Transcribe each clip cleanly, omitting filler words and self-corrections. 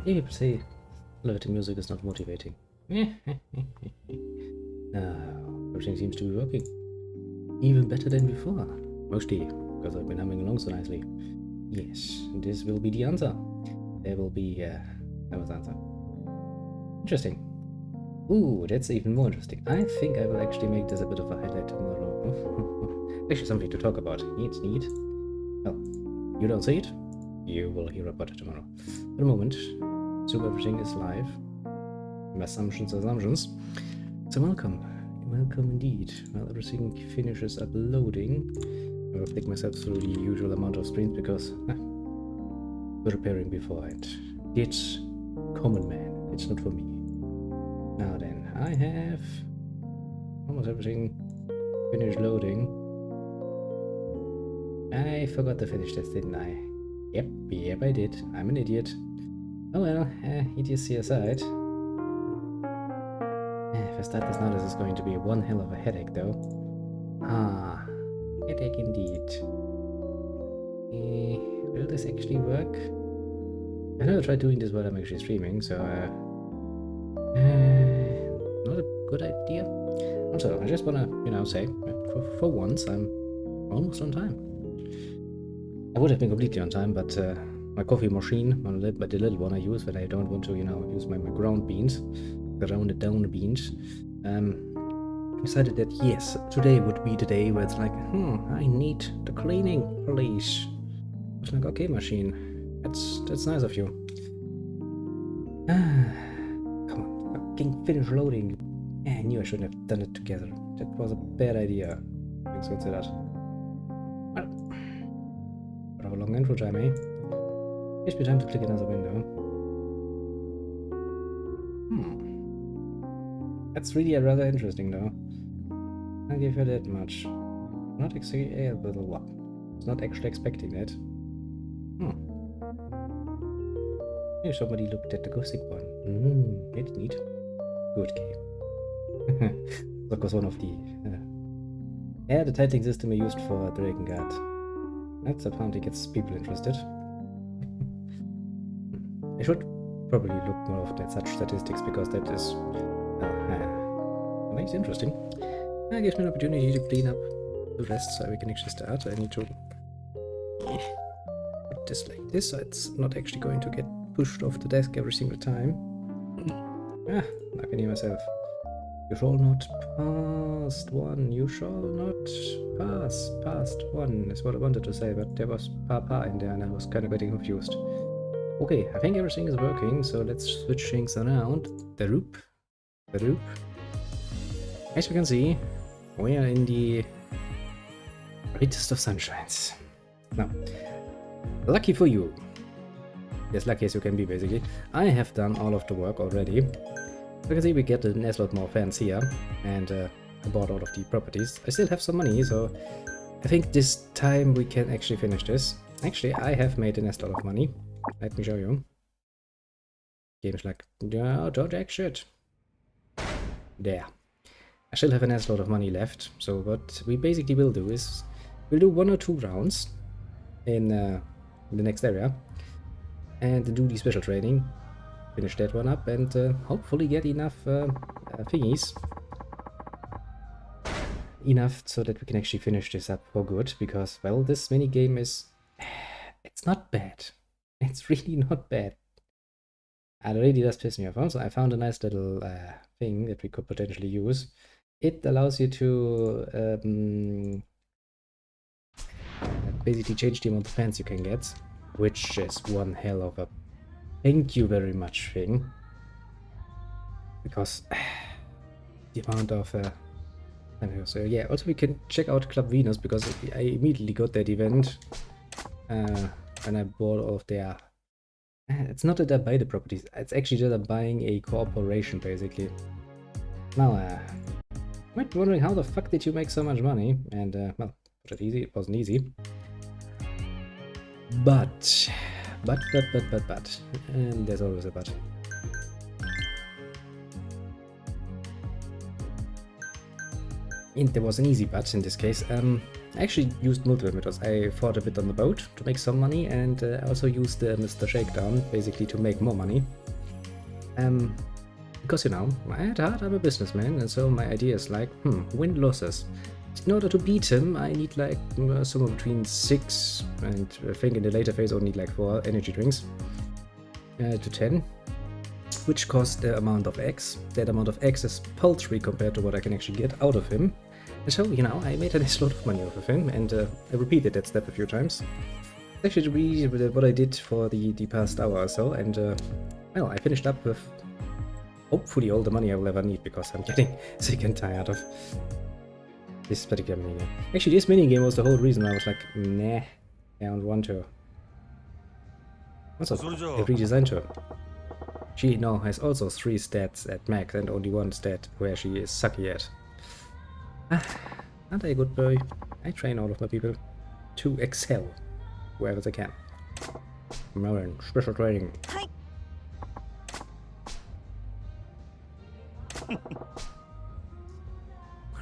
People say elevator music is not motivating. No, everything seems to be working. Even better than before. Mostly because I've been humming along so nicely. Yes, this will be the answer. There will be, that was the answer. Interesting. Ooh, that's even more interesting. I think I will actually make this a bit of a highlight tomorrow. Actually, something to talk about. It's neat. Well, you don't see it. You will hear about it tomorrow. For the moment, so everything is live. Assumptions. So welcome. Welcome indeed. While everything finishes uploading, I will flick myself through the usual amount of screens because we're preparing beforehand. It's common man. It's not for me. Now then, I have almost everything finished loading. I forgot to finish this, didn't I? Yep, I did. I'm an idiot. Oh well, idiocy aside. If I start this now, this is going to be one hell of a headache, though. Headache indeed. Will this actually work? I've never tried doing this while I'm actually streaming, so not a good idea. Also, I just wanna, say, for once, I'm almost on time. I would have been completely on time, but my coffee machine, the little one I use when I don't want to, use my ground beans, grounded down beans, decided that yes, today would be the day where it's like, I need the cleaning, please. It's like, okay, machine, that's nice of you. Come on, fucking finish loading. I knew I shouldn't have done it together. That was a bad idea. Things considered. Well, but have a long intro time, eh? Gives me time to click another window. That's really rather interesting, though. I'll give you that much. Not exactly a little what? It's not actually expecting that. Maybe somebody looked at the Gothic one. It's neat. Good game. That was one of the the titling system I used for Dragon Guard. That's apparently gets people interested. I should probably look more often at such statistics because that is makes it interesting. That gives me an opportunity to clean up the rest so we can actually start. I need to put this like this so it's not actually going to get pushed off the desk every single time. I can hear myself. You shall not pass one. You shall not pass past one is what I wanted to say, but there was papa in there and I was kind of getting confused. Okay, I think everything is working, so let's switch things around. The roop. As you can see, we are in the brightest of sunshines. Now, lucky for you, as lucky as you can be basically, I have done all of the work already. You can see we get a nice lot more fans here, and I bought all of the properties. I still have some money, so I think this time we can actually finish this. Actually, I have made a nice lot of money. Let me show you. Game's like, no, don't jack shit. There. I still have a nice lot of money left, so what we basically will do is we'll do 1 or 2 rounds in the next area and do the special training, finish that one up, and hopefully get enough thingies. Enough so that we can actually finish this up for good, because, well, this mini game is... it's not bad. It's really not bad. It really does piss me off. Also, I found a nice little thing that we could potentially use. It allows you to basically change the amount of fans you can get, which is one hell of a thank you very much thing. Because the amount of... so yeah, also we can check out Club Venus, because I immediately got that event when I bought all of their... it's not that I buy the properties, it's actually that I'm buying a corporation, basically. Now, you might be wondering how the fuck did you make so much money? And, well, was it easy? It wasn't easy. But, and there's always a but. And there was an easy but in this case. I actually used multiple methods. I fought a bit on the boat to make some money, and I also used Mr. Shakedown basically to make more money. Because, you know, at heart I'm a businessman, and so my idea is like, win losses. In order to beat him, I need like somewhere between 6 and I think in the later phase I'll need like 4 energy drinks to 10, which cost the amount of X. That amount of X is paltry compared to what I can actually get out of him. And so, you know, I made a nice lot of money off of him, and I repeated that step a few times. Actually, what I did for the past hour or so, and well, I finished up with hopefully all the money I will ever need, because I'm getting sick and tired of this particular minigame. Actually, this minigame was the whole reason I was like, nah, I don't want to. Also, a redesigned her. She now has also 3 stats at max and only 1 stat where she is sucky at. Aren't I a good boy? I train all of my people to excel wherever they can. Marin, special training.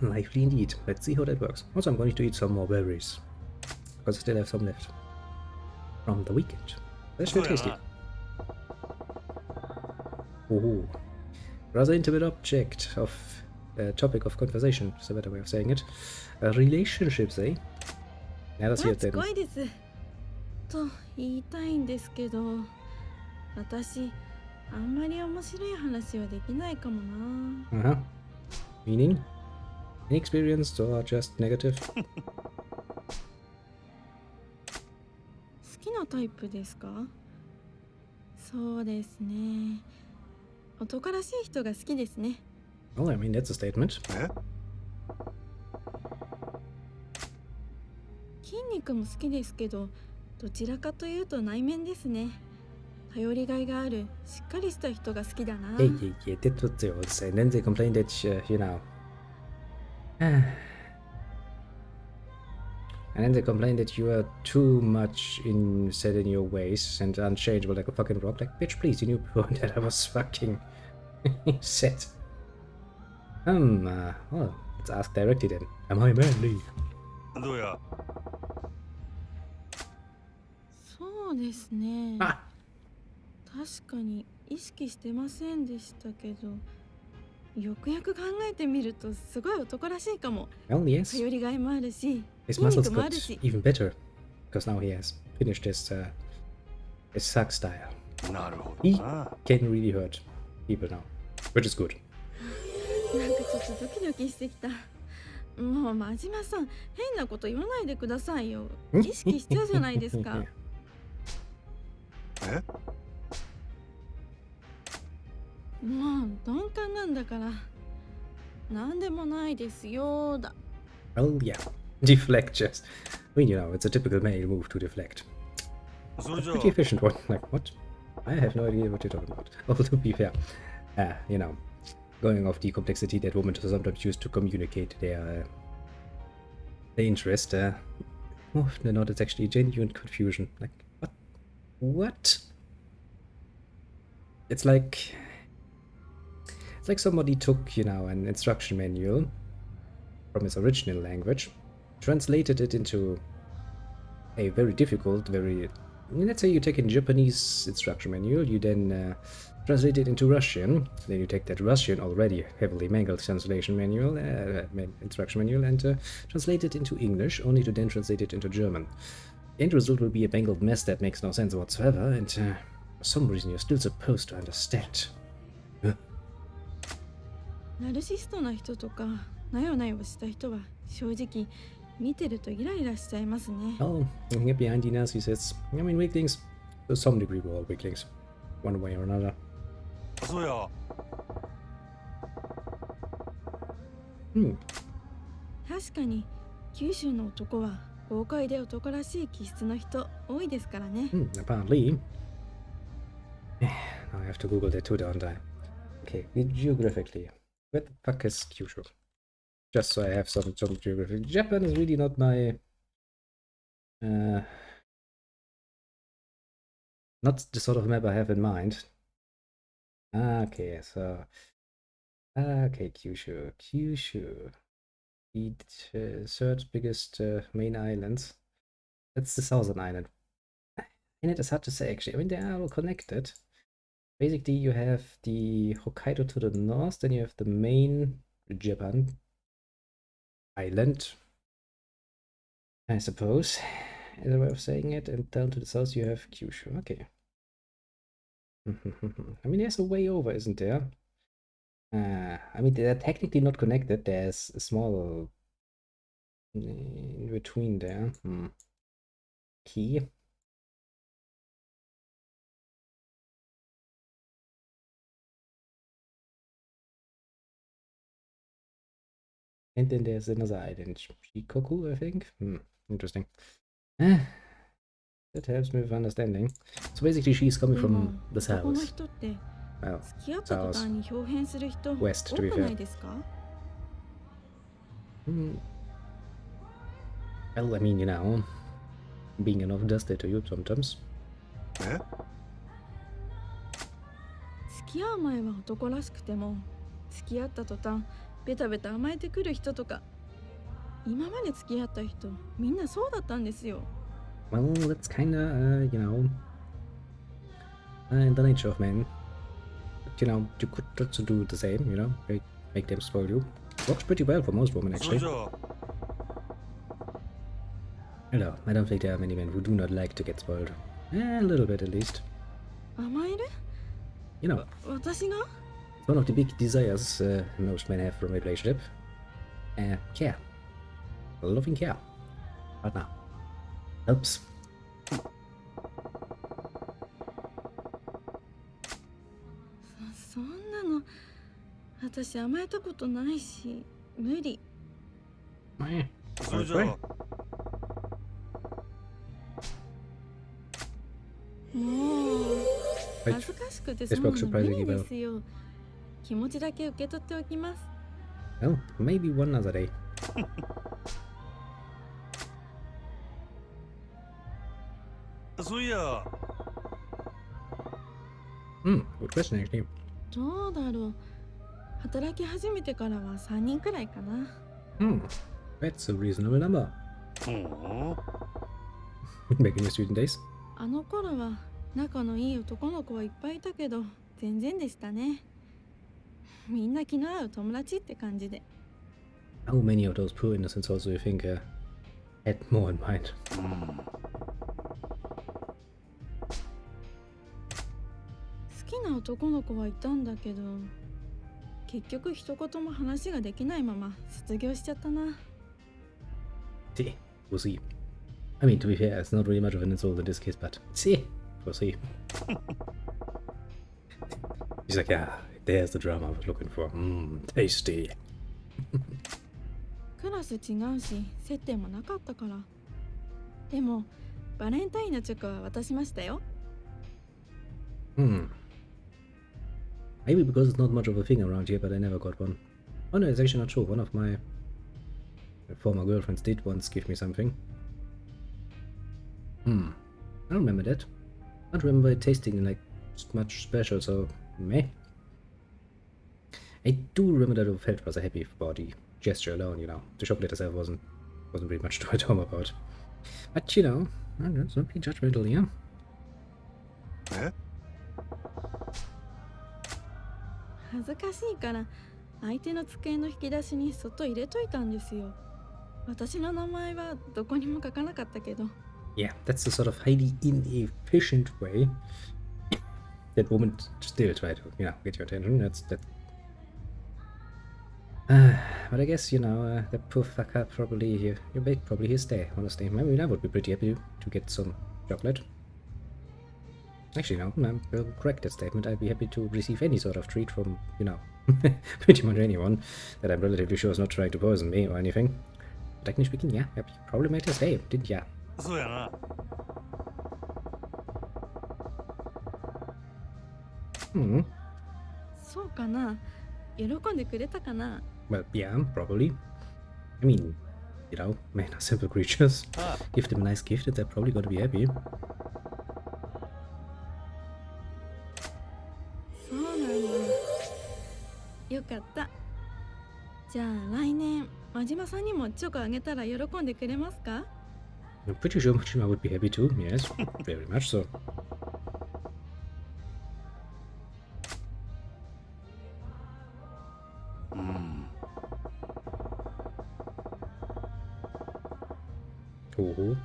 Unlikely indeed. Let's see how that works. Also, I'm going to eat some more berries, because I still have some left from the weekend. That's very tasty. Oh, rather intimate object of topic of conversation is a better way of saying it. Relationships, eh? Yeah, let's hear it then. と言いたいんですけど、私あんまり面白い話はできないかもな。Meaning? Inexperienced or just negative? 好きなタイプですか？そうですね。男らしい人が好きですね。Well, I mean, that's a statement. 筋肉も好きですけど、どちらかというと内面ですね。頼りがいがある、しっかりした人が好きだな。Yeah, that's what they all say. And then they complain that, you know. And then they complain that you are too much set in your ways and unchangeable like a fucking rock. Like, bitch, please, you knew before that I was fucking set. Well, let's ask directly then. Am I manly? どうや。そうですね。Ah! 確かに意識してませんでしたけど、よくよく考えてみるとすごい男らしいかも。Well, yes. 頼りがいもあるし、 His muscles got even better because now he has finished his suck style. He can really hurt people now, which is good. なんかちょっとドキドキしてきた。もう真島さん、変なこと言わないでくださいよ。意識しちゃうじゃないですか。え？もう鈍感なんだから。なんでもないですよだ。Well, yeah. Deflect just. I mean, you know, it's a typical male move to deflect. A pretty efficient one. Like, what? I have no idea what you're talking about. Although, to be fair, you know, going off the complexity that women sometimes use to communicate their interest, more often than not, it's actually genuine confusion. Like, what? What? It's like somebody took, you know, an instruction manual from its original language, translated it into a very difficult, let's say you take a Japanese instruction manual, you then translate it into Russian, then you take that Russian, already heavily mangled translation manual, instruction manual, and translate it into English, only to then translate it into German. The end result will be a mangled mess that makes no sense whatsoever, and for some reason you're still supposed to understand. ナルシストな人とかなよなよした人は正直見てるとイライラしちゃいますね。Oh, get behind the Nazi sits. I mean, weaklings. To some degree, we're all weaklings, one way or another. そうや。確かに九州の男は豪快で男らしい気質の人多いですからね。Apparently. Now I have to Google that too, don't I? Okay, geographically. Where the fuck is Kyushu? Just so I have some geography. Japan is really not my... not the sort of map I have in mind. Okay, so... Okay, Kyushu. the third biggest main island. That's the southern island. And it is hard to say actually. I mean, they are all connected. Basically, you have the Hokkaido to the north, then you have the main Japan island, I suppose, is a way of saying it, and down to the south you have Kyushu. Okay. I mean, there's a way over, isn't there? I mean, they're technically not connected. There's a small in between there. Key. And then there's another island, Shikoku, I think. Interesting. That helps me with understanding. So basically, she's coming from the south. Well, south. West, to be fair. Well, I mean, you know, being enough does that to you sometimes. 付き合う前は男らしくても付き合った途端ベタベタ甘えてくる人とか今まで付き合った人みんなそうだったんですよ。Well, that's kinda, you know, in the nature of men. But, you know, you could also do the same, you know, make them spoil you. Works pretty well for most women, actually. You know, I don't think there are many men who do not like to get spoiled. A little bit, at least. 甘える? You know, 私が? One of the big desires most men have from a relationship. Care. Loving care. Right now. Helps. そんなの私甘えたことないし無理。それじゃあ。もう恥ずかしくてそんなの無理ですよ。気持ちだけ受け取っておきます。Well, maybe one other day. Good question, actually. どうだろう。働き始めてからは3人くらいかな。That's a reasonable number. Back in your student days? あの頃は仲のいい男の子はいっぱいいたけど全然でしたね。みんな気の合う友達って感じで。How many of those poor innocents also you think had more in mind? 好きな男の子はいたんだけど結局一言も話ができないまま卒業しちゃったな。See, we'll see. I mean, to be fair, it's not really much of an insult in this case, but see, we'll see. He's like, yeah, there's the drama I was looking for. Tasty. クラス違うし接点もなかったから。でもバレンタインのチョコは渡しましたよ。Maybe because it's not much of a thing around here, but I never got one. Oh no, it's actually not true. One of my former girlfriends did once give me something. I don't remember that. I don't remember it tasting like much special, so meh. I do remember that I felt rather happy about the gesture alone, you know. The chocolate itself wasn't really much to write home about. But you know, let's not be judgmental here. Yeah? 恥ずかしいから相手の机の引き出しにそっと入れといたんですよ。私の名前はどこにも書かなかったけど。Yeah, that's the sort of highly inefficient way that women still try to, you know, get your attention. That's that. But I guess, you know, that poor fucker probably his day, honestly. Maybe I would be pretty happy to get some chocolate. Actually, no, I'll correct that statement. I'd be happy to receive any sort of treat from, you know, pretty much anyone that I'm relatively sure is not trying to poison me or anything. Technically speaking, yeah, you probably made his day, didn't ya? そうやな。そうかな。喜んでくれたかな。Well, yeah, probably. I mean, you know, men are simple creatures. Give them a nice gift and they're probably gonna be happy. そうなんだ。よかった。じゃあ来年真島さんにもチョコあげたら喜んでくれますか？ I'm pretty sure Majima would be happy too. Yes, very much so. Oh.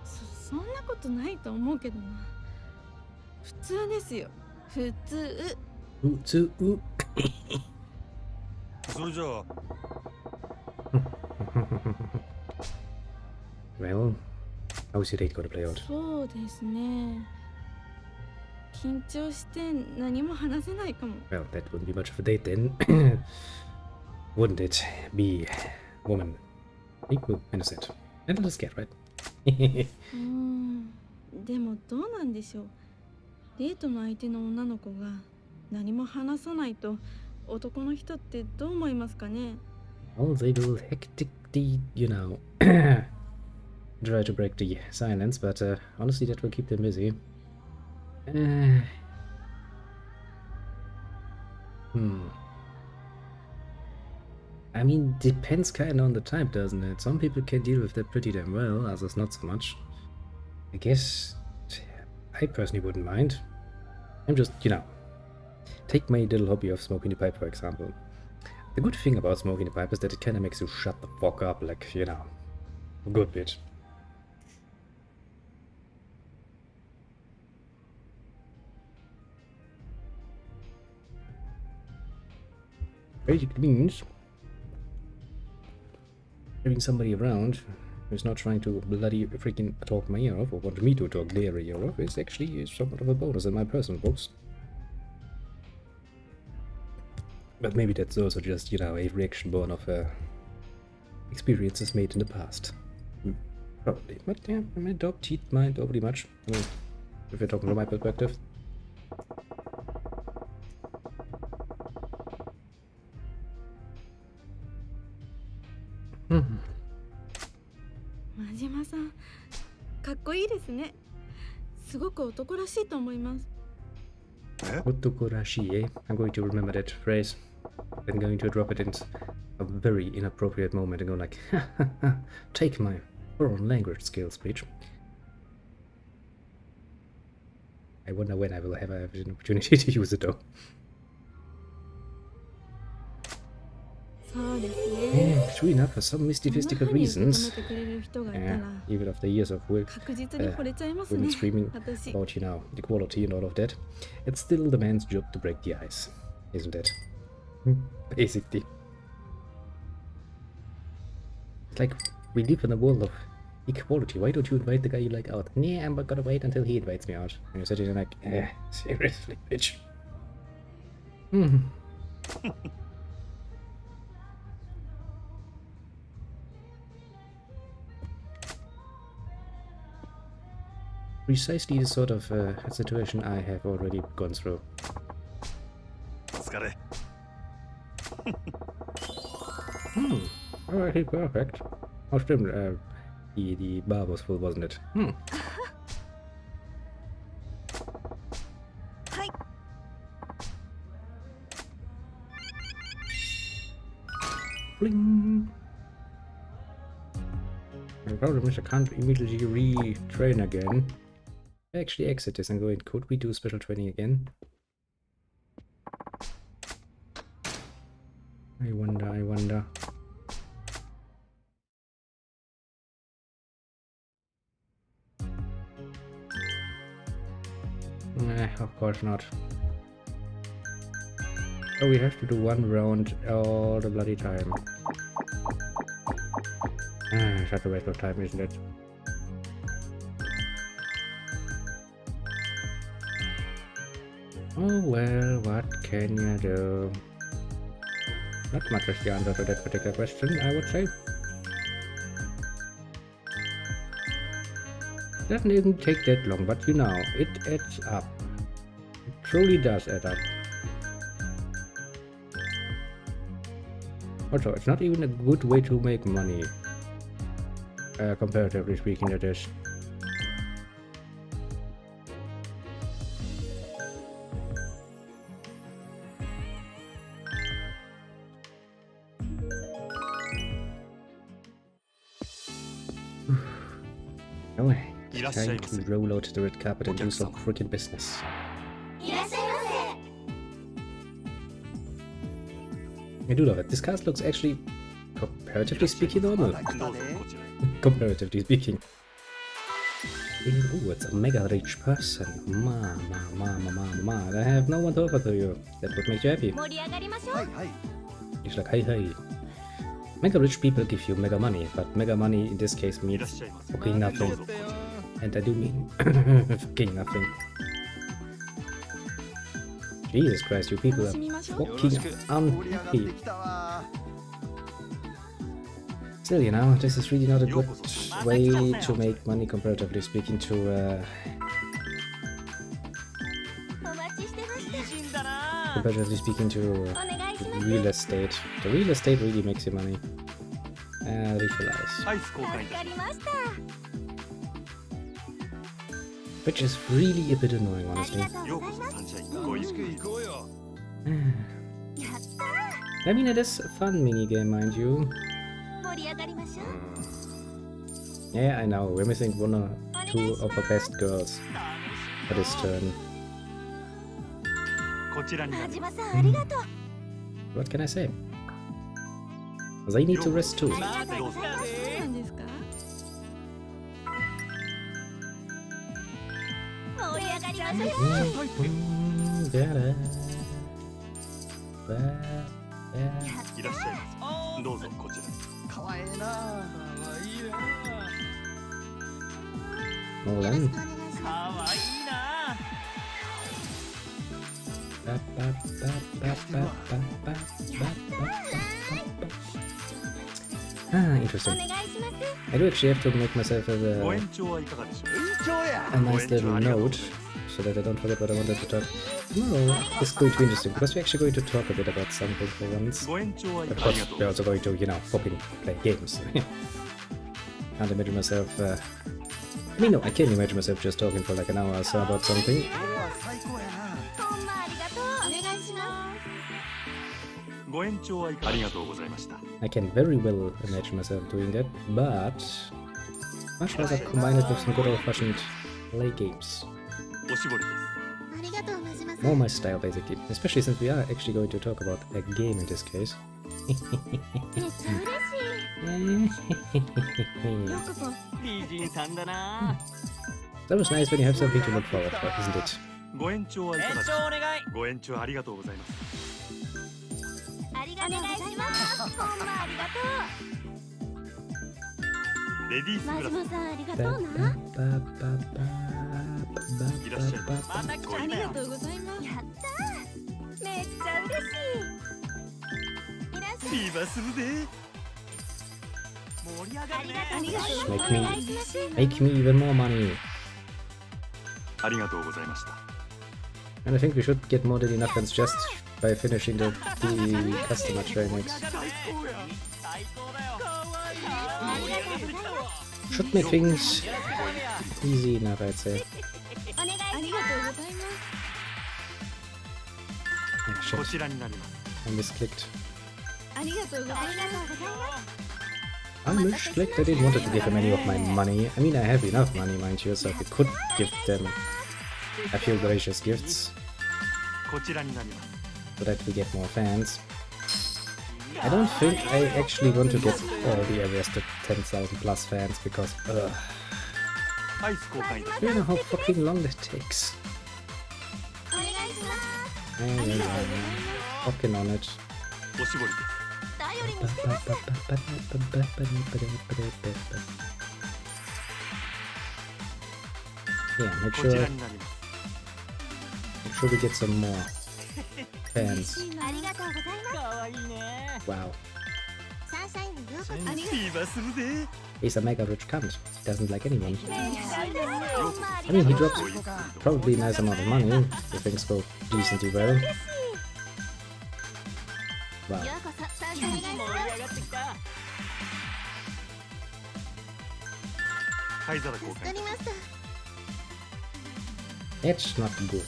そんなことないと思うけどな。普通ですよ。普通。それじゃあ Well, how's your date gonna play out? そうですね。緊張して何も話せないかも。 Well, that wouldn't be much of a date then. Wouldn't it be, woman? Equal, innocent. A little scared, right? でもどうなんでしょう。デートの相手の女の子が何も話さないと男の人ってどう思いますかね？ Well, they will hectically, try to break the silence, but honestly, that will keep them busy. I mean, depends kinda on the type, doesn't it? Some people can deal with that pretty damn well, others not so much. I guess I personally wouldn't mind. I'm just, take my little hobby of smoking the pipe, for example. The good thing about smoking the pipe is that it kinda makes you shut the fuck up, like, a good bit. Basically means having somebody around who's not trying to bloody freaking talk my ear off or want me to talk their ear off is actually somewhat of a bonus in my personal books. But maybe that's also just, a reaction born of experiences made in the past. Probably. But yeah, I don't cheat mind overly much. I mean, if you're talking from my perspective. Hmm. 真島さん、かっこいいですね。すごく男らしいと思います。 Otokorashi, eh? I'm going to remember that phrase. I'm going to drop it in a very inappropriate moment and go like, take my foreign language skills, bitch. I wonder when I will have an opportunity to use it though. そうですね。 Yeah, true enough, for some mystifistical reasons, 認めてくれる人がいたら even after years of work, 確実に惚れちゃいますね。 women screaming 私。 about, equality and all of that, it's still the man's job to break the ice, isn't it? Basically. It's like, we live in a world of equality. Why don't you invite the guy you like out? Nah, I'm gonna wait until he invites me out. And you're sitting there like, seriously, bitch. Precisely the sort of situation I have already gone through. お疲れ Alright, perfect. Oh, stimmt, the bar was full, wasn't it? はい。 Bling! The problem is I can't immediately retrain again. I actually exit this and go in. Could we do special training again? I wonder. Nah, of course not. Oh, we have to do one round all the bloody time. Such a waste of time, isn't it? Oh well, what can you do? Not much is the answer to that particular question, I would say. Doesn't even take that long, but it adds up. It truly does add up. Also, it's not even a good way to make money. Comparatively speaking, it is. Oh, it's time to roll out the red carpet and do some freaking business. I do love it. This cast looks actually, comparatively speaking, normal. Comparatively speaking. Oh, it's a mega rich person. Ma. I have no one to offer to you. That would make you happy. He's like, hey. Mega rich people give you mega money, but mega money in this case means fucking nothing. And I do mean fucking nothing. Jesus Christ, you people are fucking unhappy. Still, you know, this is really not a good way to make money, comparatively speaking, to real estate. The real estate really makes you money. Realize. Which is really a bit annoying, honestly. I mean, it is a fun minigame, mind you. Yeah, I know, we're missing one or two of our best girls for this turn. What can I say? They need to rest too. Nolan. Interesting. I do actually have to make myself a nice little note so that I don't forget what I wanted to talk. No, it's going to be interesting because we're actually going to talk a bit about something for once. Of course, we're also going to, you know, fucking play games. Can't imagine myself. I mean, no, I can imagine myself just talking for like an hour or so about something. I can very well imagine myself doing that, but much rather combine it with some good old-fashioned play games. More my style, basically. Especially since we are actually going to talk about a game in this case. That was nice when you have something to look forward for, isn't it? Make me even more money. And I think we should get more than enough funds just by finishing the customer trainings. Should make things easy enough, I'd say. Yeah, shit. I misclicked. I misclicked. I didn't want to give him any of my money. I mean, I have enough money, mind you, so I could give them a few gracious gifts so that we get more fans. I don't think I actually want to get all the areas to 10,000 plus fans because you know how fucking long that takes. Fucking on it. Yeah, make sure we get some more fans. Wow. He's a mega rich cunt. Doesn't like anyone. I mean, he drops probably a nice amount of money if things go decently well. Wow. It's not good.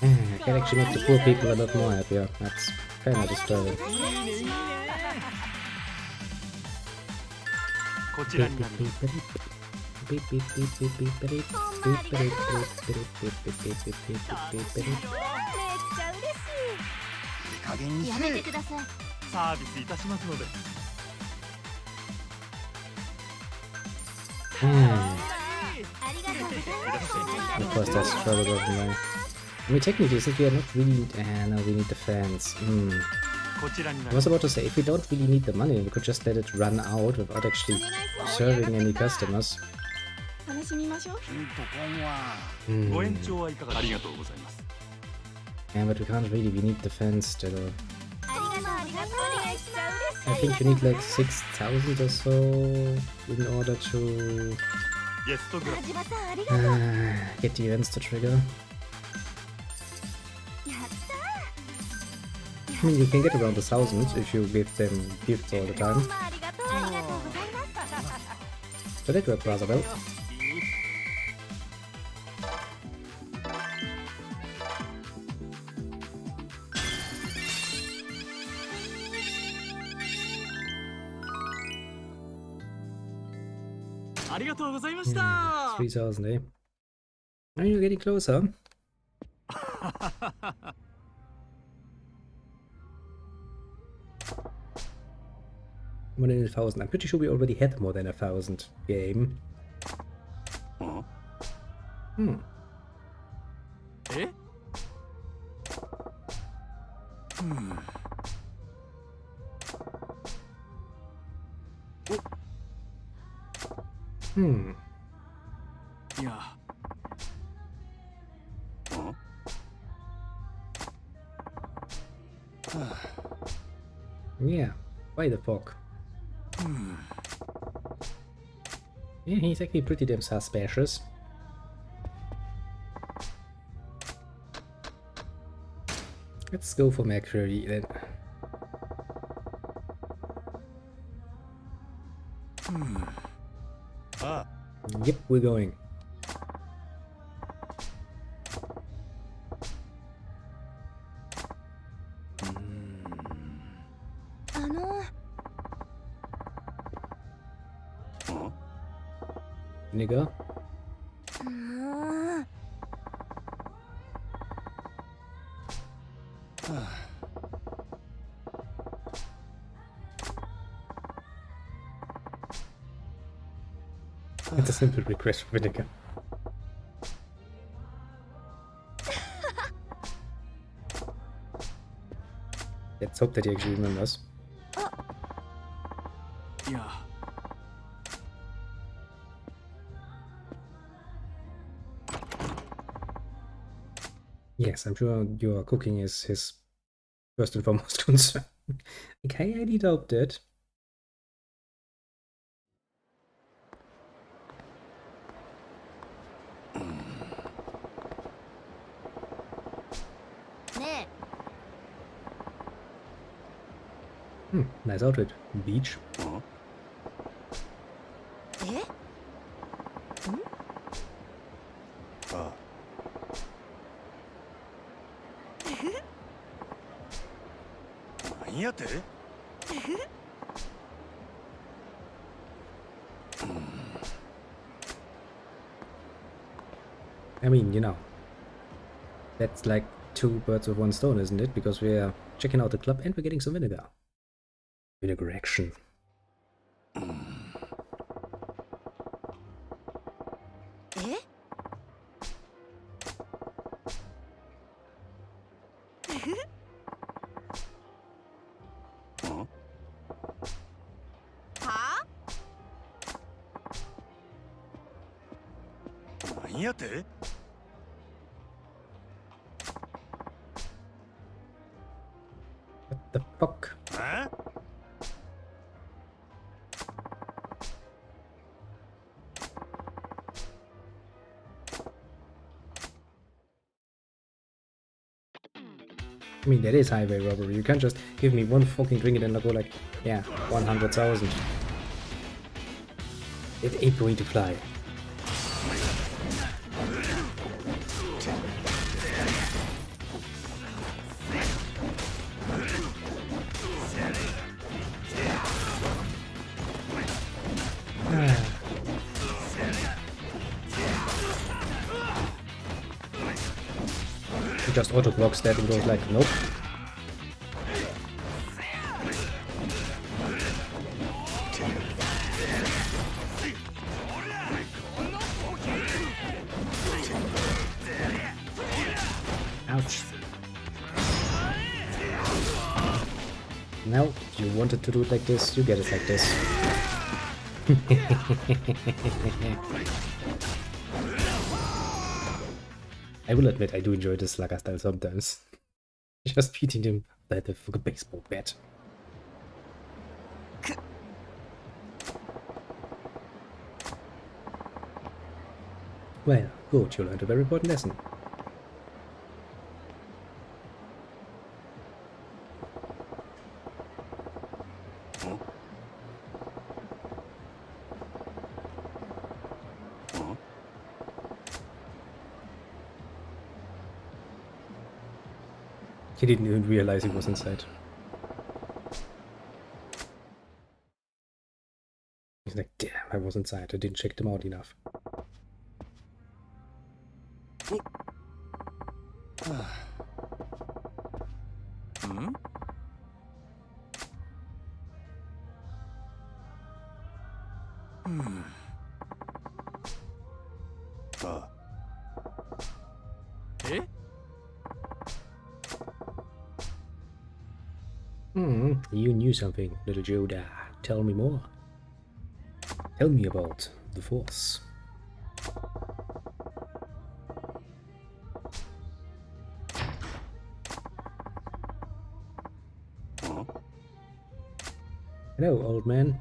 I can actually make the poor people a lot more happier. That's cannot destroy it. こちらになります 加減にせえサービスいたしますので Of course, there's trouble over there. I mean, technically, since we are not really... no, we need the fans. こちらにな I ります was about to say, if we don't really need the money, we could just let it run out without actually serving any customers. 楽しみましょう。ご延長はいかがありがとうございます Yeah, but we can't really, we need the fans still. I think you need like 6,000 or so in order to ゲストグラス get the events to trigger. I mean, you can get around 1,000 if you give them gifts all the time. So that worked rather well. Yeah, 3,000, eh? Are you getting closer? More than 1,000. I'm pretty sure we already had more than 1,000 game. Eh? Yeah. Yeah, why the fuck? Yeah, he's actually pretty damn suspicious. Let's go for Mercury then. Yep, we're going. Nigga. It's a simple request for vinegar. Let's hope that he actually remembers. Yeah. Yes, I'm sure your cooking is his first and foremost concern. Okay, I need hope that. Nice outfit. Beach. I mean, you know, that's like 2 birds with 1 stone, isn't it? Because we're checking out the club and we're getting some vinegar. Vinegar action. What the fuck? I mean, that is highway robbery. You can't just give me 1 fucking drink and then I'll go like, yeah, 100,000. It ain't going to fly. he just auto blocks that and goes like, nope. Ouch. Now, you wanted to do it like this, you get it like this. I will admit I do enjoy this slugger style sometimes. Just beating him like a baseball bat. Well, good, you learned a very important lesson. He didn't even realize he was inside. He's like, damn, I was inside. I didn't check them out enough. You knew something, little Joda. Tell me more. Tell me about the Force. Hello, old man.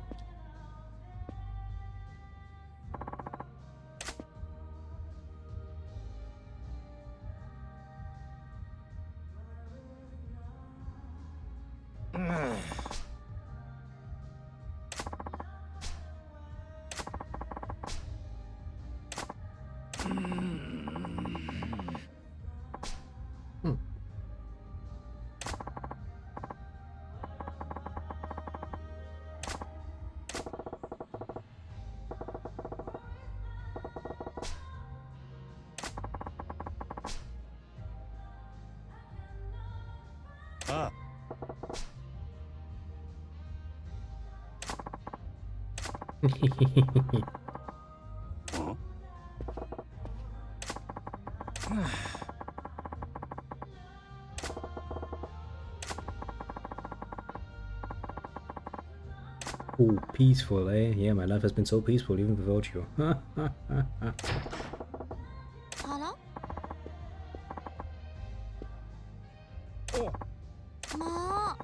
Oh, peaceful, eh? Yeah, my life has been so peaceful even without you.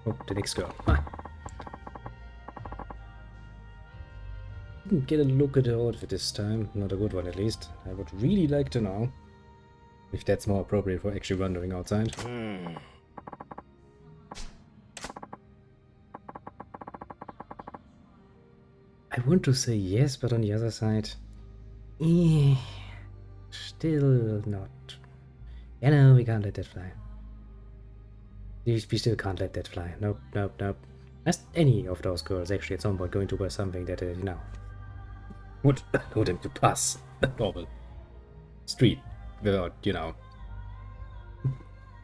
Oh, the next girl. Didn't get a look at her outfit this time. Not a good one, at least. I would really like to know if that's more appropriate for actually wandering outside. I want to say yes, but on the other side, still not. Yeah, no, we can't let that fly. We still can't let that fly. Nope, nope, nope. As any of those girls actually at some point going to wear something that, you know, would allow them to pass a normal street without, you know,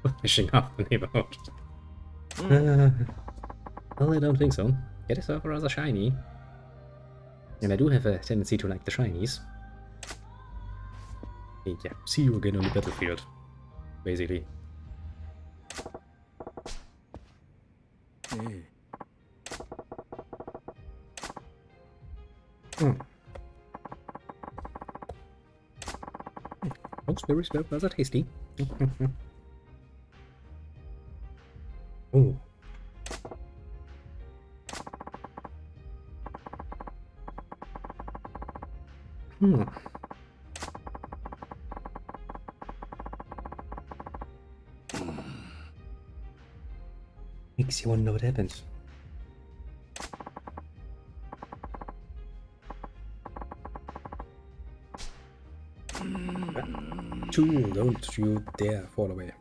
flashing up the neighborhood. Well, I don't think so. It is rather shiny. And I do have a tendency to like the shinies. And yeah, see you again on the battlefield, basically. Oh, very rather tasty. Oh. Makes you want to know what happens. Don't you dare fall away.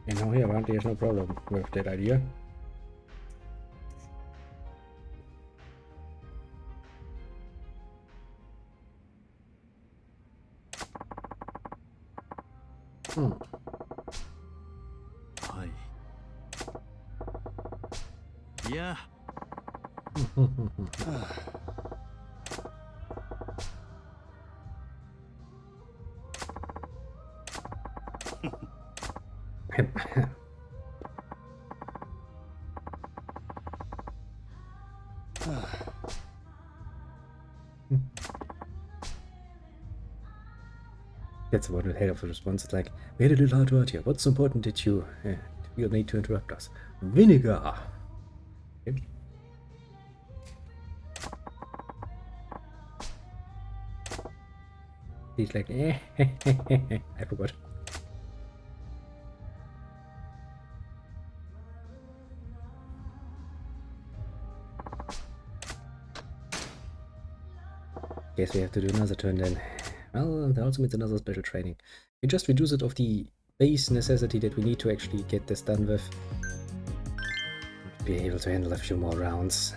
And now here, there's no problem with that idea. Hmm. はい。いや、 That's what the head of the response is like. We had a little hard word here. What's important did you feel need to interrupt us? Vinegar. Okay. He's like, I forgot. Guess we have to do another turn then. Well, that also means another special training. We just reduce it of the base necessity that we need to actually get this done with. Be able to handle a few more rounds.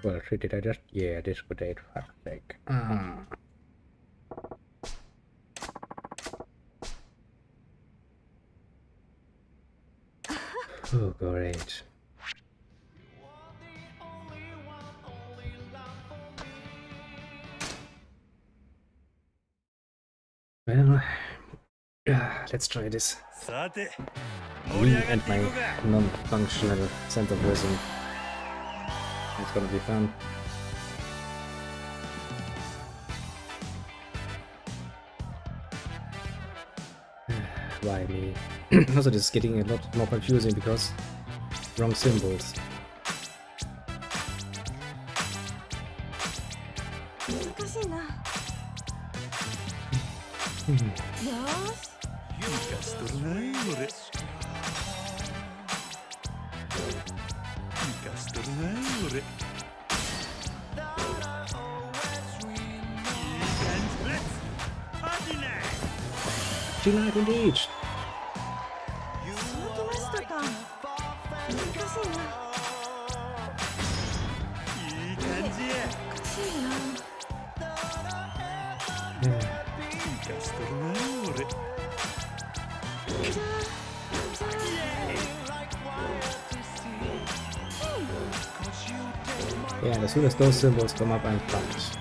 Well, did I just? Yeah, this would date. Fuck's sake. Oh, great. Well, let's try this. さて、 Me and my non-functional sense of wisdom. It's gonna be fun. Why me? Also, this is getting a lot more confusing because wrong symbols. 難しいな。よーし。 生かしとるな俺。生かしとるな俺。いい感じ。レッツパーティーナイト。 She lied indeed. そうきましたか。難しいな。いい感じや。難しいな。生かしとるな俺。 Yeah, as soon as those symbols come up, I'm fucked.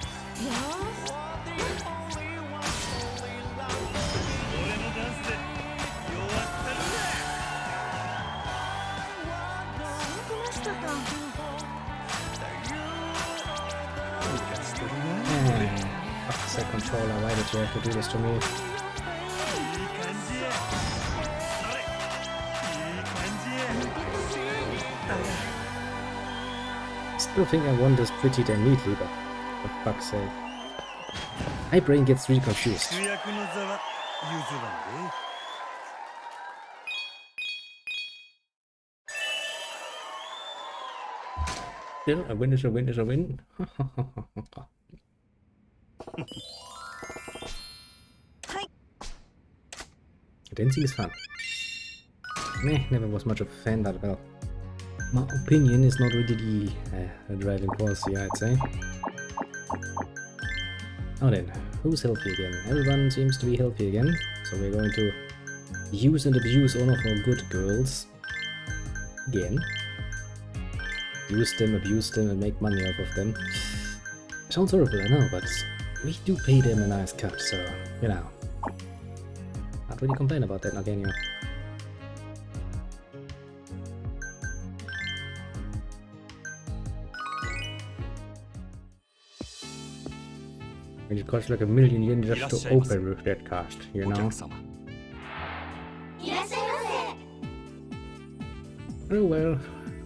Fuck's sake, controller, why did you have to do this to me? Still think I won this pretty damn neatly, but for fuck's sake. My brain gets really confused. Still, a win is a win is a win. Dancing is fun. Meh, never was much of a fan, but well. My opinion is not really the driving force here, I'd say. Now then, who's healthy again? Everyone seems to be healthy again, so we're going to use and abuse all of our good girls. Again. Use them, abuse them, and make money off of them. Sounds horrible, I know, but we do pay them a nice cut, so, you know. Can't really complain about that now, can you? And it costs like $1 million yen just to open with that cast, you know? Oh well,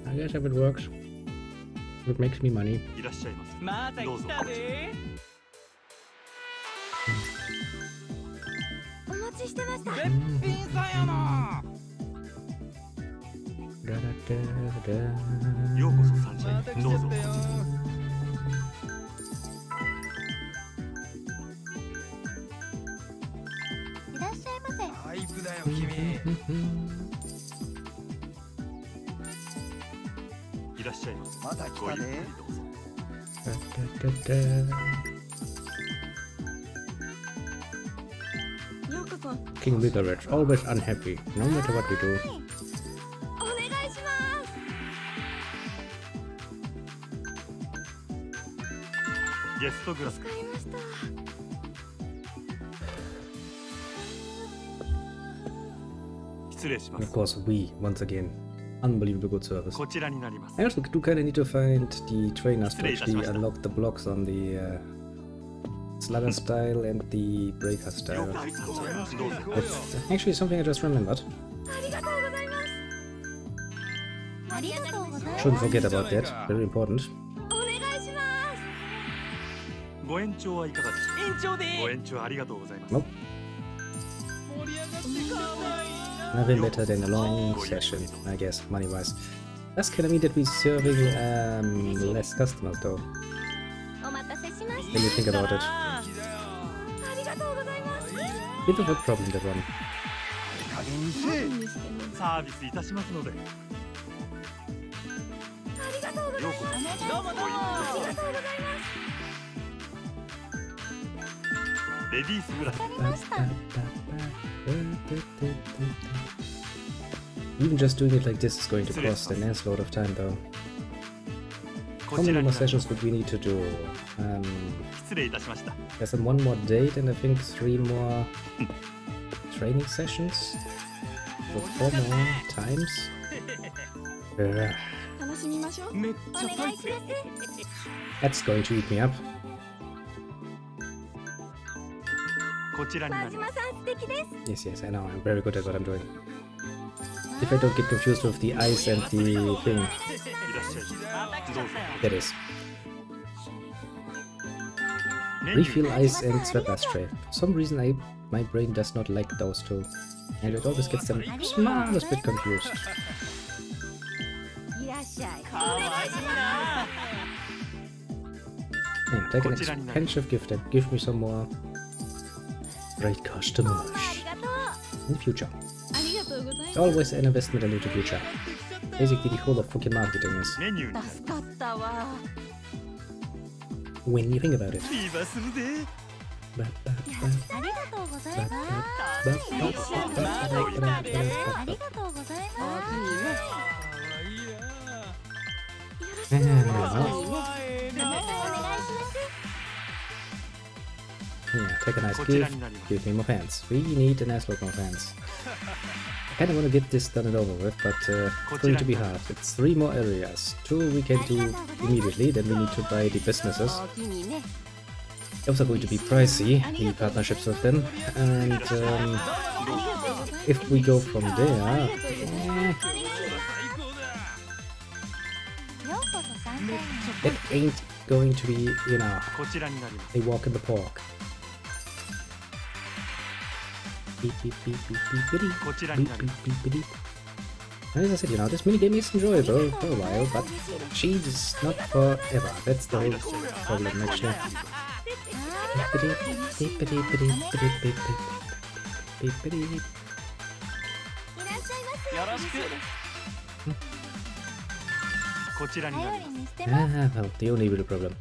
I guess if it works, it makes me money. いらっしゃいませ。また来たで。お待ちしてました。べっぴんさんやな。ようこそサンシャイン。どうぞ。いらっしゃいませ。タイプだよ君。いいらっしゃいませ。また来ごゆっくりたで。どうぞ。ようこそ。 King Vigorage, always unhappy, no matter what we do. お願いします。ゲストグラスわかりました。失礼しま Of す。 course, we, once again, unbelievable good service. こちらになります。 I also do kind of need to find the trainers to失礼いたし actually ました。 unlock the blocks on the slugger style and the breaker 了 style. 解。どうぞ。 That's actually something I just remembered. ありがとうございます。ありがとうございます。 Shouldn't forget about that. Very important. お願いします。ご延長はいかがでしょ延長でう。ご延長ありがとうございます。 Nope. 盛り上がってかわいいな。 Nothing better than a long session, I guess, money-wise. That's kind of mean that we're serving less customers, though. お待たせしまし When you think about it. た。ありがとうございます。 Bit of a problem, that one. 加減にせえ。何してんの。サービスいたしますので。よありがとうございます。うこそ。どうもどうも。ありがとうございます。レディースグラス。 Even just doing it like this is going to cost an assload of time, though. こ How ち many ら more になります。 sessions would we need to do? 失礼いたしました。 There's one more date and I think 3 more training sessions? So 4 more times? Ugh, 楽しみましょう。めっちゃタイプ。 that's going to eat me up. こちらになります。さん素敵です。 Yes, yes, I know. I'm very good at what I'm doing. If I don't get confused with the ice and the thing, いらっしゃいませ。どうぞ。 that is. メニュー Refill ice and sweat dust tray. For some reason, my brain does not like those two. And it always gets them smallest bit confused. いらっしゃい。かわいいな。 Yeah, take an expensive gift and give me some more great customers ありがとう。 in the future. ありがとうございます。 Always an investment into the future. Basically, the whole of fucking marketing is メニューになります。助かったわ。 when you think about it. リーバーするで。Ba, ba, ba, ありがとうござい ba, ます。 ba, ba, ba, ba, ba, ba, あ ba, りがとうございかわます。いいな。ba. かわいいな。 Yeah, take a nice こちら gift. になります。 Give me more fans. We need an assload more fans. I kind of want to get this done and over with, but it's going to be hard. It's 3 more areas. 2 we can do immediately, then we need to buy the businesses. おおきにね。 Those are going to be pricey, the partnerships with them. And ありがとうございます。 if we go from there, 最高だ。ようこそ参加へ。 it ain't going to be, you know, こちらになります。 a walk in the park. Beep, beep, beep, beep, beep, beep, こちらに beep, なり beep, ます。 beep, beep. And as I said, you know, this minigame is enjoyable for a while, but cheese is not forever. That's the whole problem, actually. Beep, beep, beep, beep, beep, beep, beep, beep, beep, beep. いらっしゃいませ。よろしく。こちらになり頼ます。りにしてます。 Ah, well, the only real problem.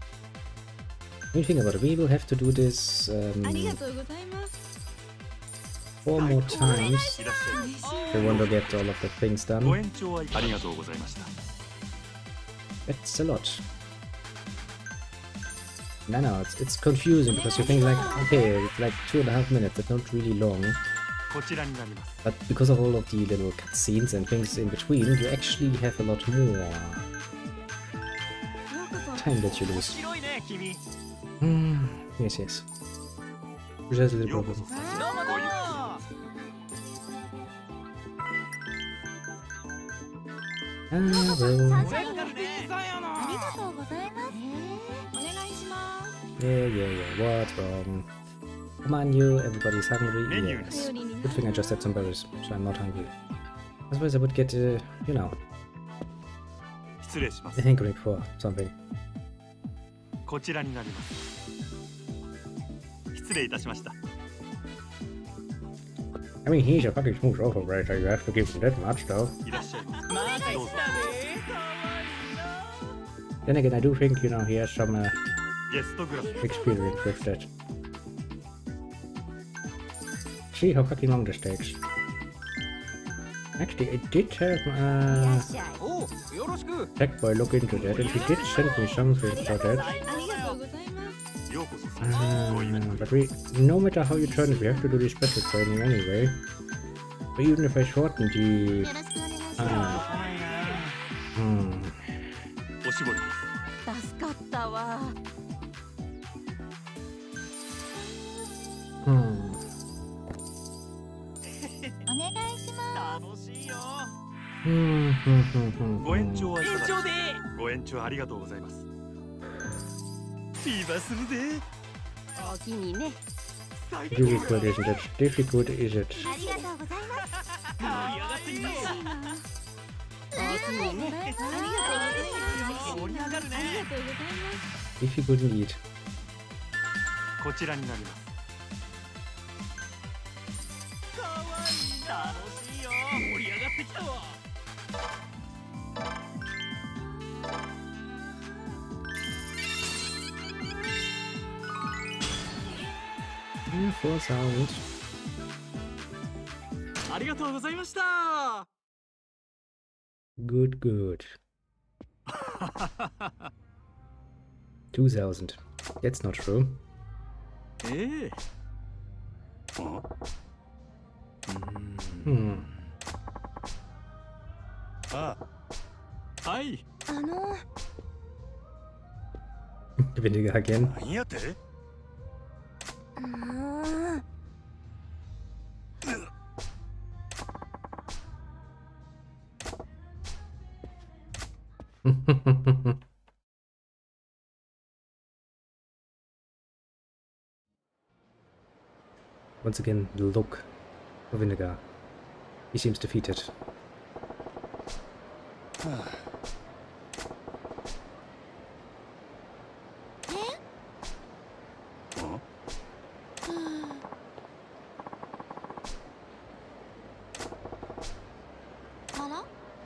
When you think about it, we will have to do this ありがとうございます。 4 more times いらっしゃいま if we want to get all of the things す。ご done. 延長はありがとうございました。 That's a lot. No, it's confusing because you think like, okay, it's like 2.5 minutes, it's not really long. こちらになります。 But because of all of the little cutscenes and things in between, you actually have a lot more ようこそ。 time that you 面 lose. 白いね、君。 Yes, yes. Which has a little ようこ problem. そ。どうもどうも。 Ah, well. おやからね。ありがとうございます。お願いします。 Yeah, yeah, yeah. What's wrong? Come on, you. Everybody's hungry. Menu. Yes. 頼りにな Good thing I just had some berries, so I'm not hungry. Otherwise, I would get, you know, 失礼します a。hankering for something. こちらになります。失礼いたしました。 I mean, he's a fucking smooth operator. You have to give him that much, though. いらっしゃいませ。また来たで。かわいいな。Then again, I do think, you know, he has some ゲストグラス experience with that. See how fucking long this takes. Actually, I did have おうよろしく Tech Boy look into that, and he did send me something for that. ありがとうございます。ようこそ参加ご意味 But no matter how you turn it, we have to do this special training anyway. But even if I shorten the... よろしくお願いしあおしぼります助かったわ Hmm. お願いしま楽しいよ Hmm. ご延長はいかが延長でご延長ありがとうございますビバするぜすお気にね Difficult, isn't it? Difficult, is it? ありがとうございます盛り上がってきたお気にねありがとうございます。盛り上がるねありがとうございます。 Difficult indeed. こちらになりますかわいい楽しいよ盛り上がってきたわ 4,000. ありがとうございました Good, good. 2,000. That's not true. ええ Hmm. あはいあの Vinegar again. 何やってうん Once again, the look of Vinegar. He seems defeated.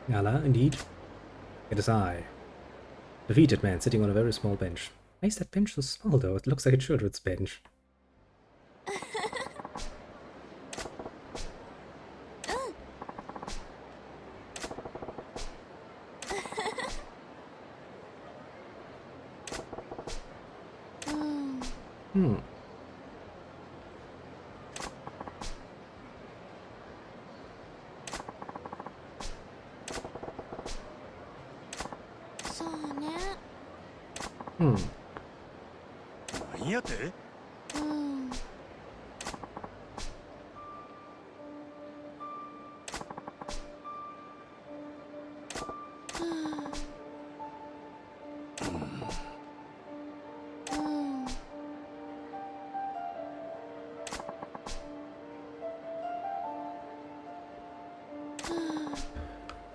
Yala, indeed. It is I. Defeated man sitting on a very small bench. Why is that bench so small though? It looks like a children's bench. Hmm. そうね Hmm. 何やってうん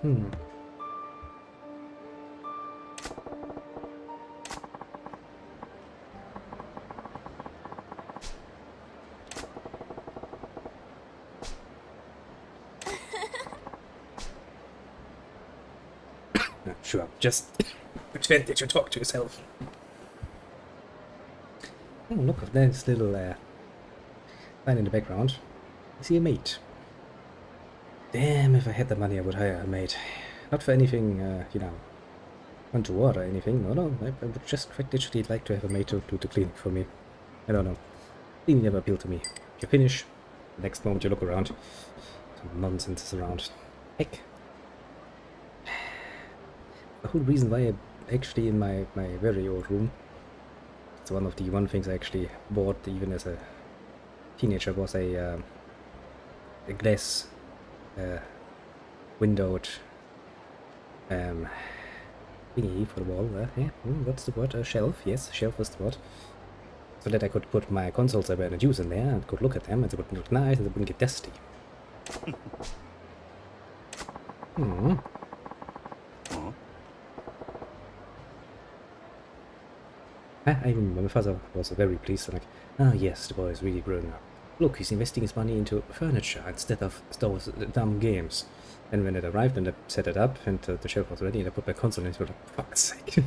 うん Hmm. Sure, just pretend that you talk to yourself. Oh, look at this little sign in the background. I see a mate. Damn, if I had the money, I would hire a maid. Not for anything, you know, untoward or anything. No, I would just quite literally like to have a maid to do the cleaning for me. I don't know. Cleaning never appealed to me. You finish, the next moment you look around. Some nonsense is around. Heck. The whole reason why I actually in my very old room, it's one of the things I actually bought even as a teenager, was a glass windowed thingy for the wall. Yeah, what's the word? A shelf. Yes, shelf was the word. So that I could put my consoles I were going to use in there and could look at them, and they would look nice and they wouldn't get dusty. Hmm. I remember my father was very pleased, like, oh yes, the boy is really grown up. Look, he's investing his money into furniture instead of those dumb games. And when it arrived and I set it up and the shelf was ready and I put my console in, it was like, fuck's sake.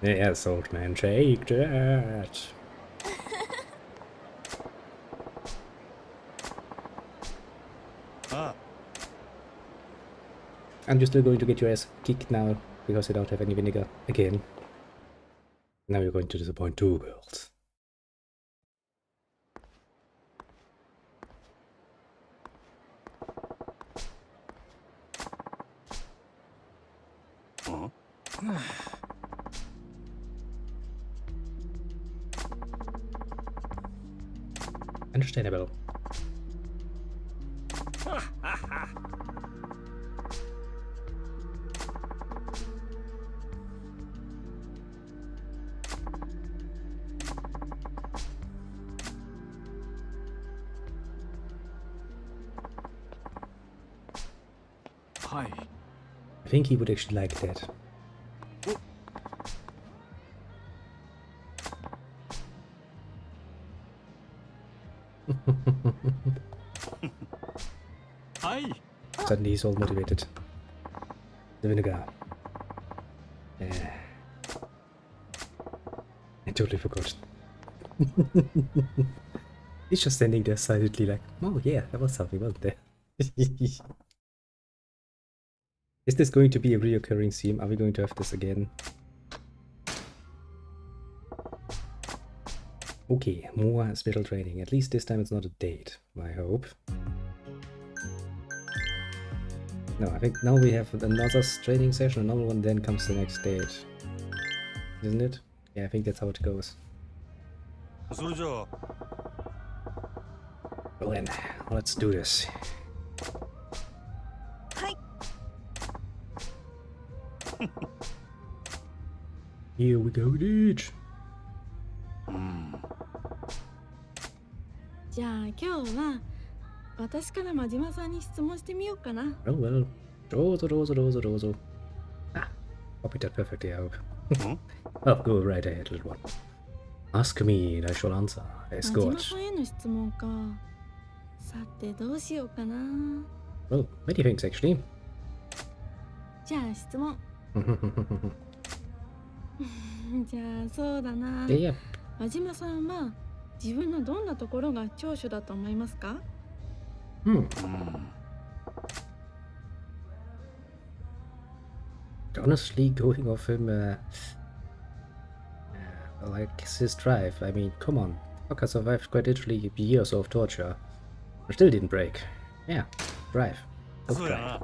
Yes, old man, take that. Ah, And you're still going to get your ass kicked now because you don't have any vinegar again. Now you're going to disappoint two girls. huh? Understandable. Hi. I think he would actually like that. Hi. Suddenly he's all motivated. The vinegar. I totally forgot. He's just standing there silently like, oh yeah, there was something, wasn't there? Is this going to be a reoccurring theme? Are we going to have this again? Okay, more special training. At least this time it's not a date, I hope. No, I think now we have another training session, another one, then comes the next date. Isn't it? Yeah, I think that's how it goes. それじゃあ Well then, let's do this. はい。 Here we go, dude. じゃあ今日は私から真島さんに質問してみようかな。 Well, well. Dozo. Ah, copied that perfectly, I hope. Oh, go right ahead, little one. Ask me, and I shall answer. 真 Escort. 島さんへの質問か。さてどうしようかな。 Well, many things, actually. じゃあ質問。じゃあそうだな。 Yeah. 真島さんは自分のどんなところが長所だと思いますか？ Honestly, going off him, well, I guess his drive. I mean, come on. Fucker survived quite literally years of torture. But still didn't break. Yeah, drive. Go そうや drive. な。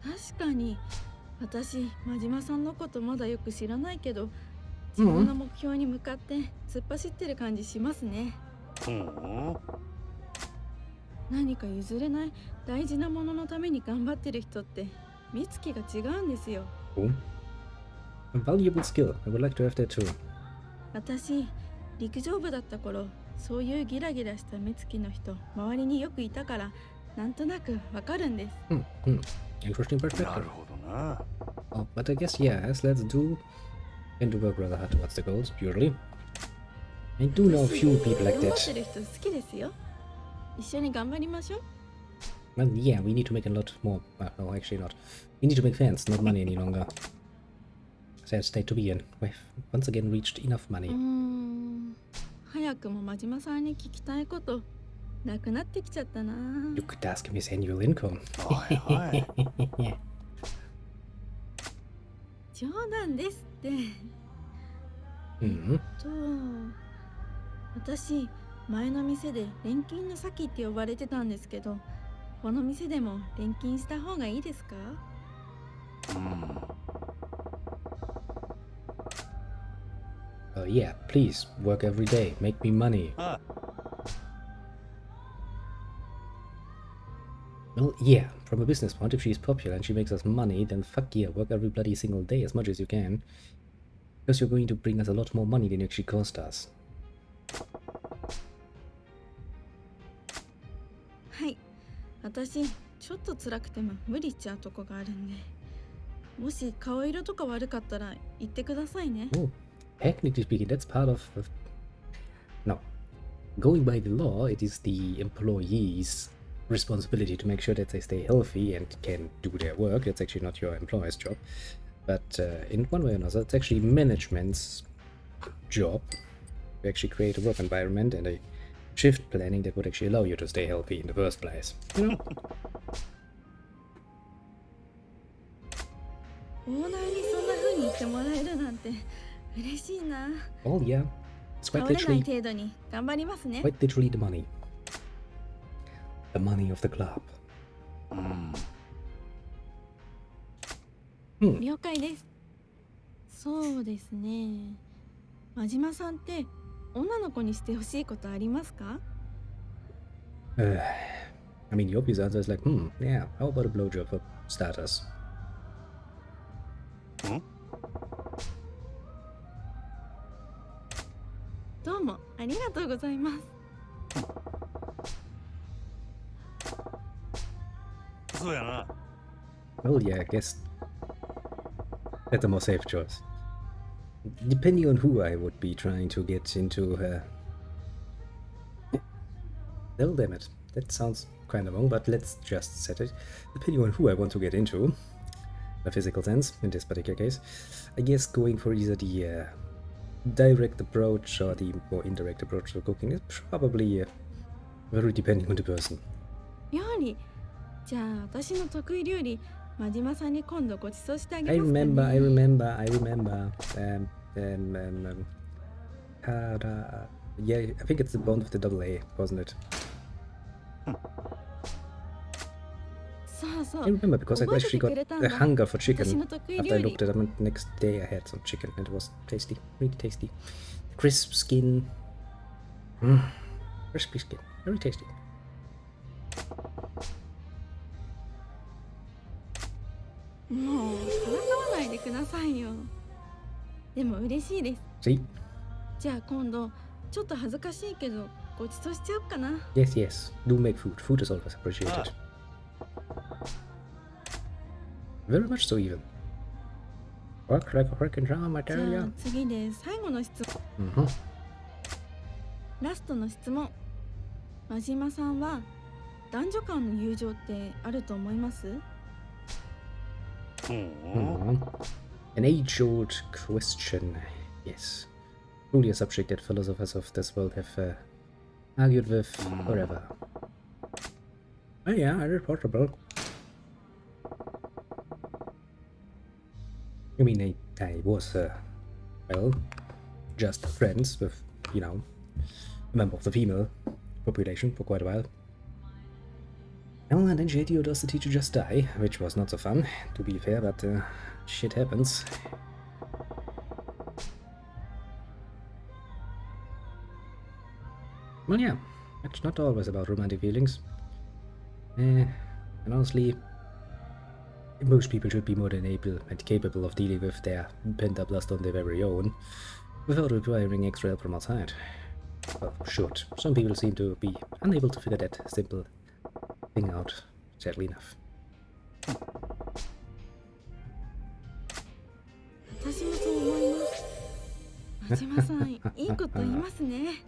確かに私真島さんのことまだよく知らないけど自分の目標に向かって突っ走ってる感じしますね。何か譲れない大事なもののために頑張ってる人って目つきが違うんですよ。 Oh. A valuable skill. I would like to have that too. 私陸上部だった頃そういうギラギラした目つきの人周りによくいたからなんとなくわかるんです。 Interesting な perspective. るほどな。 Oh, but I guess, yes, let's do and to work rather hard towards the goals, purely. I do know a few people like 頑張っ that. てる人好きですよ。一緒に頑張りましょう。 Well, yeah, we need to make a lot more. No, actually not. We need to make fans, not money any longer. Sad state to be in. We've once again reached enough money. 早くも真島さんに聞きたいことなくなってきちゃったな。 You could ask him his annual income. はいはい。冗談ですって。 Hmm. 私前の店で錬金の先って呼ばれてたんですけど、この店でも錬金した方がいいですか？ Yeah, please, work every day, make me money. あ Well, yeah, from a business point, if she's popular and she makes us money, then fuck yeah, work every bloody single day as much as you can. Because you're going to bring us a lot more money than you actually cost us. はい、私ちょっと辛くても無理しちゃうとこがあるんで、もし顔色とか悪かったら言ってくださいね。 Oh, technically speaking, that's part of... No. Going by the law, it is the employee's responsibility to make sure that they stay healthy and can do their work. That's actually not your employer's job. But in one way or another, it's actually management's job to actually create a work environment and a shift planning that would actually allow you to stay healthy in the first place. You know? オーナーにそんな風に言ってもらえるなんて嬉しいな。 Oh yeah, it's quite 倒れない literally, 程度に頑張りますね。 quite literally the money. The money of the club. 了解です。そうですね。真島さんって女の子にしてほしいことありますか？ I mean, the obvious answer is like, yeah, how about a blowjob for starters? どうもありがとうございます。そうやな。 Well, yeah, I guess that's a more safe choice. Depending on who I would be trying to get into, well, damn it. That sounds kind of wrong, but let's just set it. Depending on who I want to get into, in a physical sense, in this particular case, I guess going for either the direct approach or the more indirect approach to cooking is probably very depending on the person. 料理。じゃあ私の得意料理、真島さんに今度ご馳走してあげ I ますかね。 remember. Yeah, I think it's the bond of the double A, wasn't it? そうそう。 I remember because I 覚えて actually てく got れたん a だ。 hunger for 私 chicken の得意 after 料 I 理 looked it up, and the next day I had some chicken and it was tasty, really tasty. Crisp skin. Crispy skin, very tasty. もうからかわないでくださいよ。でも嬉しいです。 See? じゃあ今度ちょっと恥ずかしいけどご馳走しちゃおうかな。 Yes, yes. Do make food. Food is always appreciated. Very much so, even. Work like a freaking drama, I じゃ tell あ ya. 次で最後の質問。 Mm-hmm. ラストの質問。真島さんは男女間の友情ってあると思います？ An age-old question. Yes. Truly a subject that philosophers of this world have argued with forever. Oh yeah, it is possible. I mean, I was, well, just friends with, you know, a member of the female population for quite a while. Well, and then she had the audacity to just die, which was not so fun, to be fair, but shit happens. Well, yeah, it's not always about romantic feelings. And honestly, most people should be more than able and capable of dealing with their pent-up lust on their very own, without requiring extra help from outside. Well, should. Some people seem to be unable to figure that simple thing out, sadly enough. 私もそう思います。真島さん、いいこと言いますね。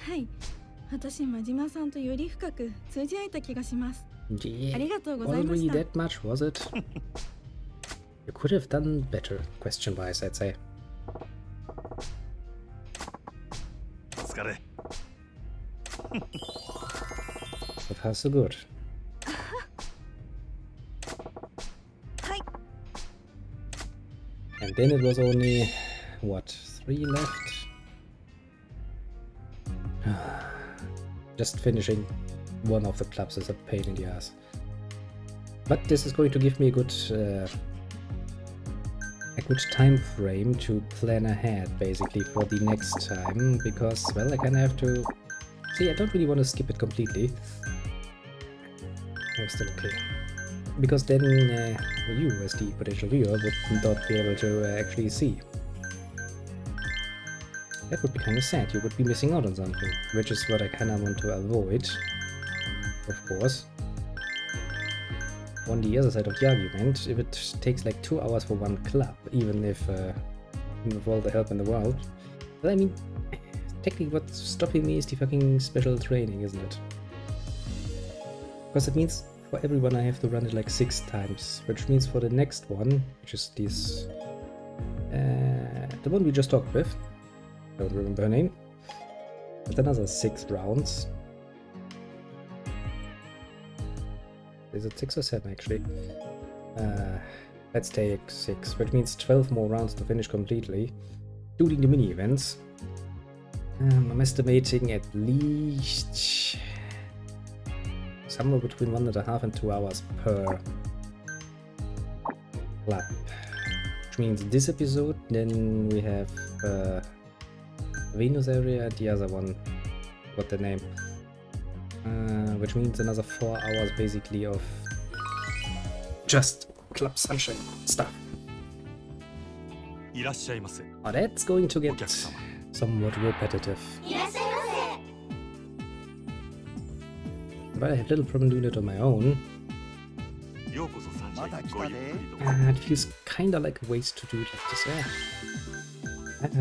はい、私真島さんとより深く通じ合えた気がします。 Yeah, ありがとうござい wasn't まし really た。 that much, was it? You could have done better, question-wise, I'd say. お疲れ。 But how so good? はい。 And then it was only, what, 3 left? Just finishing one of the clubs is a pain in the ass. But this is going to give me a good time frame to plan ahead, basically, for the next time, because, well, I kind of have to... See, I don't really want to skip it completely. Oh, still okay. Because then you, as the potential viewer, would not be able to actually see. That would be kind of sad. You would be missing out on something, which is what I kind of want to avoid, of course. On the other side of the argument, if it takes like 2 hours for one club, even if with all the help in the world, well, I mean, technically what's stopping me is the fucking special training, isn't it? Because it means for everyone I have to run it like 6 times, which means for the next one, which is this, the one we just talked with, don't remember her name, but another 6 rounds. Is it 6 or 7 actually? Let's take 6, which means 12 more rounds to finish completely, including the mini events. I'm estimating at least somewhere between 1.5 and 2 hours per lap, which means this episode, then we have Venus area and the other one, what the name, which means another 4 hours basically of just Club Sunshine stuff. いらっしゃいませ。 Oh, that's going to お get 客様。 somewhat repetitive. いらっしゃいま But I had little problem doing it on my own. ようこそサンシャイン。ごゆっくりと。 It feels kinda like a waste to do it like this. That's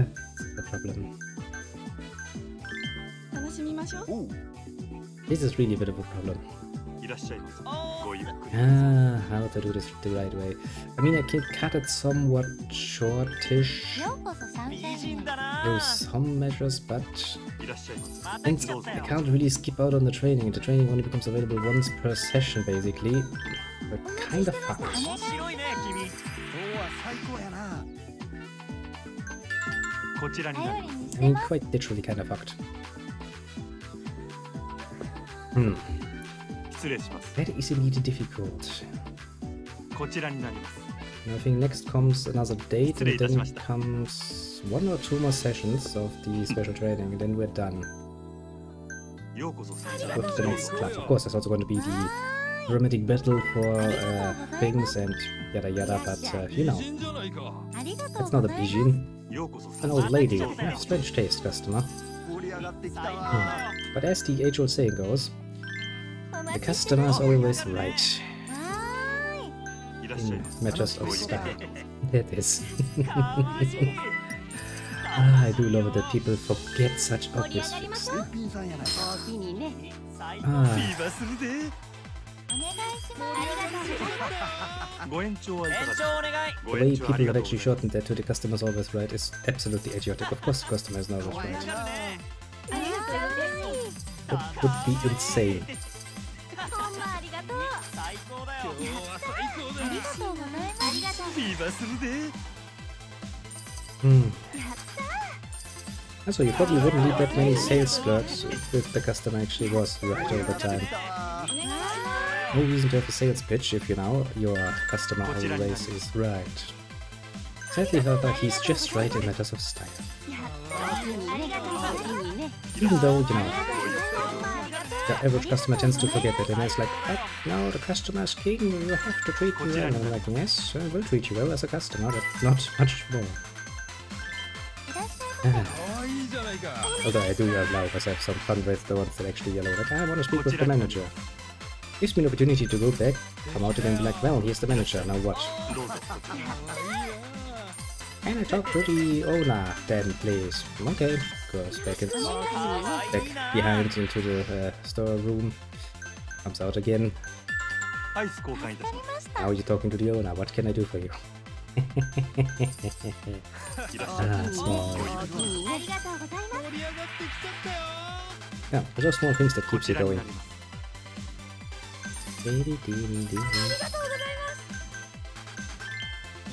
the problem. 楽しみましょう。 This is really a bit of a problem. いらっしゃいませ。ごゆっくり。 How to do this the right way. I mean, I can cut it somewhat shortish ようこそサンシャイン。美人だな。 through some measures, but いらっしゃいませ。 and I can't really skip out on the training. The training only becomes available once per session, basically. We're kind of fucked. 面白いね君。こちらになります。 頼りにし I て mean, ます。 quite literally kind of fucked. 失礼します。 That is indeed difficult. こちらになります。 And I think next comes another date, and then 失礼いたしました。 comes 1 or 2 more sessions of the special training, and then we're done ようこそサンシャイン。 with the next club. Of course, there's also going to be the dramatic battle for things and yada yada, but you know, ありがとう that's ご not ざ a います。 Bijin, ようこそサ an ンシャイン。 old lady. Yeah, strange taste, customer. 盛り上がってきた But as the age-old saying goes, お the 待ちして customer ま is す。 always right はーい。いらっしゃい in ませ。 matters of style. That is. かわいい。 I do love it that people forget such 盛り上 obvious がりま things. しょう。お気にね。最高。 フ Ah, ィーバーするで。お願いします。ありがとうございます。ご延長はいか延がです長お願い。 the ご way 延長あ people りが have とうご actually ざいます。 shortened that to the customer is always right is absolutely idiotic. Of course, the customer is not always 応援 right. になるね。ありがとうございます。 That would be insane. ほんまありがとう。最高だよ。ありがとうございます。ありがとう。フィーバーするで。 Also, you probably wouldn't need that many sales clerks if the customer actually was right all the time. お願いしま No reason to have a sales pitch if you know your customer always is right. Sadly, however, he's just right in matters of style. す。お気にね。お気にね。 Even though, you know, the average customer tends to forget that, and it's like, but no, the customer is king, you have to treat me well. And I'm like, yes, I will treat you well as a customer, but not much more. いらっしゃいませ。 Although I do allow myself some fun with the ones that actually yellow, like, I want to speak with the manager. Gives me an opportunity to go back, come out again and be like, well, here's the manager, now what? どうぞ。 Can I talk to the owner then, please? Okay, goes back, back behind into the storeroom, comes out again. アイス交換いたします。 Now you're talking to the owner, what can I do for you? いらっしゃいま Ah, せ。 small. お気にね。ありがとうございます。 Yeah, those are small things that こ keeps ち you らに going. なります。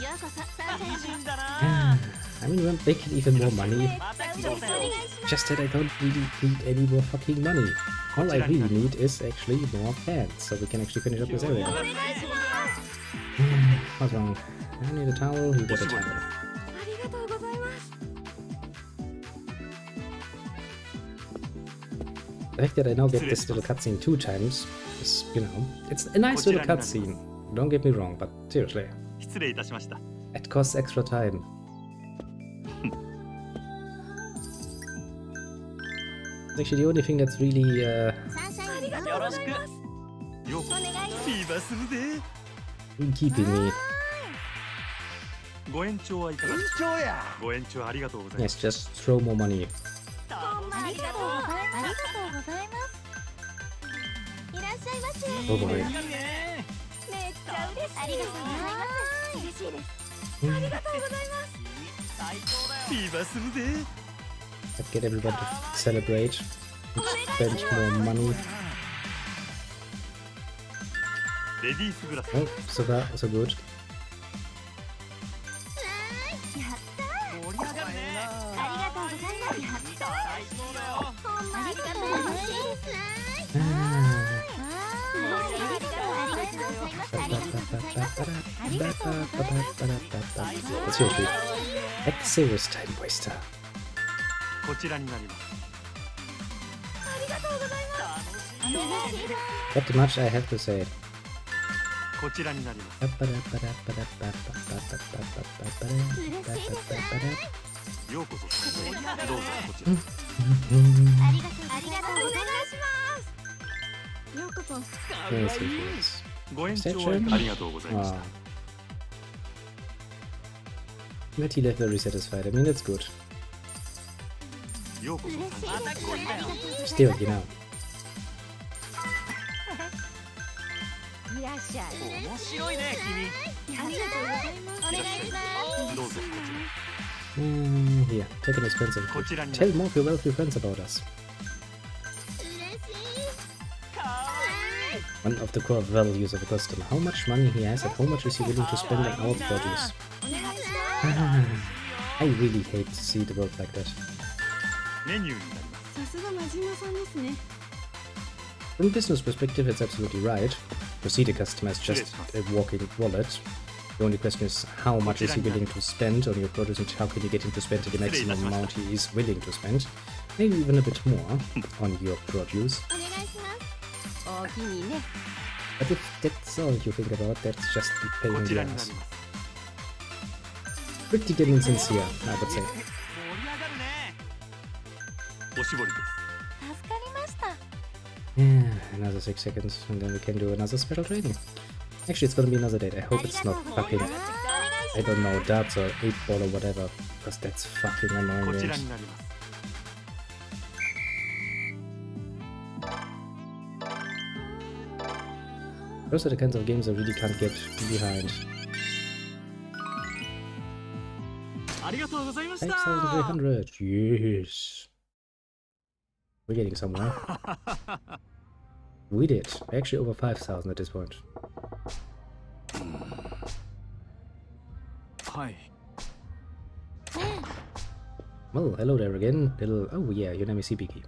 ようこそサンシャイン。美人だな。 I mean, we're making even more money. また来てくれよ。 Just that I don't really need any more fucking money. All I really need is actually more pants, so we can actually finish up this area. お願いします。 What's wrong? I need a towel, you get a towel. ありがとうございます。 The fact that I now get this little cutscene 2 times is, you know, it's a nice little cutscene. Don't get me wrong, but seriously, 失礼いたしました。 it costs extra time. It's actually the only thing that's really サンシャイン。ありがとうよろしく。ようこそ。お願いします。フィーバーするで。 keeping me. ご延長はいかがですか。ご延長ありがとうございます。 Yes, just throw more money. ありがとうございます。ありがとうございます。いらっしゃいませ。 Oh boy. めっちゃ嬉しい。ありがとうございます。嬉しいです。 Mm. ありがとうございます。最高だよ。ビバするぜ。 Let's get everyone to celebrate and spend more money. レディースグラス。 Oh, so far, so good. やったー。盛り上がるね。ありがとうございます。やったー。最高だよ。ほんまありがとうございます。 Ah. ありがとうございます。ありがとうございます。ありがとうございます。 That's your treat. Exodus time waster. こちらになります。ありがとうございます。お願いします。 Not too much, I have to say. こちらになります。ようこそ。どうぞこちら。ありがとうございます。お願いします。ようこそ。 Yes, yes. ご延長ありがとうございまし Ah. た。 But he left very satisfied. I mean, that's good. ようこそ。嬉しいです。ありがとうございます。 Still, you know. いらっしゃい。面白いね君。ありがとうございます。お願いします。どうぞこ Here, take an expensive. ちら。こちらにな Tell りま more of your wealthy friends about us. かわいい。 One of the core values of a customer. How much money he has and how much is he willing to spend on our produce. お願いし Ah, I really hate to see the world like that. す。メニューになります。さすが真島さんですね。 From a business perspective, it's absolutely right. To see the customer as just a walking wallet. The only question is how much is he willing to spend on your produce and how can you get him to spend the maximum amount he is willing to spend. Maybe even a bit more on your produce. お願いします。おおきにね。 But if that's all you think about, that's just the こ pain in ち the らになり ass. ます。 Pretty good and sincere, I would say. 盛り上がるね。おしぼりです。助かりました。 Yeah, another 6 seconds and then we can do another special training. Actually, it's gonna be another date. I hope it's not fucking, I don't know, darts or 8-ball or whatever. Because that's fucking こ annoying ちら games. になります。 Those are the kinds of games I really can't get behind. ありがとうございました。 5,300. Yes. We're getting somewhere. We did. Actually over 5,000 at this point. はい。 Well, hello there again. Little... Oh yeah, your name is Hibiki.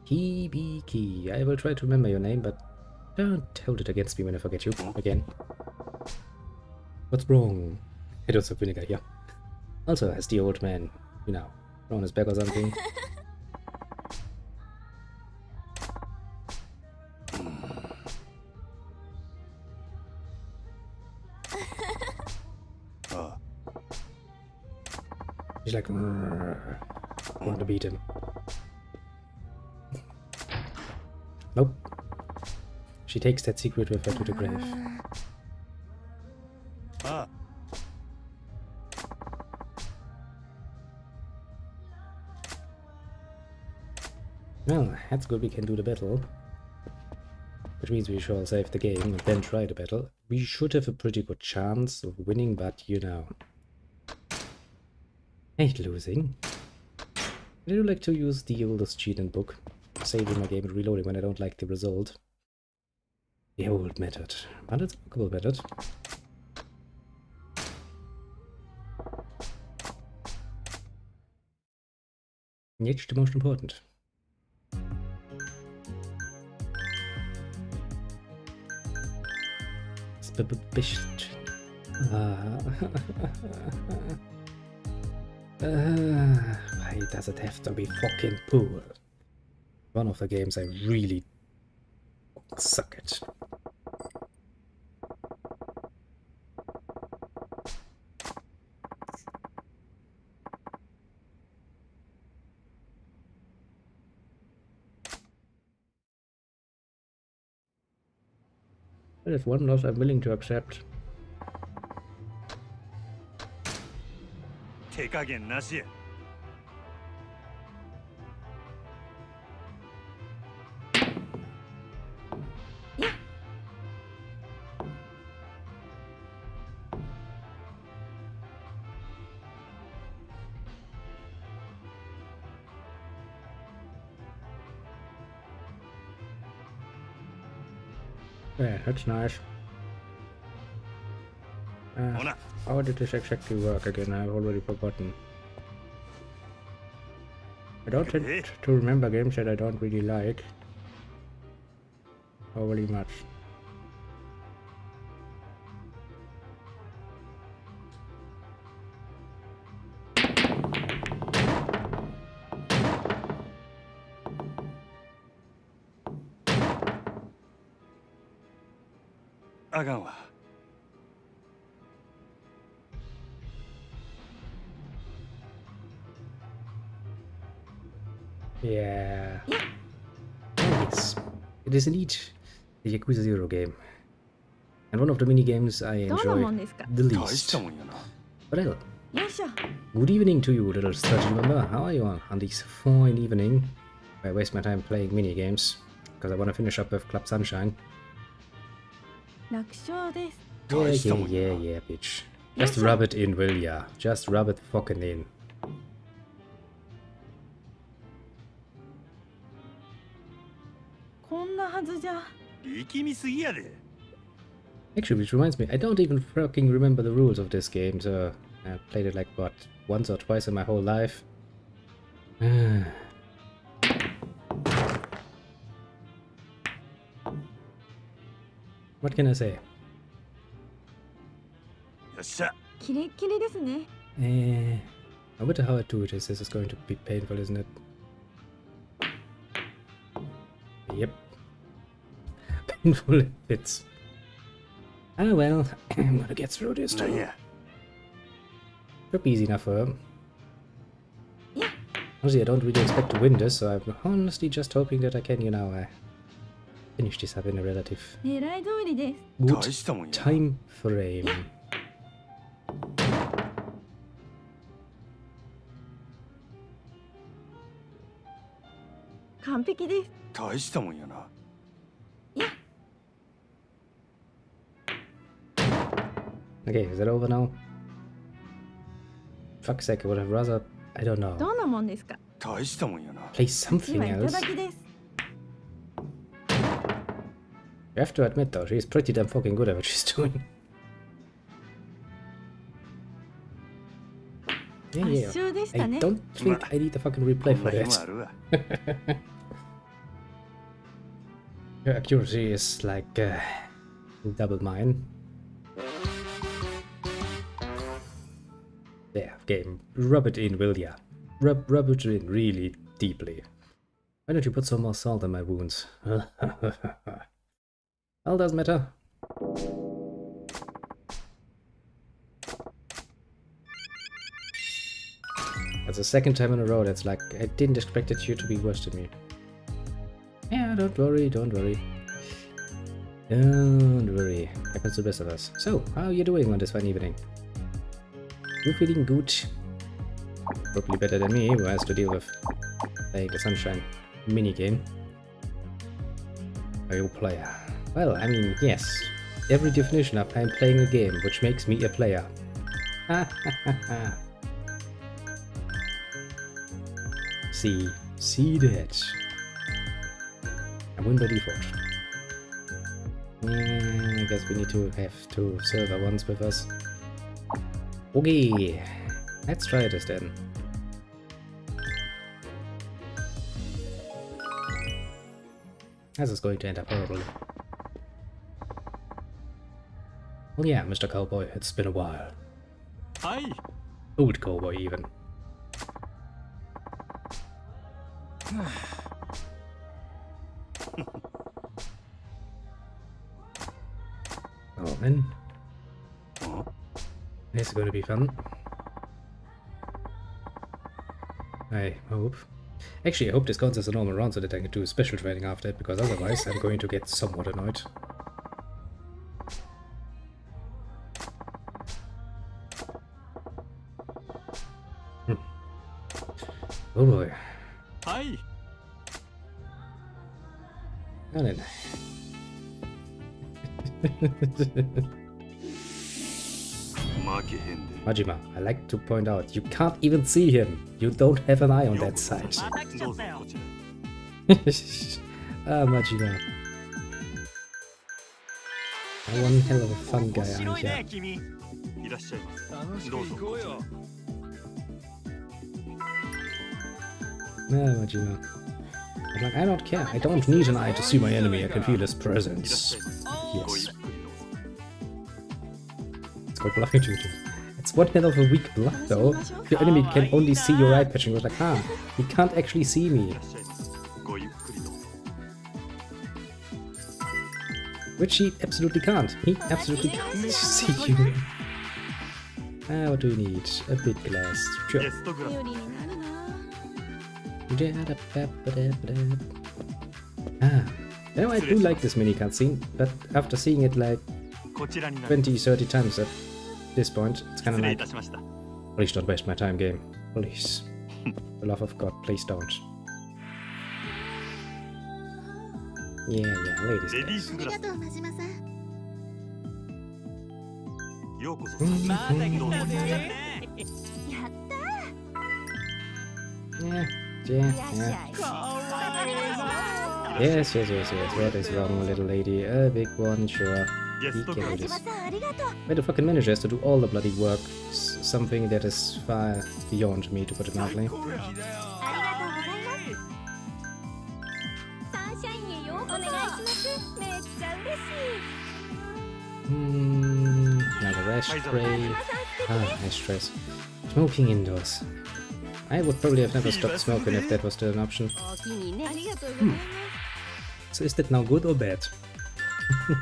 Hibiki. I will try to remember your name, but don't hold it against me when I forget you again. What's wrong? I don't have vinegar here. Also, has the old man, you know, thrown his back or something? She's like, want to beat him. Nope. She takes that secret with her to the grave. ああ。 Well, that's good, we can do the battle. Which means we shall save the game and then try the battle. We should have a pretty good chance of winning, but you know. I hate losing. I do like to use the oldest cheat in book, saving my game and reloading when I don't like the result. The old method, but it's a workable method. Yet the most important. Why does it have to be fucking pool? One of the games I really suck at. But if one loss I'm willing to accept. 手加減なしや。Yeah, that's nice. How did this exactly work again? I've already forgotten. I don't tend to remember games that I don't really like overly much. Yeah. Yes. It is indeed the Yakuza 0 game. And one of the mini games I どんな enjoy もんですか？ the 大し least. たもんやな。 Well, よいしょ。 good evening to you, little sludgy member. How are you on this fine evening? I waste my time playing mini games because I want to finish up with Club Sunshine. 楽勝です。 Yeah, bitch. Just rub it in, will ya? Just rub it fucking in. こんなはずじゃ。力みすぎやで。 Actually, which reminds me, I don't even fucking remember the rules of this game, so I played it like, what, once or twice in my whole life? What can I say? よっしゃ。キレッキレですね。 I wonder how I do this. This is going to be painful, isn't it? Yep. Painful it fits. Ah well, I'm gonna get through this なん too. や。 Should be easy enough for him. Honestly, I don't really expect to win this, so I'm honestly just hoping that I can, finish this up in a relative 狙い通りです。 good 大したもんやな。 time frame. 完璧です。大したもんやな。 Okay, is that over now? Fuck's sake, I would have rather, I don't know, どんなもんですか？ 大したもんやな。 play 次 something はいた else. だきです。 You have to admit though, she's pretty damn fucking good at what she's doing. Yeah, 圧 yeah. 勝でし I たね。 don't think I need a fucking replay こん for な日も that. あるわ。 Your accuracy is like double mine. There, game. Rub it in, will ya? Rub it in really deeply. Why don't you put some more salt in my wounds? Well, doesn't matter. That's the second time in a row that's like, I didn't expect you to be worse than me. Yeah, don't worry, don't worry. Don't worry. Happens to the best of us. So, how are you doing on this fine evening? You feeling good? Probably better than me, who has to deal with playing the Sunshine minigame. Are you a player? Well, I mean, yes. Every definition of I'm playing a game, which makes me a player. Ha ha ha ha. See that. I win by default. I guess we need to have two silver ones with us. Okay, let's try this then. This is going to end up horribly. Well, yeah, Mr. Cowboy, it's been a while. はい。 Old cowboy, even. Oh, man. This is going to be fun. I hope. Actually, I hope this counts as a normal round so that I can do special training after it, because otherwise I'm going to get somewhat annoyed. Oh boy. はい。 And then. Majima, I like to point out, you can't even see him. You don't have an eye on that side. また来ちゃったよ。 Ah, Majima. One hell of a fun guy, 面白 aren't いね you? 君。いらっしゃいませ。楽しくどうぞ行こうよ。 No, Majima. But like, I don't care. I don't need an eye to see my enemy. I can feel his いらっ presence. しゃいませ。ごゆっ Yes. くりどうぞ。 It's called bluffing, Juju. It's one hell of a weak bluff, though. If your enemy can only see your eye patch, and was like, he can't actually see い me. らっしゃいませ。ごゆっくりどうぞ。 Which he absolutely can't. He absolutely can't see you. What do you need? A big glass. ゲ Sure. ストグラス。頼りになるな。 You know, I do like this mini cutscene, but after seeing it like こちらになります。 20, 30 times at this point, it's kind 失 of 礼い like, たしました。 please don't waste my time, game. Please. For the love of God, please don't. Yeah, ladies. レディー Guys. スグラス。ありがとう真島さん。ようこそ。まだ来どうも。たぜ。やっ Yeah. た。いらっし Yeah. ゃい。かわいいな。 Yes. What is wrong, little lady? A big one, sure. ゲストグラス。真島さんありがとう。 Where the fucking manager has to do all the bloody work. Something that is far beyond me, to put it mildly. ありがとうございます。サンシャインへようこそ。お願いします。めっちゃ嬉しい。 Another ashtray. Ashtrays. Smoking indoors. I would probably have never stopped smoking if that was still an option. お気にね。ありがとうございます。 So is that now good or bad?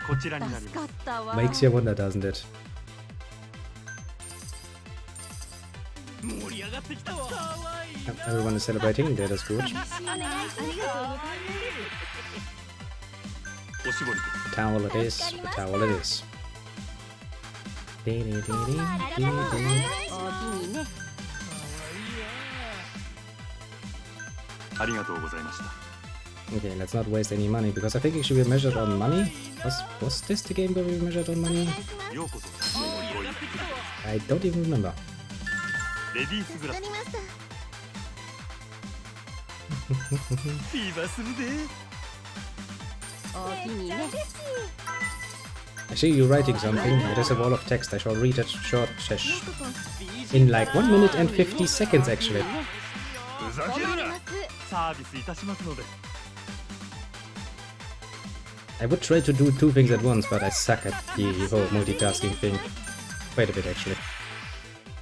こちらになり助かます。ったわ。 Makes you wonder, doesn't it? 盛り上がってきたわ。かわいいな。 Everyone is celebrating, that is good. お願いします。ありがとうございます。おしぼり The towel it is, the towel it is. ありがとうございます。お気にね。ありがとうございました。 Okay, let's not waste any money because I think it should be measured on money. Was this the game where we measured on money? ようこそ。ごゆっくり。 I don't even remember. レディースグラス。助かりました。フィーバーするで。お気にね。 I see you writing something. It is a wall of text. I shall read it short. In like 1 minute and 50 seconds, actually. ふざけるな。サービスいたしますので。 I would try to do 2 things at once, but I suck at the whole multitasking thing. Quite a bit, actually.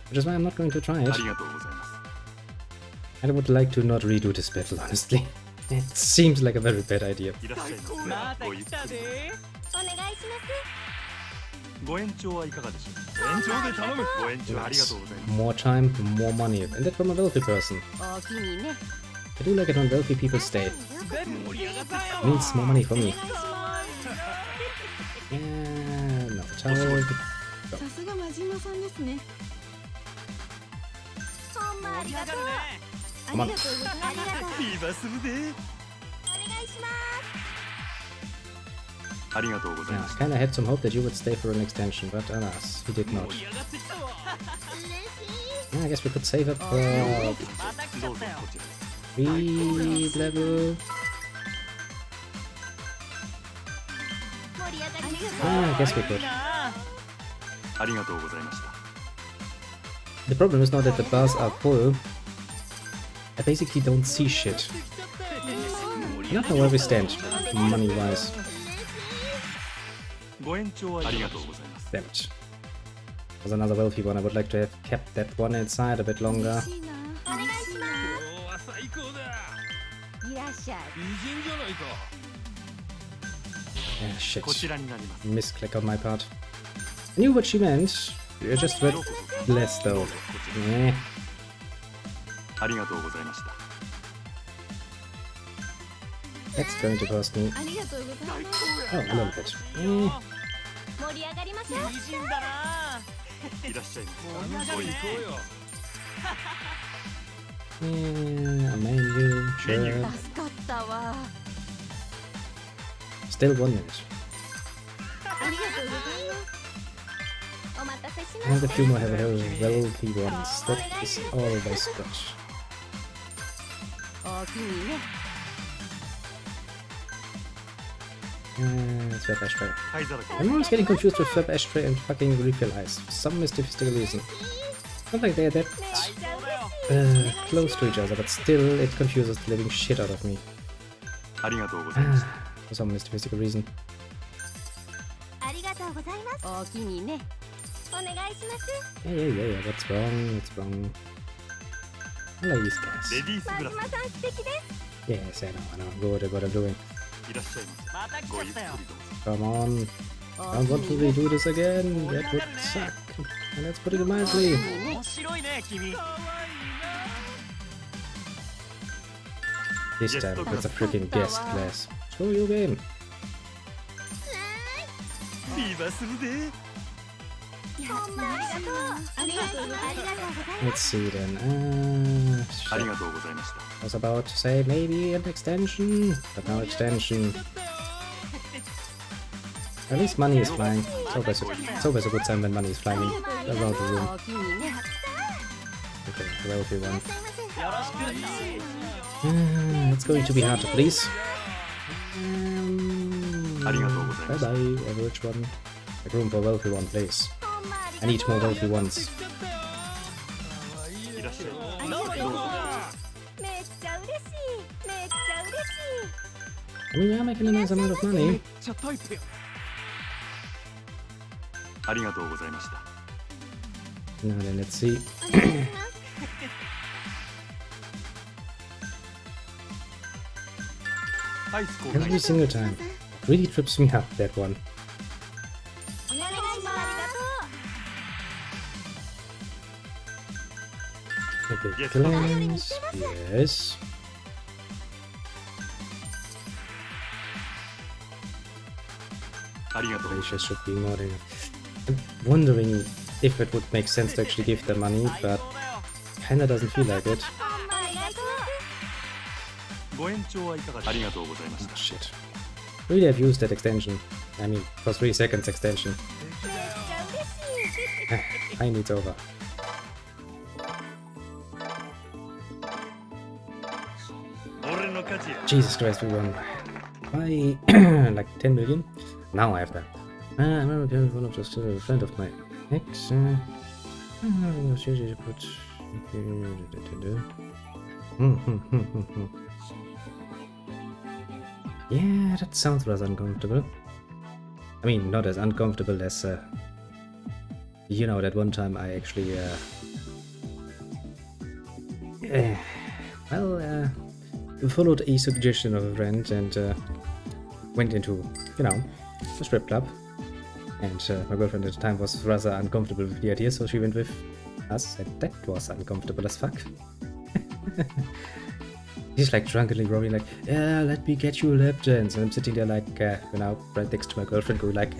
Which is why I'm not going to try あ it. りがとうございます。 I would like to not redo this battle, honestly. It seems like a very bad idea. いらっしゃいませ。またごゆっくり。来たぜ。お願いします。ご延長はいかがでしょうか。延長で頼む。ご延長ありがとうございます。 More time, more money. And that from a wealthy person. お気にね。 I do like it when wealthy people stay. 盛り上がったよ。 Means more money for me. お願いします。 Yeah, no towel. さすが真島さんですね。ほんまありがとう。ありがとうございます。ありがとう。フィーバーするで。お願いします。ありがとうござい Yeah, まし I た。 kinda had some hope that you would stay for an extension, but alas, he did not. 盛り上がってきたわ。嬉しい。 Yeah, I guess we could save up for また来ちゃどうぞったよ。こちら。 speed level. 盛り上がりまし Yeah, I guess we い could. いな。ありがとうございました。 The problem is now that the bars are full. I basically don't see shit. I don't know where we stand, money-wise. ご延長はありがとうございます。 Damn it. Was another wealthy one. I would like to have kept that one inside a bit longer. 嬉しいな。お願いしま今日は最高だ。す。いらっしゃい。美人じゃないか。 Ah, shit. こちらになります。 Misclick on my part. I knew what she meant. I just read ようこそ。 less ど though. うぞこちら。 Eh. ありがとうございました。 That's going to cost me. ありがとうございます。 Oh, a little bit. Eh. 盛り上がりましょう。美人だな。いらっしゃいま盛り上がるね。Yeah, a menu. Sure. 助かったわ。 Still 1 minute. ありがとうございます。お待たせしま And し a た。 few more have wealthy ones. That is always good. お気にね。Swap ashtray. 灰皿か I'm always getting confused with swap ashtray and fucking refill ice for some mystical reason. Not like they're that 最高だよ close to each other, but still it confuses the living shit out of me. ありがとうございました For some mystical reason. ありがとうございます。おおきにね。お願いします。 Yeah. What's wrong? What's wrong? I like these レ guys. ディースグラス さん素敵です。 Yes, I know. What I'm doing. いらっしゃいままた来せごゆっくりちゃったよどうぞ Come on. I want to redo this again. That would suck. And let's put it nicely. 面白いね君 This time it's a freaking guest class. Show your game. ビーバーするでほんまありがとう。ありがとうございま Let's see then. あり Shit. がとうございました I was about to say maybe an extension, but no extension. At least money is flying. It's always a good time when money is flying around the す。 room. おおきにね。 Okay, wealthy one. よろしくね It's going to be hard to please. ありがとうございま Bye す bye, average one. Make room for wealthy one, please. ほんまあり I が need とう。 more wealthy ones. いらっしゃいまありがとうございます。めっちゃ嬉しい。めっちゃ嬉しい。 I mean, we are making a nice amount of money. ちゃタイプやせありがとうございました Now then, let's see. お願いします。 アイス交換 Every single time. It really trips me up, that one. お願いします。ありがとう。 Okay, Yes. clans. Yes. ありがとう Gracious should be more than. I'm wondering if it would make sense to actually give them money, but 最高だよ kinda doesn't feel like it. ほんまありがとう。ご延長はいかがありがとうございまし Oh, た shit. Really, I've used that extension. I mean, for 3 seconds extension. めっちゃ嬉しい。 I need over. 俺の勝ちや Jesus Christ, we won by like 10 million. Now I have that. I'm a one of just a friend of my ex. Yeah, that sounds rather uncomfortable. I mean, not as uncomfortable as, you know, that one time I actually, followed a suggestion of a friend and went into, you know, a strip club. And my girlfriend at the time was rather uncomfortable with the idea, so she went with us, and that was uncomfortable as fuck. He's like drunkenly roaring like, yeah, let me get you a lap dance. And I'm sitting there like, you know, right next to my girlfriend going like,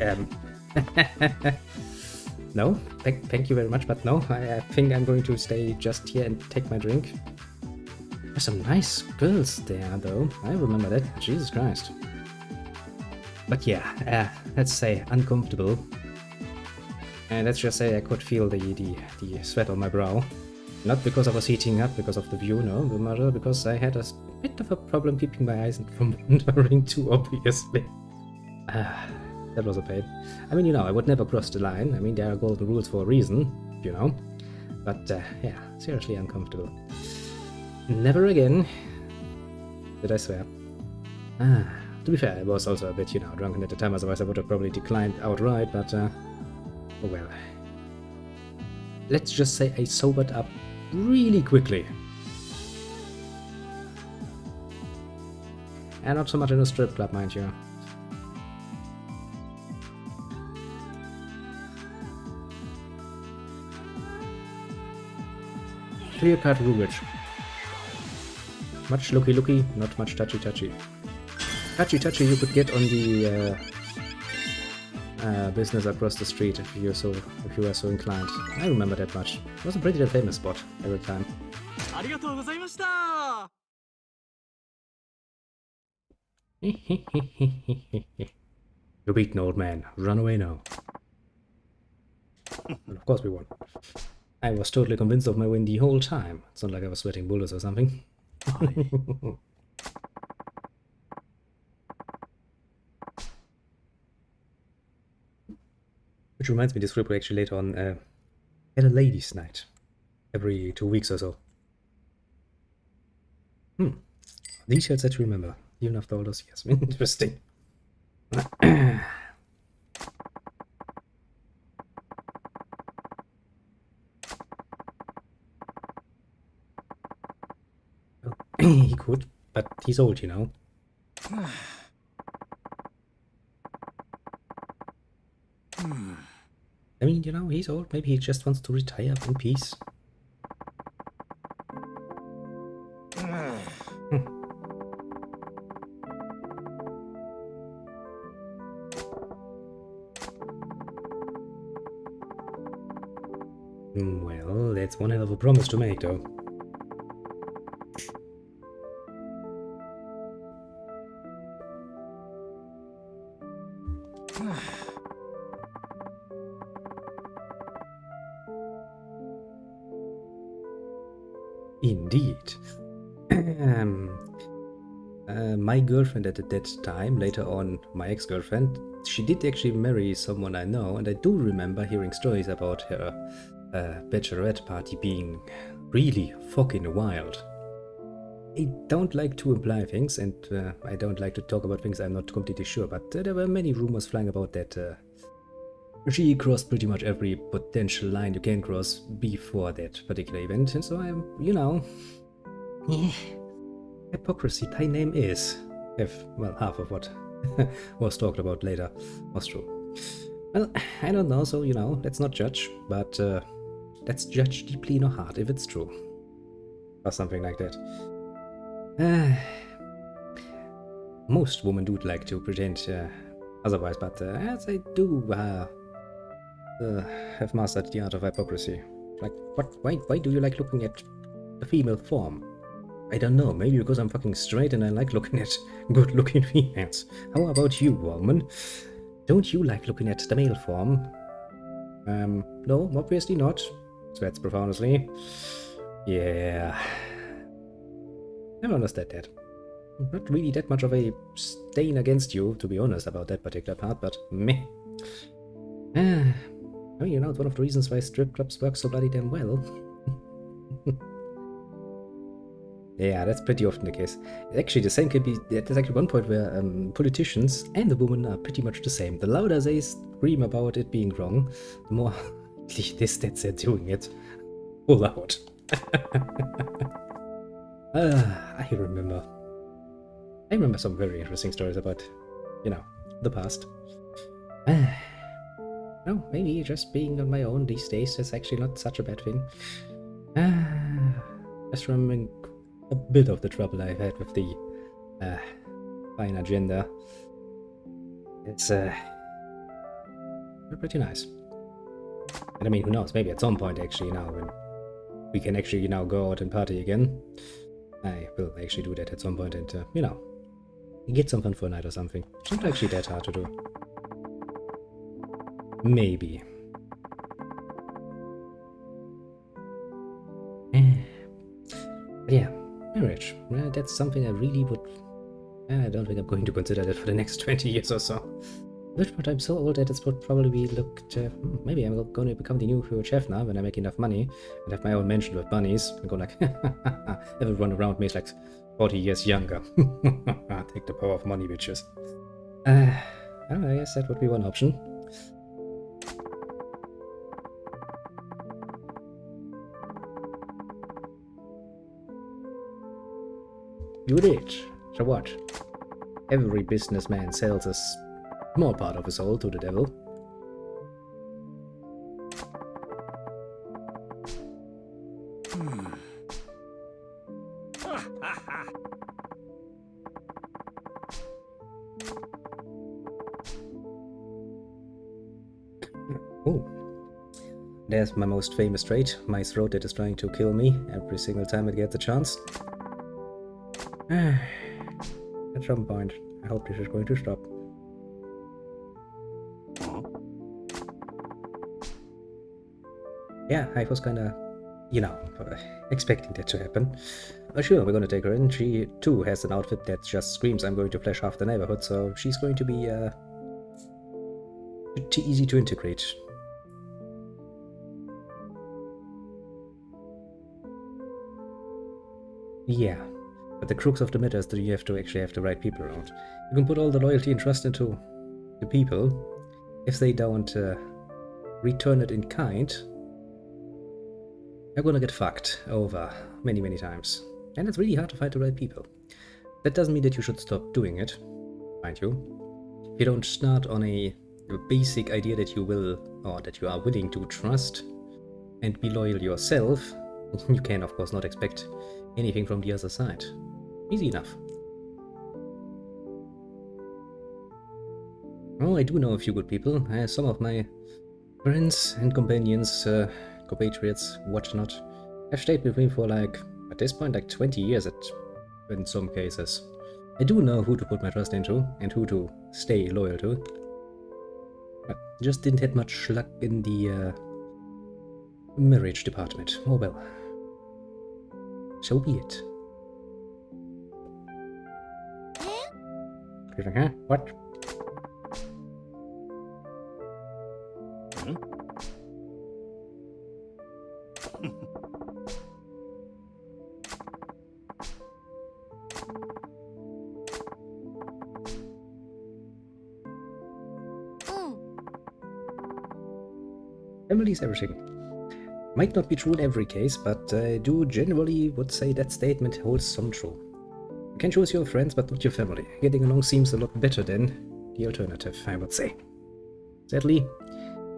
no, thank you very much, but no, I think I'm going to stay just here and take my drink. There's some nice girls there though, I remember that, Jesus Christ. But yeah, let's say uncomfortable. And let's just say I could feel the sweat on my brow. Not because I was heating up because of the view, no, but rather because I had a bit of a problem keeping my eyes from wandering too obviously. That was a pain. I mean, you know, I would never cross the line. I mean, there are golden rules for a reason, you know. But yeah, seriously uncomfortable. Never again. Did I swear? To be fair, I was also a bit, you know, drunken at the time, otherwise I would have probably declined outright, but oh well. Let's just say I sobered up really quickly. And not so much in a strip club, mind you. Clear-cut Rubich. Much looky-looky, not much touchy-touchy. Touchy-touchy you could get on the business across the street if you were so inclined. I remember that much. It was a pretty famous spot every time. ありがとうございました You're beaten, old man. Run away now. Well, of course we won. I was totally convinced of my win the whole time. It's not like I was sweating bullets or something. Which reminds me, this group will actually later on get a ladies' night every 2 weeks or so. Details that you remember, even after all those years. Interesting. Well, he could, but he's old, you know. I mean, you know, he's old. Maybe he just wants to retire in peace. Well, that's one hell of a promise to make, though. Indeed. My girlfriend at that time, later on my ex-girlfriend, she did actually marry someone I know, and I do remember hearing stories about her bachelorette party being really fucking wild. I don't like to imply things, and I don't like to talk about things I'm not completely sure, but there were many rumors flying about that she crossed pretty much every potential line you can cross before that particular event, and so I'm, you know, hypocrisy, thy name is. If, well, half of what was talked about later was true. Well, I don't know, so, you know, let's not judge, but let's judge deeply in our heart if it's true. Or something like that. Most women do like to pretend otherwise, but as I do have mastered the art of hypocrisy. Like, what? Why do you like looking at the female form? I don't know, maybe because I'm fucking straight and I like looking at good-looking females. How about you, woman? Don't you like looking at the male form? No, obviously not. Sweats profusely. Yeah. Never understood that. Not really that much of a stain against you, to be honest, about that particular part, but meh. I mean, you know, it's one of the reasons why strip clubs work so bloody damn well. Yeah, that's pretty often the case. Actually, the same could be... There's actually one point where politicians and the women are pretty much the same. The louder they scream about it being wrong, the more this that they're doing it. Full out. I remember some very interesting stories about, you know, the past. No, maybe just being on my own these days is actually not such a bad thing. Just remembering a bit of the trouble I've had with the fine agenda. It's pretty nice. And I mean, who knows, maybe at some point actually, you know, when we can actually, you know, go out and party again, I will actually do that at some point and, you know, get some fun for a night or something. It's not actually that hard to do. Maybe. But yeah, marriage. That's something I really would... I don't think I'm going to consider that for the next 20 years or so. But I'm so old that it would probably be looked... maybe I'm going to become the new Hero chef now when I make enough money and have my own mansion with bunnies and go like... Everyone around me is like 40 years younger. Take the power of money, bitches. I guess that would be one option. You did. So what? Every businessman sells a small part of his soul to the devil. Oh. There's my most famous trait, my throat that is trying to kill me every single time it gets a chance. At some point, I hope this is going to stop. Yeah, I was kinda, you know, expecting that to happen. Sure, we're gonna take her in. She, too, has an outfit that just screams I'm going to flash half the neighborhood, so she's going to be, pretty easy to integrate. Yeah, but the crux of the matter is that you have to actually have the right people around. You can put all the loyalty and trust into the people. If they don't return it in kind, you're gonna get fucked over many, many times. And it's really hard to find the right people. That doesn't mean that you should stop doing it, mind you. If you don't start on a basic idea that you will, or that you are willing to trust and be loyal yourself, you can of course not expect anything from the other side. Easy enough. Oh, I do know a few good people. Some of my friends and companions, compatriots, whatnot, have stayed with me for like, at this point, like 20 years in some cases. I do know who to put my trust into and who to stay loyal to. But just didn't have much luck in the marriage department. Oh well. So be it. Huh? What? Family is everything. Might not be true in every case, but I do generally would say that statement holds some true. You can choose your friends, but not your family. Getting along seems a lot better than the alternative, I would say. Sadly,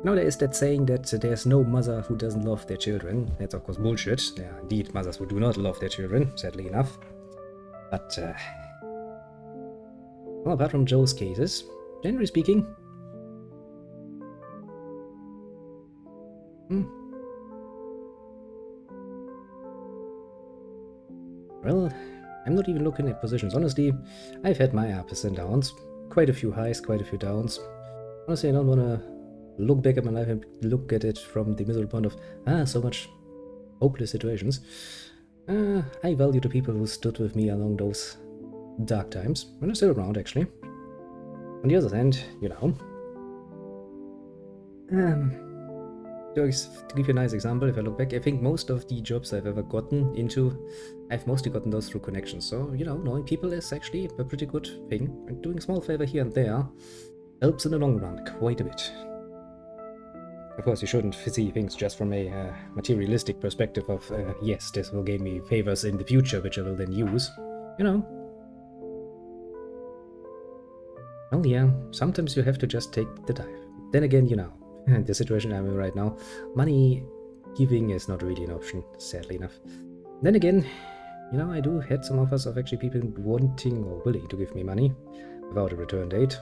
now there is that saying that there's no mother who doesn't love their children. That's of course bullshit. There are indeed mothers who do not love their children, sadly enough. But, well, apart from Joe's cases, generally speaking, well, I'm not even looking at positions. Honestly, I've had my ups and downs. Quite a few highs, quite a few downs. Honestly, I don't want to look back at my life and look at it from the miserable point of, so much hopeless situations. I value the people who stood with me along those dark times, and are still around, actually. On the other hand, you know, to give you a nice example, if I look back, I think most of the jobs I've ever gotten into, I've mostly gotten those through connections. So, you know, knowing people is actually a pretty good thing, and doing a small favor here and there helps in the long run quite a bit. Of course, you shouldn't see things just from a materialistic perspective of, yes, this will gain me favors in the future, which I will then use. You know. Well, yeah, sometimes you have to just take the dive. Then again, you know, the situation I'm in right now, money giving is not really an option, sadly enough. Then again, you know, I do had some offers of actually people wanting or willing to give me money without a return date.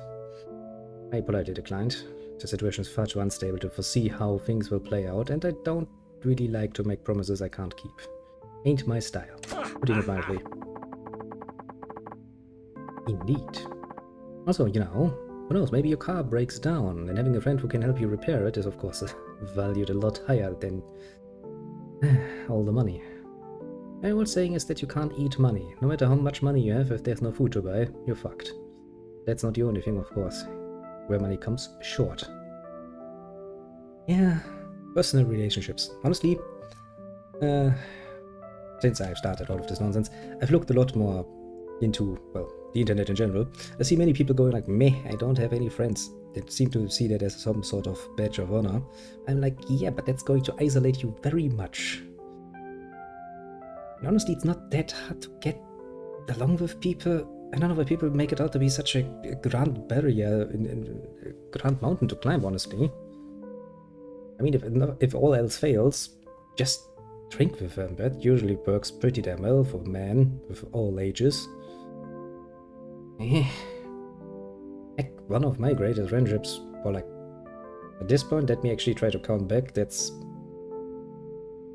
I politely declined. The situation is far too unstable to foresee how things will play out, and I don't really like to make promises I can't keep. Ain't my style, putting it mildly. Indeed. Also, you know, who knows, maybe your car breaks down, and having a friend who can help you repair it is of course valued a lot higher than all the money. My old saying is that you can't eat money. No matter how much money you have, if there's no food to buy, you're fucked. That's not the only thing, of course, where money comes short. Yeah, personal relationships. Honestly, since I've started all of this nonsense, I've looked a lot more into, well, the internet in general. I see many people going like, meh, I don't have any friends. They seem to see that as some sort of badge of honor. I'm like, yeah, but that's going to isolate you very much. And honestly, it's not that hard to get along with people. I don't know why people make it out to be such a grand barrier, a grand mountain to climb, honestly. I mean, if all else fails, just drink with them. That usually works pretty damn well for men with all ages. Heck, one of my greatest friendships, or like, at this point, let me actually try to count back, that's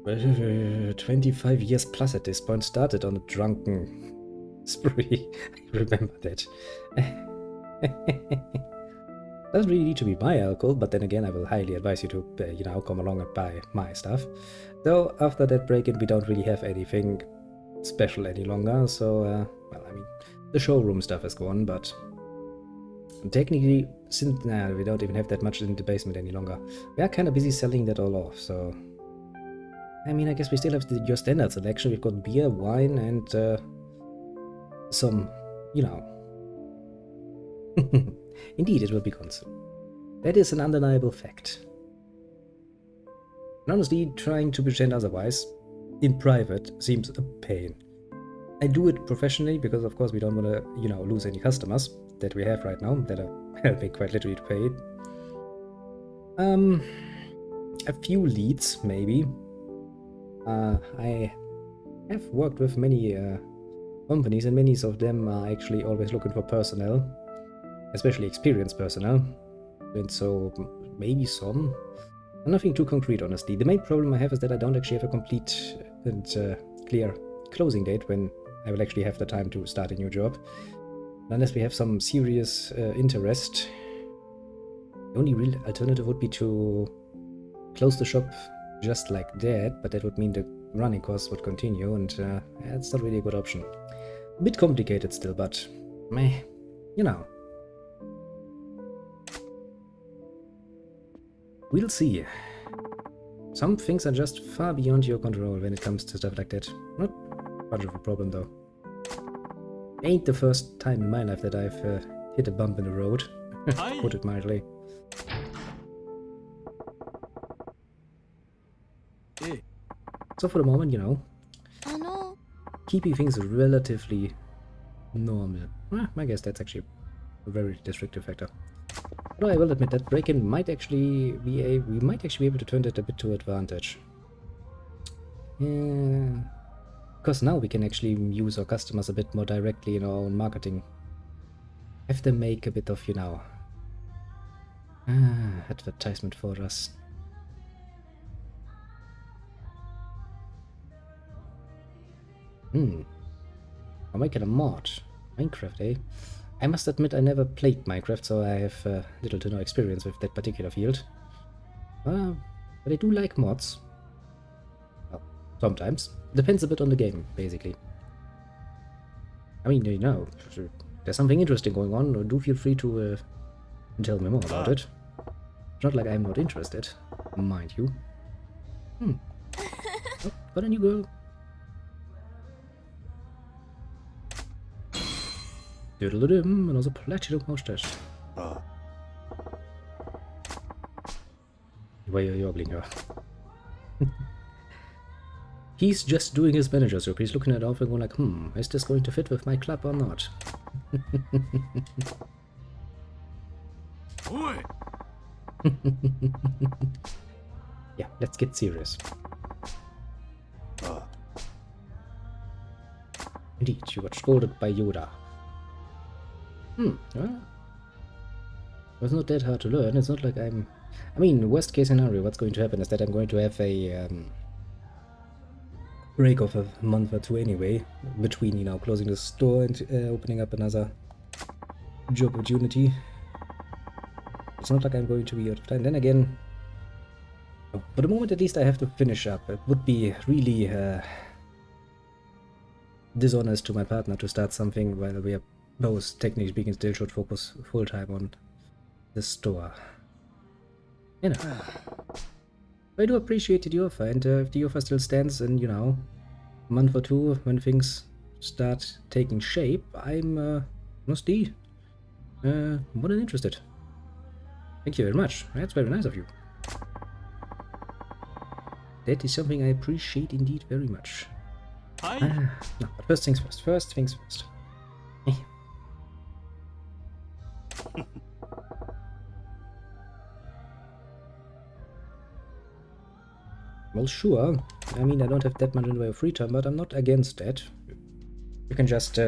25 years plus at this point, started on a drunken spree. I remember that. Doesn't really need to be my alcohol, but then again, I will highly advise you to, you know, come along and buy my stuff. Though, after that break-in, we don't really have anything special any longer, so, well, I mean, the showroom stuff is gone, but technically, since we don't even have that much in the basement any longer. We are kind of busy selling that all off, so I mean, I guess we still have your standard selection. We've got beer, wine, and some, you know. Indeed, it will be console. That is an undeniable fact. And honestly, trying to pretend otherwise in private seems a pain. I do it professionally because, of course, we don't want to, you know, lose any customers that we have right now that are helping quite literally to pay it. A few leads, maybe. I have worked with many companies, and many of them are actually always looking for personnel, especially experienced personnel. And so maybe some. Nothing too concrete, honestly. The main problem I have is that I don't actually have a complete and clear closing date when I will actually have the time to start a new job. Unless we have some serious interest, the only real alternative would be to close the shop just like that, but that would mean the running costs would continue, and it's not really a good option. A bit complicated still, but meh, you know. We'll see. Some things are just far beyond your control when it comes to stuff like that. Not much of a problem though. Ain't the first time in my life that I've hit a bump in the road, put it mildly. So for the moment, you know, keeping things relatively normal. Well, I guess that's actually a very restrictive factor. Although I will admit that break-in might actually be we might actually be able to turn that a bit to advantage. Because now we can actually use our customers a bit more directly in our own marketing. Have them make a bit of, you know, advertisement for us. I'm making a mod. Minecraft, eh? I must admit I never played Minecraft, so I have little to no experience with that particular field. But I do like mods. Well, sometimes. Depends a bit on the game, basically. I mean, you know, if there's something interesting going on, do feel free to tell me more about it. It's not like I'm not interested, mind you. Oh, got a new girl. Doodle-dum, and also platinum mustache. Why are you ogling her? He's just doing his manager job. He's looking at it and going like, is this going to fit with my club or not? Yeah, let's get serious. Indeed, you got scolded by Yoda. Well, it was not that hard to learn. It's not like I mean, worst case scenario, what's going to happen is that I'm going to have a break of a month or two anyway, between, you know, closing the store and opening up another job opportunity. It's not like I'm going to be out of time. Then again, for the moment at least I have to finish up. It would be really dishonest to my partner to start something while we are both, technically speaking, still should focus full-time on the store. You know. I do appreciate the offer, and if the offer still stands in, you know, a month or two when things start taking shape, I'm honestly more than interested. Thank you very much. That's very nice of you. That is something I appreciate indeed very much. No, but first things first. First things first. Well, sure. I mean, I don't have that much in the way of free time, but I'm not against that. You can just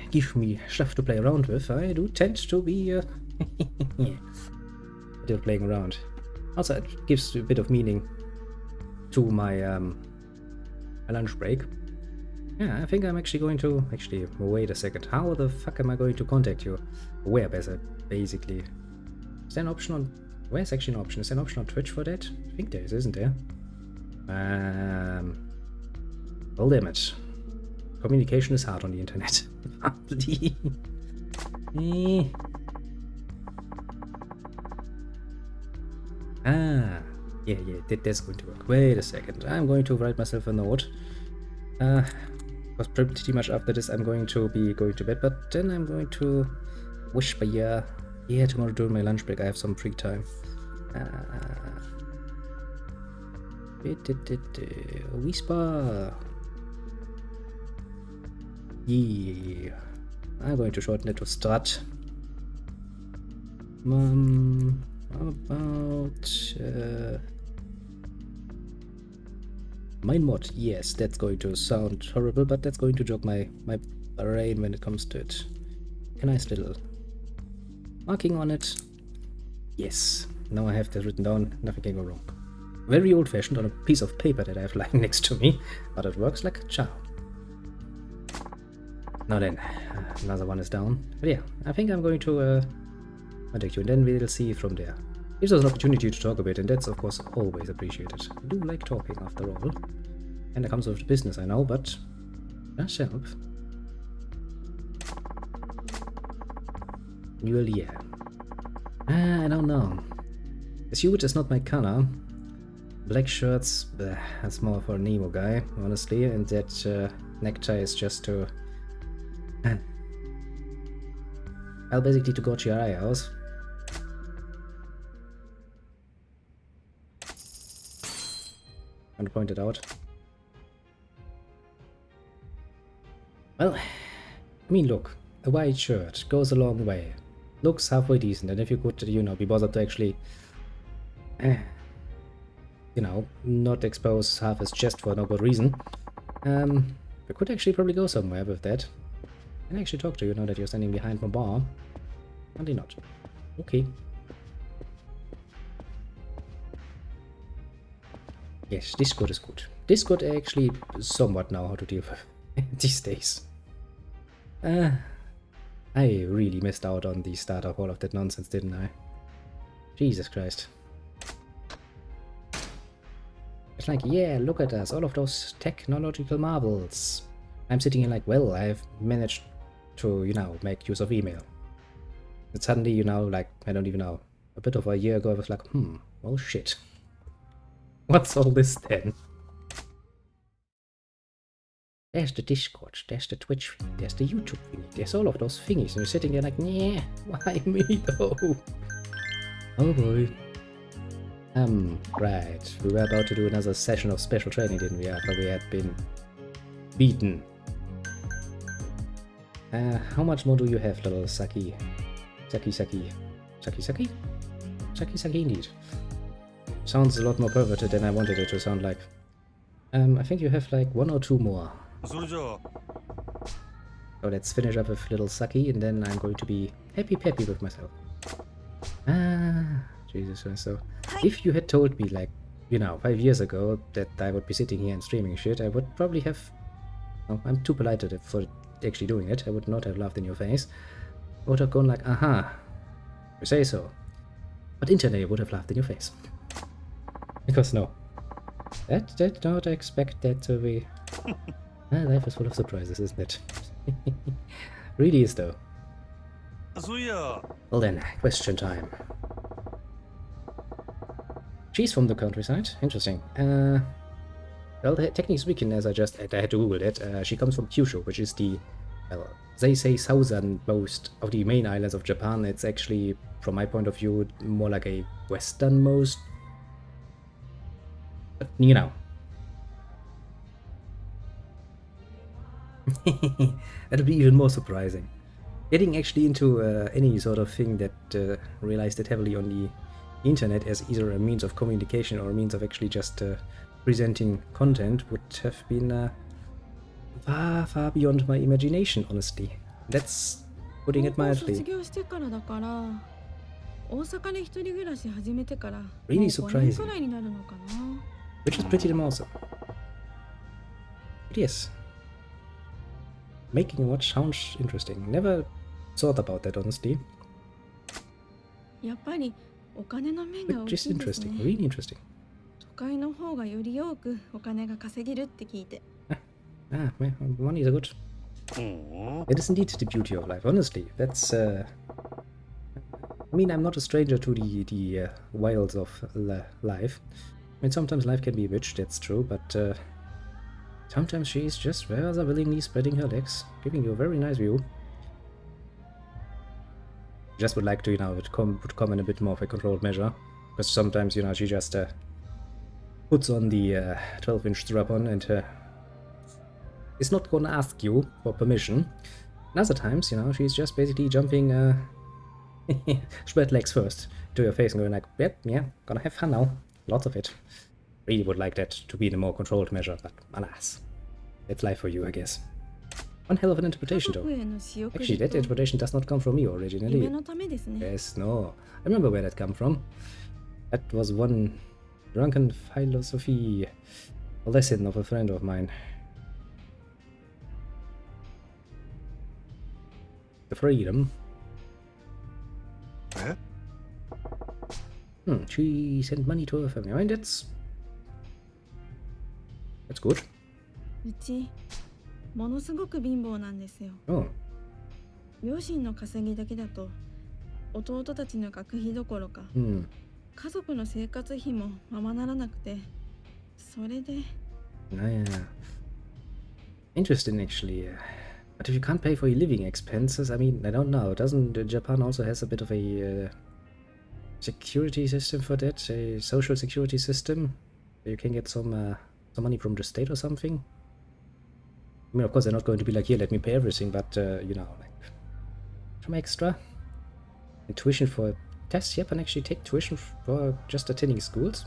give me stuff to play around with. I do tend to be still playing around. Also, it gives a bit of meaning to my lunch break. Yeah, I think I'm actually going to... Actually, wait a second. How the fuck am I going to contact you? Where, basically? Is there an option on... Where's actually an option? Is there an option on Twitch for that? I think there is, isn't there? Well, damn it. Communication is hard on the internet. Ah, yeah, that's going to work. Wait a second. I'm going to write myself a note. Because pretty much after this I'm going to be going to bed, but then I'm going to wish by yeah, tomorrow during my lunch break I have some free time. Whisper. Yeah, I'm going to shorten it to Strat. About Mind mod, yes, that's going to sound horrible, but that's going to jog my brain when it comes to it. Can I still... Marking on it. Yes, now I have that written down, nothing can go wrong. Very old-fashioned on a piece of paper that I have lying next to me, but it works like a charm. Now then, another one is down. But yeah, I think I'm going to contact you, and then we'll see from there. Gives us an opportunity to talk a bit, and that's of course always appreciated. I do like talking after all. And it comes with business, I know, but does help. Well, yeah. I don't know. Suit is not my color. Black shirts, that's more for an emo guy, honestly, and that necktie is just to... Well, basically to gouge your eye out. And point it out. Well, I mean, look, a white shirt goes a long way. Looks halfway decent, and if you could, you know, be bothered to actually, you know, not expose half his chest for no good reason, we could actually probably go somewhere with that. And actually talk to you now that you're standing behind my bar. Only not. Okay. Yes, Discord is good. Discord I actually somewhat know how to deal with these days. I really missed out on the start of all of that nonsense, didn't I? Jesus Christ. It's like, yeah, look at us, all of those technological marvels. I'm sitting here like, well, I've managed to, you know, make use of email. And suddenly, you know, like, I don't even know, a bit of a year ago I was like, well shit. What's all this then? There's the Discord, there's the Twitch feed, there's the YouTube feed, there's all of those thingies, and you're sitting there like, yeah, why me though? Oh boy. Right, we were about to do another session of special training, didn't we? After we had been beaten. How much more do you have, little Saki? Saki indeed. Sounds a lot more perverted than I wanted it to sound like. I think you have like 1 or 2 more. So let's finish up with little Saki, and then I'm going to be happy with myself. Jesus Christ. So, if you had told me, like, you know, 5 years ago that I would be sitting here and streaming shit, I would probably have... Oh, I'm too polite for actually doing it. I would not have laughed in your face. I would have gone like, aha, you say so. But internet would have laughed in your face. Because no. That did not expect that to be... life is full of surprises, isn't it? Really is though. Well then, question time. She's from the countryside. Interesting. Well, technically speaking, as I had to Google it, she comes from Kyushu, which is the, well, they say southernmost of the main islands of Japan. It's actually, from my point of view, more like a westernmost. But, you know. That'll be even more surprising. Getting actually into any sort of thing that relies that heavily on the internet as either a means of communication or a means of actually just presenting content would have been far beyond my imagination, honestly. That's putting it mildly. Really surprising. Which is pretty damn awesome. But yes. Making a watch sounds interesting. Never thought about that, honestly. Which is interesting, really interesting. Money is good. It is indeed the beauty of life, honestly. That's I mean, I'm not a stranger to the wilds of life. I mean, sometimes life can be a bitch, that's true, but sometimes she's just rather willingly spreading her legs, giving you a very nice view. Just would like to, you know, it would come in a bit more of a controlled measure, because sometimes, you know, she just puts on the 12-inch strap on and is not gonna ask you for permission. And other times, you know, she's just basically jumping spread legs first to your face and going like, yep, yeah, gonna have fun now. Lots of it. Really would like that to be in a more controlled measure, but alas. That's life for you, I guess. One hell of an interpretation, though. Actually, that interpretation does not come from me originally. Yes, no. I remember where that came from. That was one drunken philosophy lesson of a friend of mine. The freedom. Eh? She sent money to her family. I mean, that's good. うちものすごく貧乏なんですよ。 Oh. 両親の稼ぎだけだと弟たちの学費どころか、家族の生活費もままならなくて、それで。Yeah. Interesting, actually. But if you can't pay for your living expenses, I mean, I don't know. Doesn't Japan also has a bit of a security system for that? A social security system? Where you can get some money from the state or something? I mean, of course, they're not going to be like, here, let me pay everything, but, you know, like, some extra. And tuition for tests? Japan actually take tuition for just attending schools?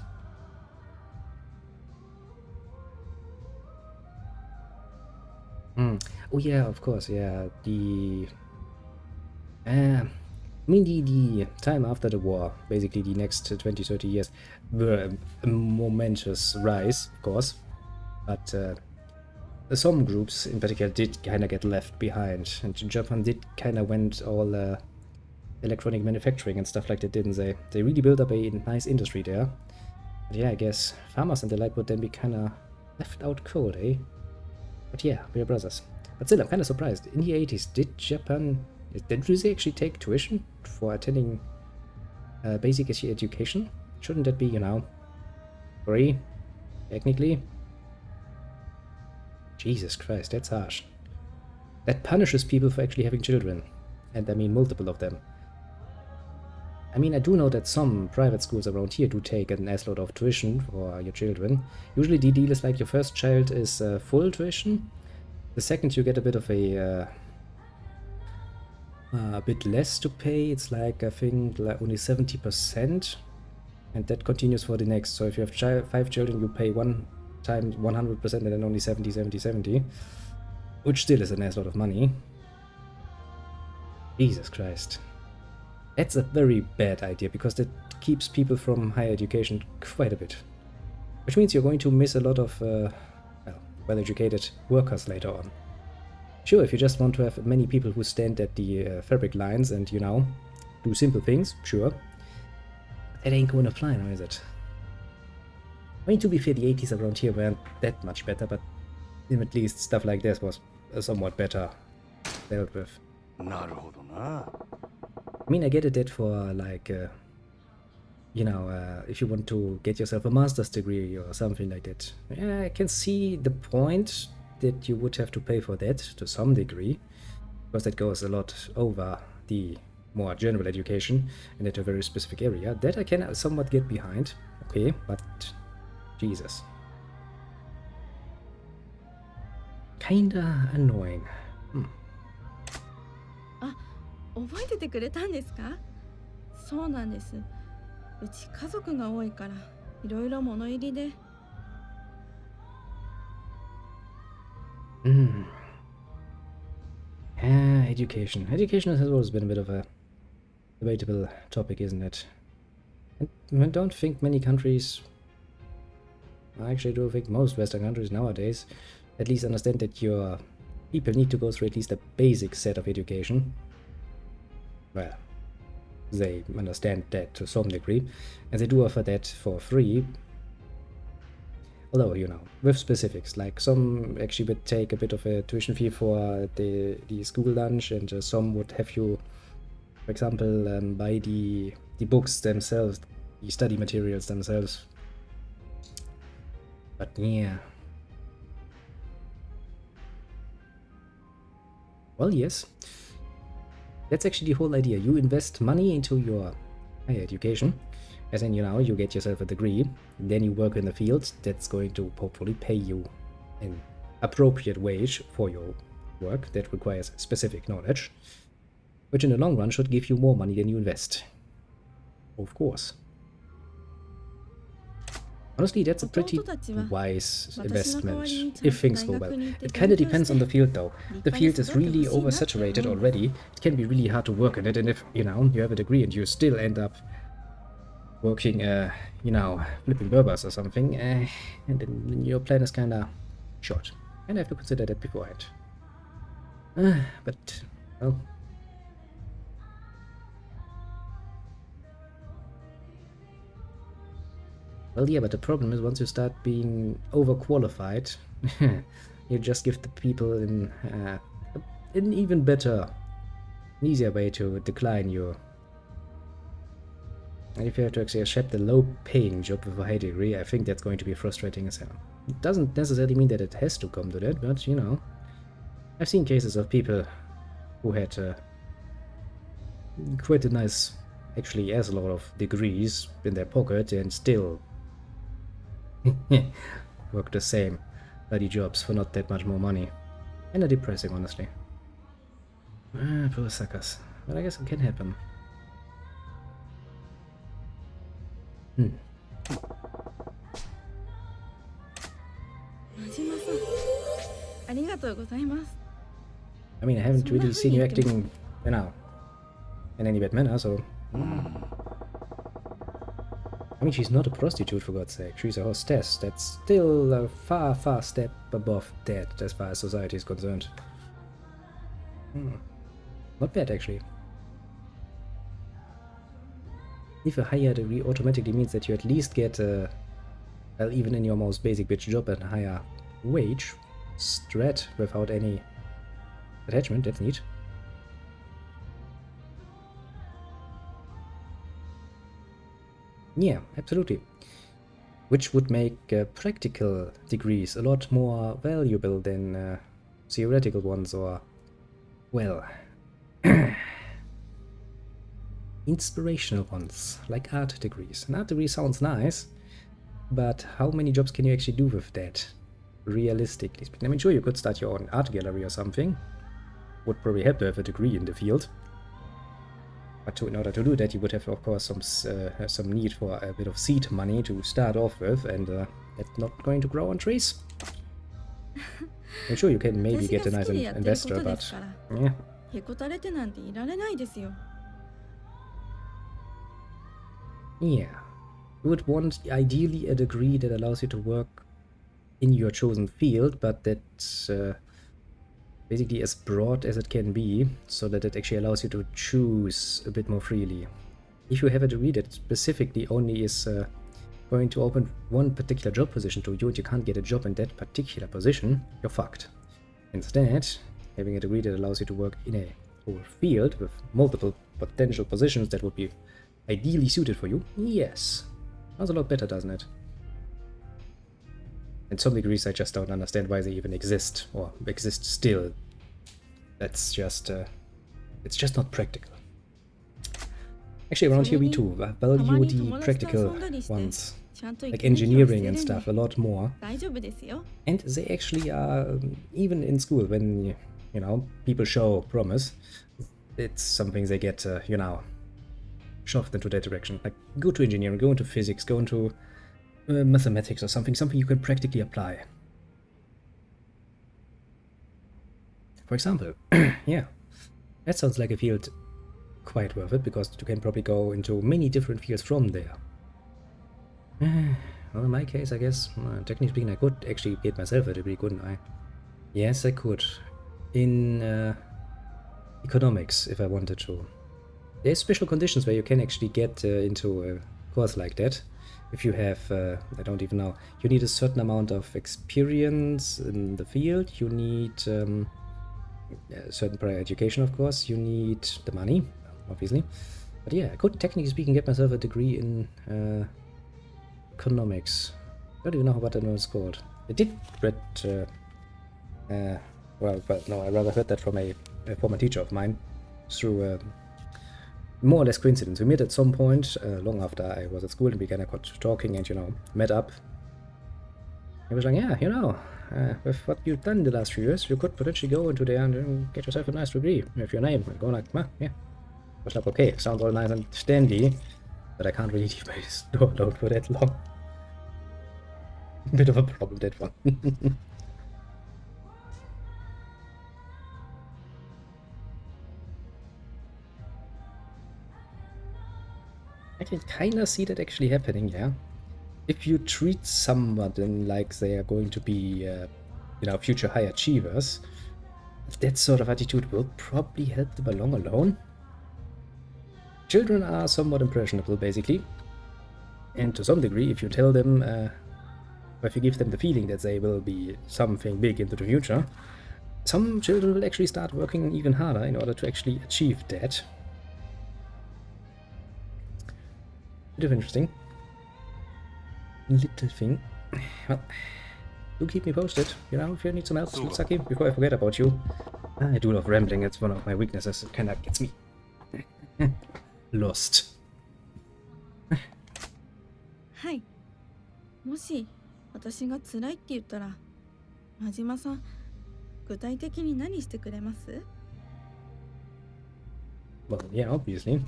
Oh yeah, of course, yeah. I mean, the time after the war, basically the next 20-30 years, were a momentous rise, of course. But some groups in particular did kind of get left behind. And Japan did kind of went all electronic manufacturing and stuff like that, didn't they? They really built up a nice industry there. But yeah, I guess farmers and the like would then be kind of left out cold, eh? But yeah, we're brothers. But still, I'm kind of surprised. In the 80s, did they actually take tuition for attending basic education? Shouldn't that be, you know, free, technically? Jesus Christ, that's harsh. That punishes people for actually having children. And I mean multiple of them. I mean, I do know that some private schools around here do take an assload of tuition for your children. Usually the deal is like your first child is full tuition. The second you get a bit of a bit less to pay. It's like, I think, like only 70%. And that continues for the next. So if you have 5 children, you pay one time 100% and then only 70. Which still is an assload of money. Jesus Christ. That's a very bad idea, because that keeps people from higher education quite a bit. Which means you're going to miss a lot of well-educated workers later on. Sure, if you just want to have many people who stand at the fabric lines and, you know, do simple things, sure. But that ain't gonna fly now, is it? I mean, to be fair, the 80s around here weren't that much better, but at least stuff like this was somewhat better dealt with. I mean, I get it that for, like, you know, if you want to get yourself a master's degree or something like that. Yeah, I can see the point that you would have to pay for that to some degree, because that goes a lot over the more general education and at a very specific area. That I can somewhat get behind, okay, but Jesus. Kinda annoying. 覚えててくれたんですか？そうなんです。うち家族が多いからいろいろ物入りで。Education. Education has always been a bit of a debatable topic, isn't it? And I don't think many countries, I actually do think most Western countries nowadays, at least understand that your people need to go through at least a basic set of education. Well, they understand that to some degree, and they do offer that for free. Although, you know, with specifics, like some actually would take a bit of a tuition fee for the school lunch, and some would have you For example, by the books themselves, the study materials themselves. But yeah. Well, yes. That's actually the whole idea. You invest money into your higher education, as in, you know, you get yourself a degree, then you work in the field that's going to hopefully pay you an appropriate wage for your work that requires specific knowledge, which in the long run should give you more money than you invest. Of course. Honestly, that's a pretty wise investment, if things go well. It kind of depends on the field, though. The field is really oversaturated already. It can be really hard to work in it, and if, you know, you have a degree and you still end up working, you know, flipping burgers or something, and then your plan is kind of short. And I have to consider that beforehand. But, well... Well, yeah, but the problem is once you start being overqualified, you just give the people an even better, easier way to decline your... And if you have to actually accept a low-paying job with a high degree, I think that's going to be frustrating as hell. It doesn't necessarily mean that it has to come to that, but, you know, I've seen cases of people who had quite a nice, actually as a lot of degrees in their pocket and still work the same bloody jobs for not that much more money. Kinda depressing, honestly. Poor suckers. But I guess it can happen. 真島さん、ありがとうございます。 I mean, I haven't really seen you acting, you know, in any bad manner, so... I mean, she's not a prostitute, for God's sake. She's a hostess. That's still a far, far step above that, as far as society is concerned. Not bad, actually. If a higher degree automatically means that you at least get, well, even in your most basic bitch job, a higher wage, strat without any attachment, that's neat. Yeah, absolutely. Which would make practical degrees a lot more valuable than theoretical ones, or, well, inspirational ones, like art degrees. An art degree sounds nice, but how many jobs can you actually do with that, realistically speaking? I mean, sure, you could start your own art gallery or something. Would probably help to have a degree in the field. But in order to do that, you would have, of course, some need for a bit of seed money to start off with, and that's not going to grow on trees. I'm sure you can maybe get a nice investor, but yeah. Yeah. You would want, ideally, a degree that allows you to work in your chosen field, but that's basically as broad as it can be, so that it actually allows you to choose a bit more freely. If you have a degree that specifically only is going to open one particular job position to you and you can't get a job in that particular position, you're fucked. Instead, having a degree that allows you to work in a whole field with multiple potential positions that would be ideally suited for you, yes. Sounds a lot better, doesn't it? And some degrees I just don't understand why they even exist, or exist still. That's just, it's just not practical. Actually, around here we too value the practical ones, like engineering and stuff, a lot more. And they actually are, even in school, when, you know, people show promise, it's something they get, you know, shoved into that direction. Like, go to engineering, go into physics, go into mathematics or something you can practically apply. For example, yeah, that sounds like a field quite worth it, because you can probably go into many different fields from there. Well, in my case, I guess, technically speaking, I could actually get myself a degree, couldn't I? Yes, I could. In economics, if I wanted to. There's special conditions where you can actually get into a course like that. If you have, I don't even know, you need a certain amount of experience in the field, you need a certain prior education, of course, you need the money, obviously. But yeah, I could, technically speaking, get myself a degree in economics. I don't even know what that was called. I did read, well, no, I rather heard that from a former teacher of mine through more or less coincidence. We met at some point long after I was at school and began talking and, you know, met up. He was like, yeah, you know, with what you've done the last few years, you could potentially go into there and get yourself a nice degree with your name. And go like, yeah. I was like, okay, sounds all nice and dandy, but I can't really leave my store alone for that long. Bit of a problem, that one. I can kinda see that actually happening, yeah. If you treat someone like they are going to be, you know, future high achievers, that sort of attitude will probably help them alone. Children are somewhat impressionable, basically. And to some degree, if you tell them, if you give them the feeling that they will be something big into the future, some children will actually start working even harder in order to actually achieve that. Bit of interesting. Little thing. Well, do keep me posted, you know, if you need some help, Saki, before I forget about you. I do love rambling, it's one of my weaknesses. It kinda gets me lost. はい。もし私が辛いって言ったら、真島さん、具体的に何してくれます？ Well, yeah, obviously.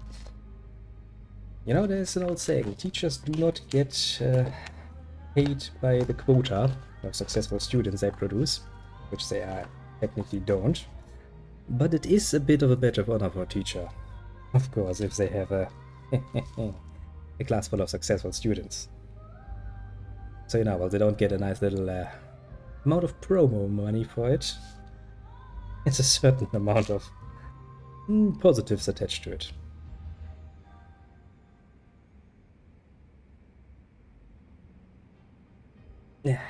You know, there's an old saying, teachers do not get paid by the quota of successful students they produce, which they technically don't. But it is a bit of a badge of honor for a teacher, of course, if they have a class full of successful students. So, you know, well, they don't get a nice little amount of promo money for it. It's a certain amount of positives attached to it. Yeah.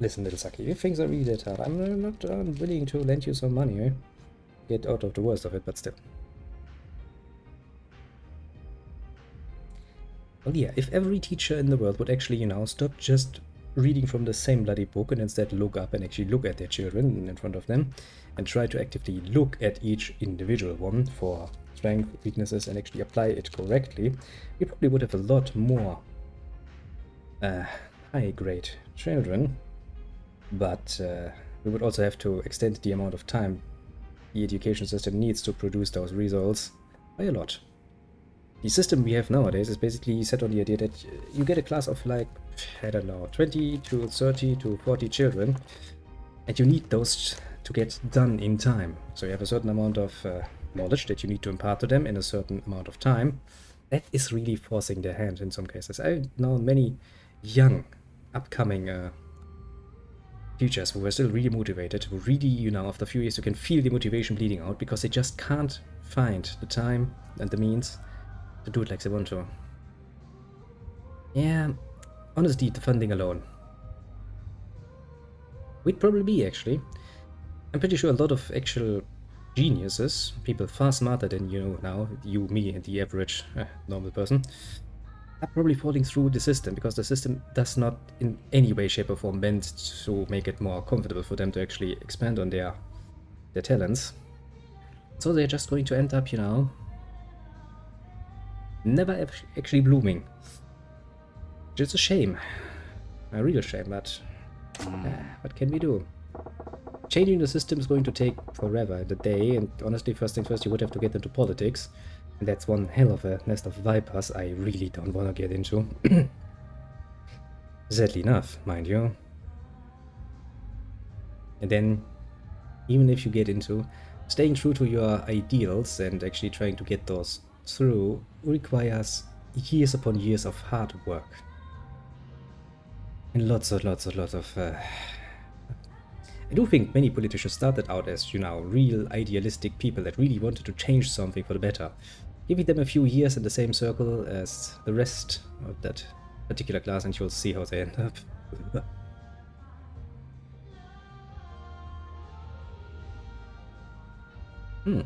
Listen, little Saki, if things are really that hard, I'm not willing to lend you some money, eh? Get out of the worst of it, but still. Well, yeah, if every teacher in the world would actually, you know, stop just reading from the same bloody book and instead look up and actually look at their children in front of them and try to actively look at each individual one for strengths, weaknesses, and actually apply it correctly, we probably would have a lot more high-grade children, but we would also have to extend the amount of time the education system needs to produce those results by a lot. The system we have nowadays is basically set on the idea that you get a class of like, I don't know, 20 to 30 to 40 children, and you need those to get done in time. So you have a certain amount of knowledge that you need to impart to them in a certain amount of time. That is really forcing their hand in some cases. I've known many young, upcoming teachers who were still really motivated, who really, you know, after a few years you can feel the motivation bleeding out because they just can't find the time and the means to do it like they want to. Yeah, honestly, the funding alone. We'd probably be, actually. I'm pretty sure a lot of actual geniuses, people far smarter than you now, you, me, and the average normal person, are probably falling through the system because the system does not in any way, shape, or form bend to make it more comfortable for them to actually expand on their talents. So they're just going to end up, you know, never actually blooming. Which is a shame. A real shame, but what can we do? Changing the system is going to take forever and a day, and honestly, first things first, you would have to get into politics. And that's one hell of a nest of vipers I really don't want to get into. Sadly enough, mind you. And then, even if you get into staying true to your ideals and actually trying to get those through requires years upon years of hard work. And lots of I do think many politicians started out as, you know, real idealistic people that really wanted to change something for the better. Giving them a few years in the same circle as the rest of that particular class and you'll see how they end up. You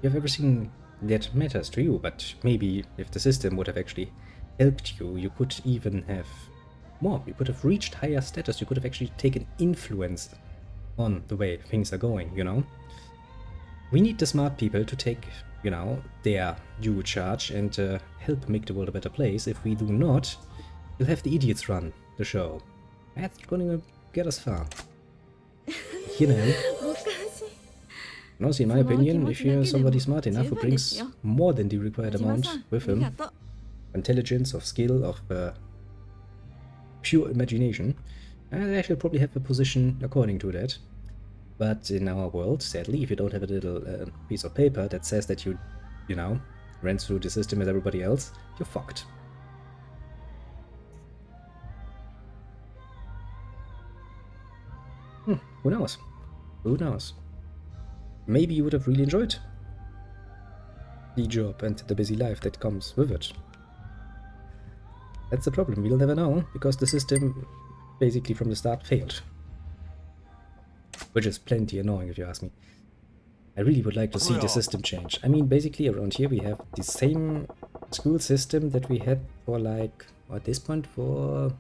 have ever seen that matters to you, but maybe if the system would have actually helped you, you could even have more. You could have reached higher status. You could have actually taken influence on the way things are going, you know? We need the smart people to take, you know, their due charge and help make the world a better place. If we do not, we'll have the idiots run the show. That's gonna get us far. You know? And also, in my opinion, if you're somebody smart enough who brings more than the required amount with him, intelligence, of skill, of pure imagination, I should probably have a position according to that. But in our world, sadly, if you don't have a little piece of paper that says that you know, ran through the system as everybody else, you're fucked. Who knows? Who knows? Maybe you would have really enjoyed the job and the busy life that comes with it. That's the problem. We'll never know, because the system basically from the start failed. Which is plenty annoying, if you ask me. I really would like to see the system change. I mean, basically around here we have the same school system that we had for, like, at this point for...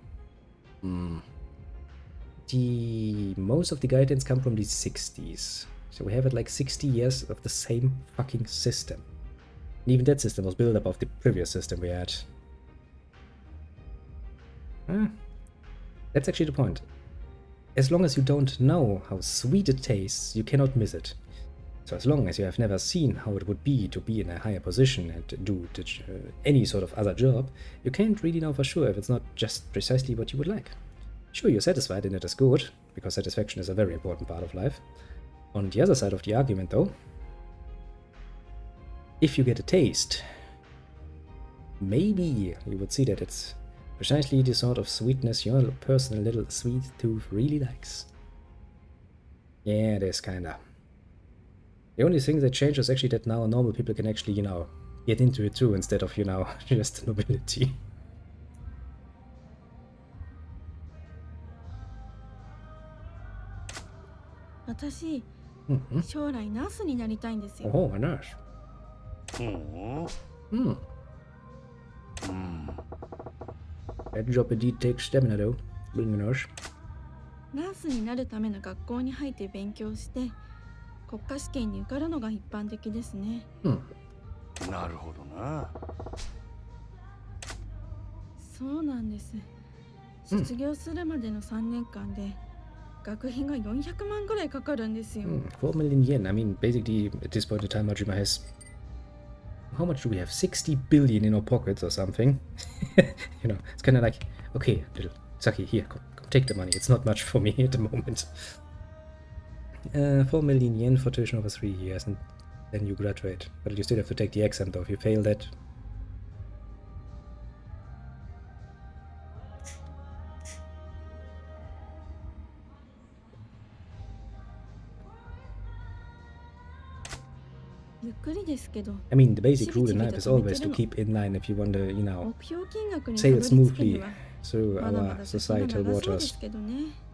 most of the guidance come from the 60s. So we have it like 60 years of the same fucking system. And even that system was built up of the previous system we had. That's actually the point. As long as you don't know how sweet it tastes, you cannot miss it. So as long as you have never seen how it would be to be in a higher position and do any sort of other job, you can't really know for sure if it's not just precisely what you would like. Sure, you're satisfied and it is good, because satisfaction is a very important part of life. On the other side of the argument, though, if you get a taste, maybe you would see that it's precisely the sort of sweetness your personal little sweet tooth really likes. Yeah, it is kinda. The only thing that changes is actually that now normal people can actually, you know, get into it too, instead of, you know, just nobility. Oh, a nurse. That job indeed takes stamina though, being a nurse. ナースになるための学校に入って勉強して国家試験に受かるのが一般的ですね。なるほどな。そうなんです。卒業するまでの3年間で学費が400万ぐらいかかるんですよ。4 million yen. I mean, basically, at this point in time, Majima has... How much do we have? 60 billion in our pockets or something? You know, it's kind of like, okay, little Saki, here, come take the money. It's not much for me at the moment. 4 million yen for tuition over 3 years, and then you graduate. But you still have to take the exam, though. If you fail that... I mean, the basic rule in life is always to keep in line if you want to, you know, sail smoothly through our societal waters.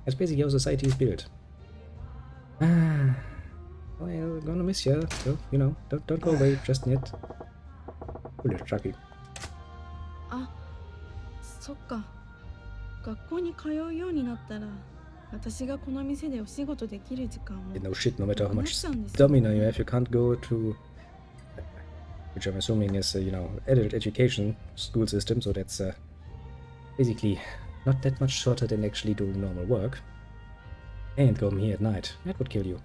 That's basically how society is built. Well, gonna miss you, so, you know, don't go away just yet. Oh, little Chucky. そっか。学校に通うようになったら私がこの店でお仕事できる時間も No shit, no matter how much stamina you have, you can't go to, which I'm assuming is, you know, adult education school system, so that's basically not that much shorter than actually doing normal work. And come here at night, that would kill you.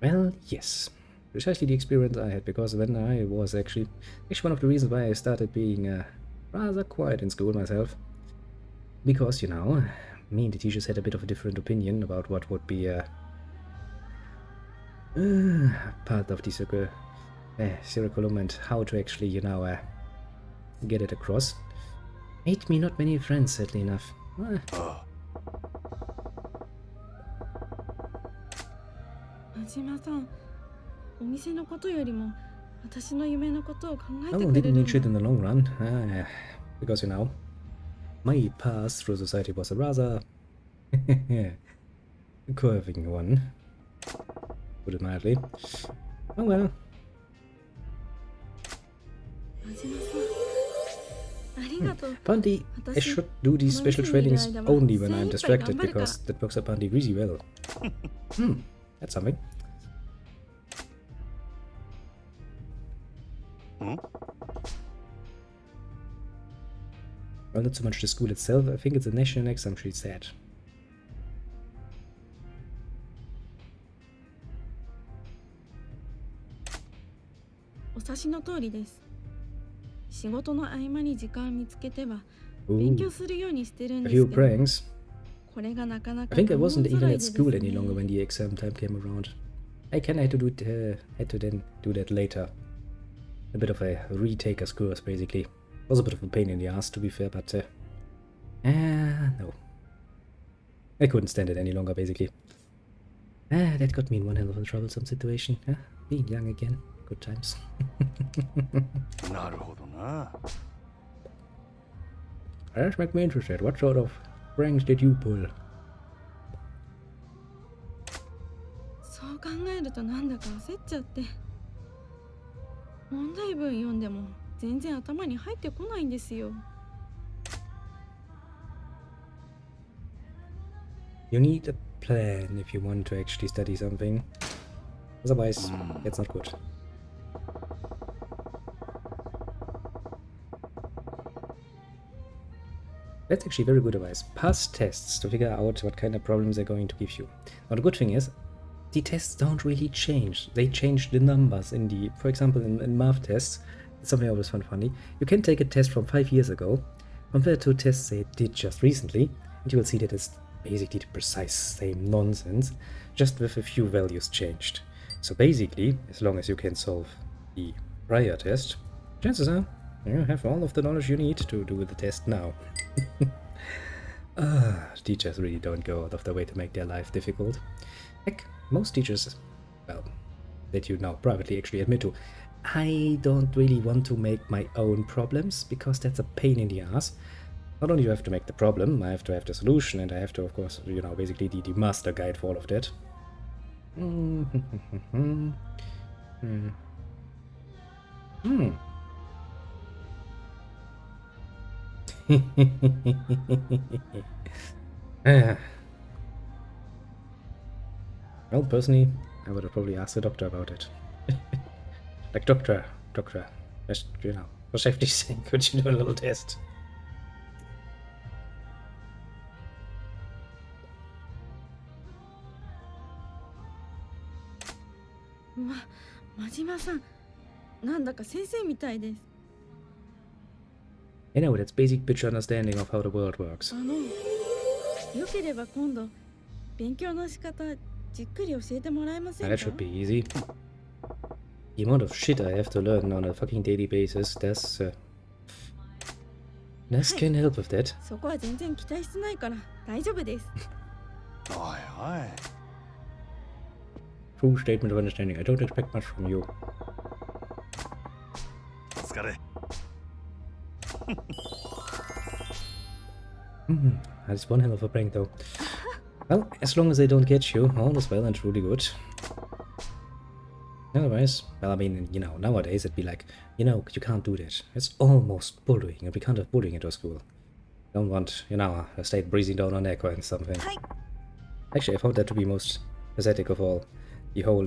Well, yes, precisely the experience I had, because when I was actually one of the reasons why I started being rather quiet in school myself, because, you know, me and the teachers had a bit of a different opinion about what would be part of the curriculum and how to actually, you know, get it across. Made me not many friends, sadly enough. 真島さん、お店のことよりも私の夢のことを考えて Oh, くれ didn't るん mean shit in だ。 the long run. Because, my path through society was a rather curving one. Put it mildly. Oh well. 真島さん、ありがとう。 Apparently, I should do these special trainings only when I'm distracted because that works apparently really well. That's something. Well, not so much the school itself, I think it's the national exam she said. お察しの通りです。仕事の合間に時間見つけては Ooh, 勉強するようにしてるん a です few けど、 pranks. これがなかなか I think I 我 wasn't 慢 even 辛い at でです school ね any longer when the exam time came around. I kinda had to then do that later. A bit of a retaker's course, basically. Was a bit of a pain in the ass, to be fair, but no. I couldn't stand it any longer, basically. That got me in one hell of a troublesome situation. Being young again. Good times. なるほどな。 That makes me interested. What sort of pranks did you pull? そう考えるとなんだか焦っちゃって、問題文読んでも全然頭に入ってこないんですよ。 You need a plan if you want to actually study something. Otherwise, that's not good. That's actually very good advice. Pass tests to figure out what kind of problems they're going to give you. Now the good thing is, the tests don't really change. They change the numbers in the, for example, in math tests. It's something I always found funny. You can take a test from 5 years ago, compared to tests they did just recently, and you will see that it's basically the precise same nonsense, just with a few values changed. So basically, as long as you can solve the prior test, chances are you have all of the knowledge you need to do the test now. Teachers really don't go out of their way to make their life difficult. Heck, most teachers, well, that you now privately actually admit to, I don't really want to make my own problems, because that's a pain in the ass. Not only do I have to make the problem, I have to have the solution, and I have to, of course, basically the master guide for all of that. Well, personally, I would have probably asked the doctor about it. Like, doctor, just, for safety's sake, could you do a little test? 真島さん、なんだか先生みたいです。 You know, that's basic bitch understanding of how the world works. よければ今度勉強の仕方じっくり教えてもらえません That か？ should be easy. The amount of shit I have to learn on a fucking daily basis, this can help with that. そこは全然期待してないから大丈夫です。おいおい。 True statement of understanding. I don't expect much from you. お疲れ。 That's one hell of a prank, though. Well, as long as they don't get you, all is well and truly good. Otherwise, well, I mean, nowadays it'd be like, you can't do that. It's almost bullying, and we can't have bullying at our school. Don't want, a state breathing down our neck or something. Actually, I found that to be most pathetic of all. The whole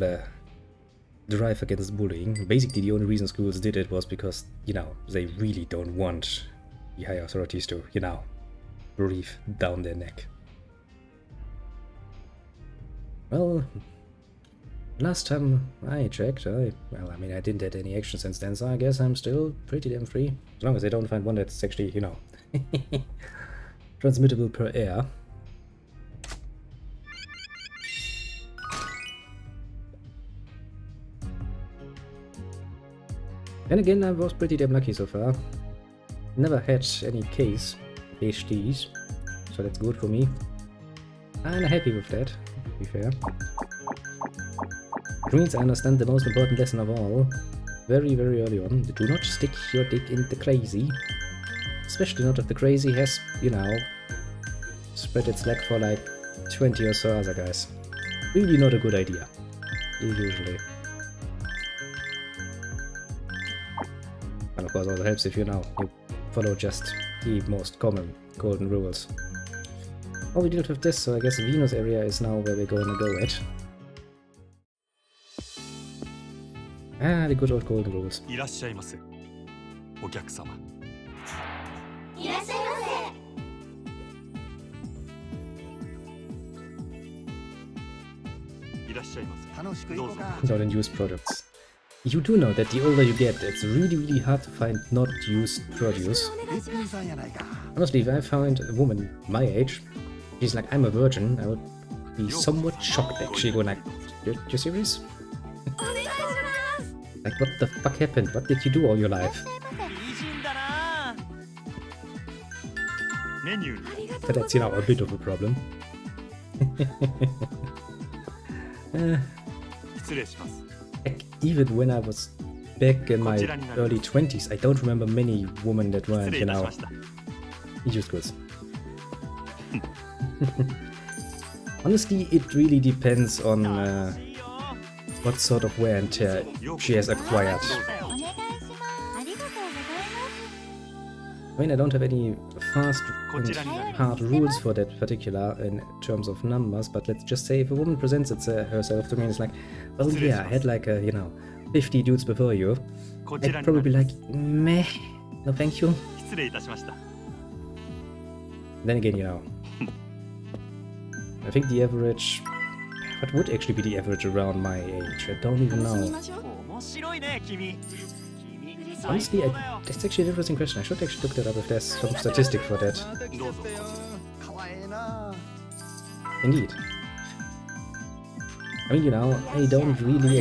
drive against bullying. Basically, the only reason schools did it was because, they really don't want the higher authorities to, breathe down their neck. Well, last time I checked, I didn't have any action since then, so I guess I'm still pretty damn free. As long as I don't find one that's actually, transmittable per air. Then again, I was pretty damn lucky so far. Never had any case PhDs, so that's good for me. I'm happy with that, to be fair. Which means I understand the most important lesson of all. very, very early on. Do not stick your dick in the crazy. Especially not if the crazy has, you know, spread its leg for like 20 or so other guys. Really not a good idea. Usually. And of course also helps if you know, you follow just the most common golden rules. Oh, we dealt with this, so I guess Venus area is now where we're going to go at. Ah, the good old golden rules. いらっしゃいませ。お客様。いらっしゃいまいらっしゃいませ。楽しくいこうか。 Not in used products. You do know that the older you get, it's really, really hard to find not used produce. べっぴんさんやないか。 Honestly, if I found a woman my age, she's like, I'm a virgin, I would be somewhat shocked actually, going like, you serious? Like, what the fuck happened? What did you do all your life? 美人だな。メニューに But that's, you know, a bit of a problem. 失礼します。 Heck, even when I was back in my early 20s, I don't remember many women that 失 weren't, 礼 you いたし know, ました。 used goods. Honestly, it really depends on 楽しいよ。 what sort of wear and tear she has acquired. す。お願いします。ありがとうございます。 I mean, I don't have any fast こちらになり and ます。 hard rules for that particular in terms of numbers, but let's just say if a woman presents herself to me and is like, well, yeah, I had like, you know, 50 dudes before you, こちら I'd にな probably り be ます。 like, meh, no thank you. 失礼いたしました。 Then again, you know, I think the average, what would actually be the average around my age? I don't even 楽しみ know. ましょう。面白いね、君。君、 Honestly, 最高だよ。 that's actually an interesting question. I should actually look that up if there's some statistic for that. どうぞ。かわいいな。 Indeed. I mean, you know, I don't really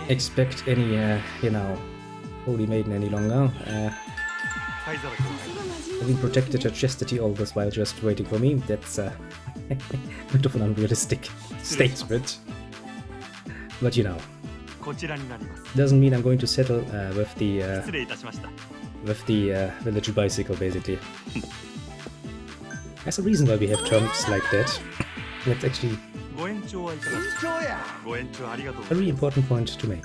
expect any, you know, holy maiden any longer. 灰皿ください。 Having protected her chastity all this while just waiting for me, that's a bit of an unrealistic statement. But you know, こちらになります。 doesn't mean I'm going to settle with the 失礼いたしました。 village bicycle, basically. There's a reason why we have terms like that. That's actually ご延長はいかがですか。今日や。ご延長ありがとうご a ざい really ます。 important point to make.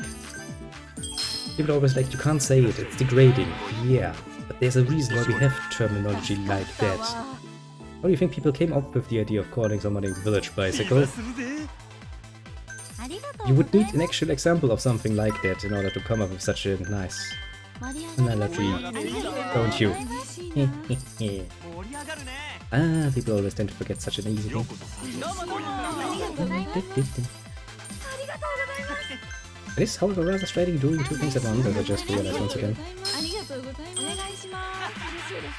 People are always like, you can't say it, it's degrading. Yeah, but there's a reason why we have terminology like that. How do you think people came up with the idea of calling somebody village 今 bicycle? するぜ。ありがとう You ご would ざい need an actual example of something like that in order to come up with such a nice ます。盛り上がり analogy, ありがとう don't you? 盛り上がるね。 Ah, people always tend to forget such an easy よう thing. こそ参どうもどうも。ごありがとうございます It is, however, rather striking doing two things at once, as I just realized once again. ありがとうございます。お願いします嬉しいです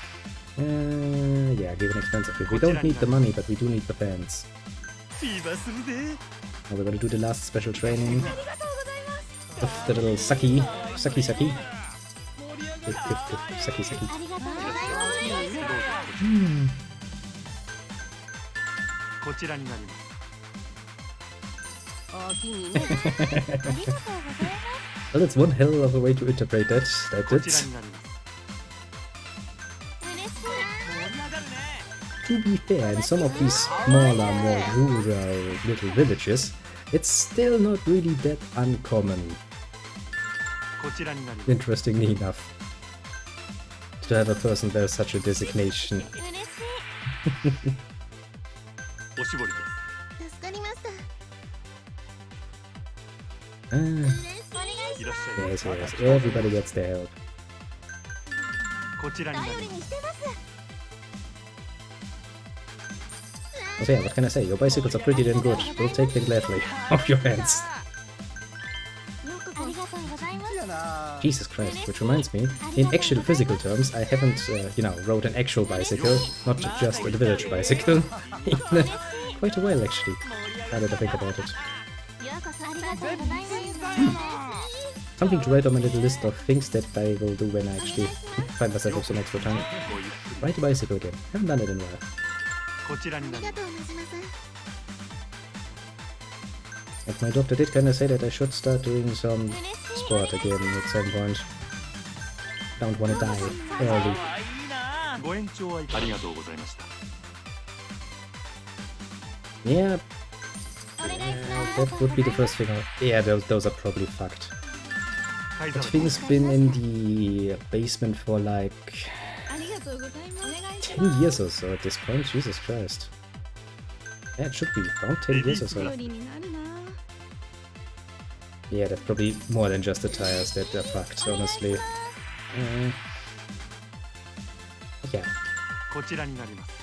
Yeah, give an expensive gift. We don't need the money, but we do need the fans. 今するぜ。 Now we're gonna do the last special training of the little Saki. Saki. Good. Saki. ありがとうございます Hmm. こちらになります。おおきにねありがとうございます Well, it's one hell of a way to interpret that. こちら That's になります。嬉しい盛り上がるね。 To be fair, in some of these smaller, more rural little villages, it's still not really that uncommon, こちらになります。 interestingly enough, to have a person bear such a designation. 嬉しいおしぼりです。助かりました Ah, お願いしいらっしゃいま yes, せ。 yes, everybody gets their help. こちらになり頼ります。にしてます So yeah, what can I say? Your bicycles are pretty damn good. We'll take them gladly. Off your hands. ようこそありがとうございますやな。 Jesus Christ, which reminds me, in actual physical terms, I haven't, you know, rode an actual bicycle, not just a village bicycle, in quite a while actually, now that I think about it. ようこそありがとうございます Something to write on my little list of things that I will do when I actually find myself with some extra time. ごゆっくり。 Ride a bicycle again. Haven't done it in a while. こちらになります。ありがとうございます But my doctor did kind of say that I should start doing some sport again at some point. Don't want to die early. ご延長ありがとうございました。 Yeah, お願いします。 that would be the first thing. Yeah, those are probably fucked. 貝 That 沢 thing's been in the basement for like ありがとうございます。お願いし 10 years or so at this point. Jesus Christ. Yeah, it should be around 10 years or ます。 so. 頼りになるな。 Yeah, that's probably more than just the tires that are fucked, honestly. Yeah. こちらになります。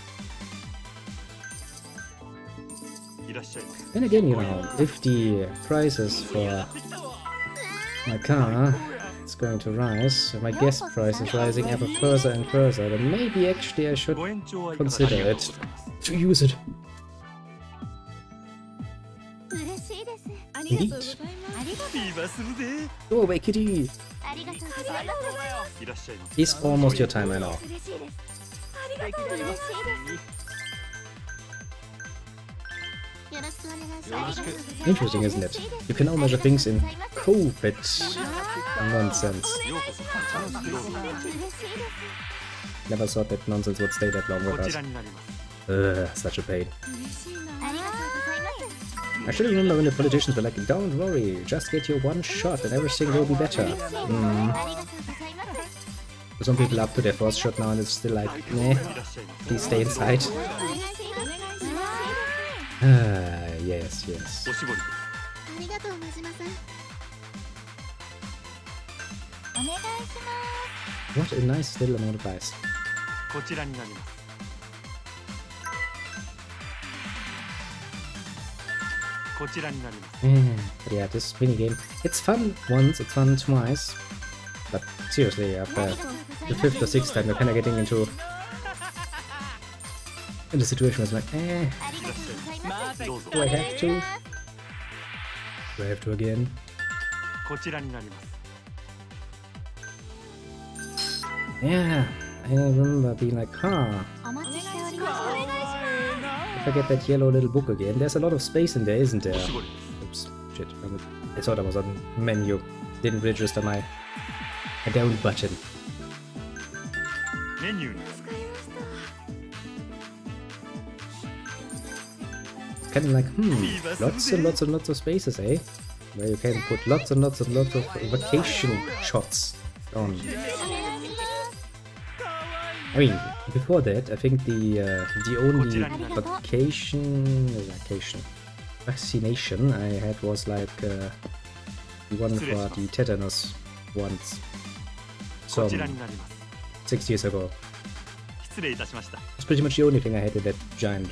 いらっしゃいませ。 Then again, you know, if the prices for my car is going to rise, my gas price is rising ever further and further, then maybe actually I should ご延長ありがとうご consider ざい it ます。 to use it. 嬉しいです。ありがとうございます。ありがとう。今するぜ。 Go away, kitty! ありがとうございます。いらっしゃいませ。 It's almost your time, I know. 嬉しいです。ありがとう。嬉しいです。よろしくお願いします。 Interesting, isn't it? You can now measure things in COVID nonsense. ようこそ。楽しくどうぞ。 Never thought that nonsense would stay that long こ with ち us. らになります。 Such a pain. 嬉しいな。ありがとうございます。 I still remember when the politicians were like, don't worry, just get your one shot and everything will be better. ありがとうございます。 Some people are up to their first shot now and it's still like, nah, いらっしゃいませ。 please stay inside. 嬉しいです。 Yes, yes. おしぼりでありがとう真島さん。お願いします。 What a nice little amount of ice. す。こちらになります。こちらになります。 But yeah, this minigame, it's fun once, it's fun twice. But seriously, after the fifth or sixth time, you're kind of getting into the situation where it's like, ありがとうございます。どうぞ。 do I have to? Do I have to again? こちらになります。 Yeah, I remember being like, huh, お待ちしております。お願いします。 if I get that yellow little book again, there's a lot of space in there, isn't there? おしぼりです。 Oops, shit. I thought I was on menu. Didn't register my down button. メニューに。 Kind of like, lots and lots and lots of spaces, eh? Where you can put lots and lots and lots of vacation shots on. I mean, before that, I think the only vaccination I had was like the one for the tetanus once. こ Some ちらになります。 6 years ago. 失礼いたしました。 It's pretty much the only thing I had in that giant,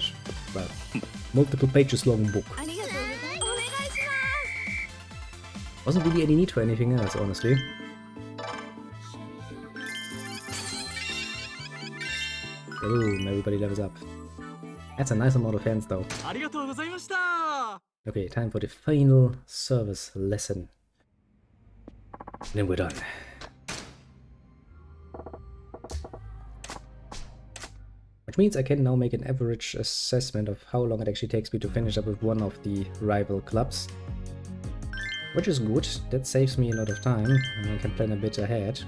well, multiple pages long book. ありがとうございます。お願いし Wasn't really any need for anything else, honestly. Boom, everybody levels up. That's a nice amount of hands though. ありがとうございました。 Okay, time for the final service lesson. Then we're done. Which means I can now make an average assessment of how long it actually takes me to finish up with one of the rival clubs. Which is good, that saves me a lot of time, and I can plan a bit ahead.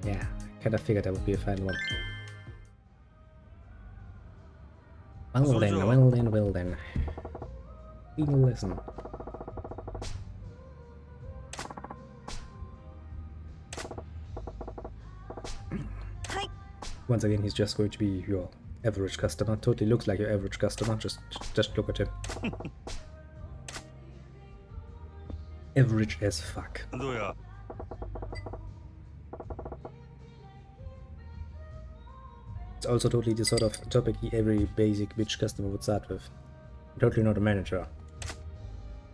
Yeah, I kinda figured that would be a fine one. Well then, well then, well then. Final lesson. Once again, he's just going to be your average customer. Totally looks like your average customer. Just look at him. Average as fuck. どうや。 It's also totally the sort of topic every basic bitch customer would start with. Totally not a manager.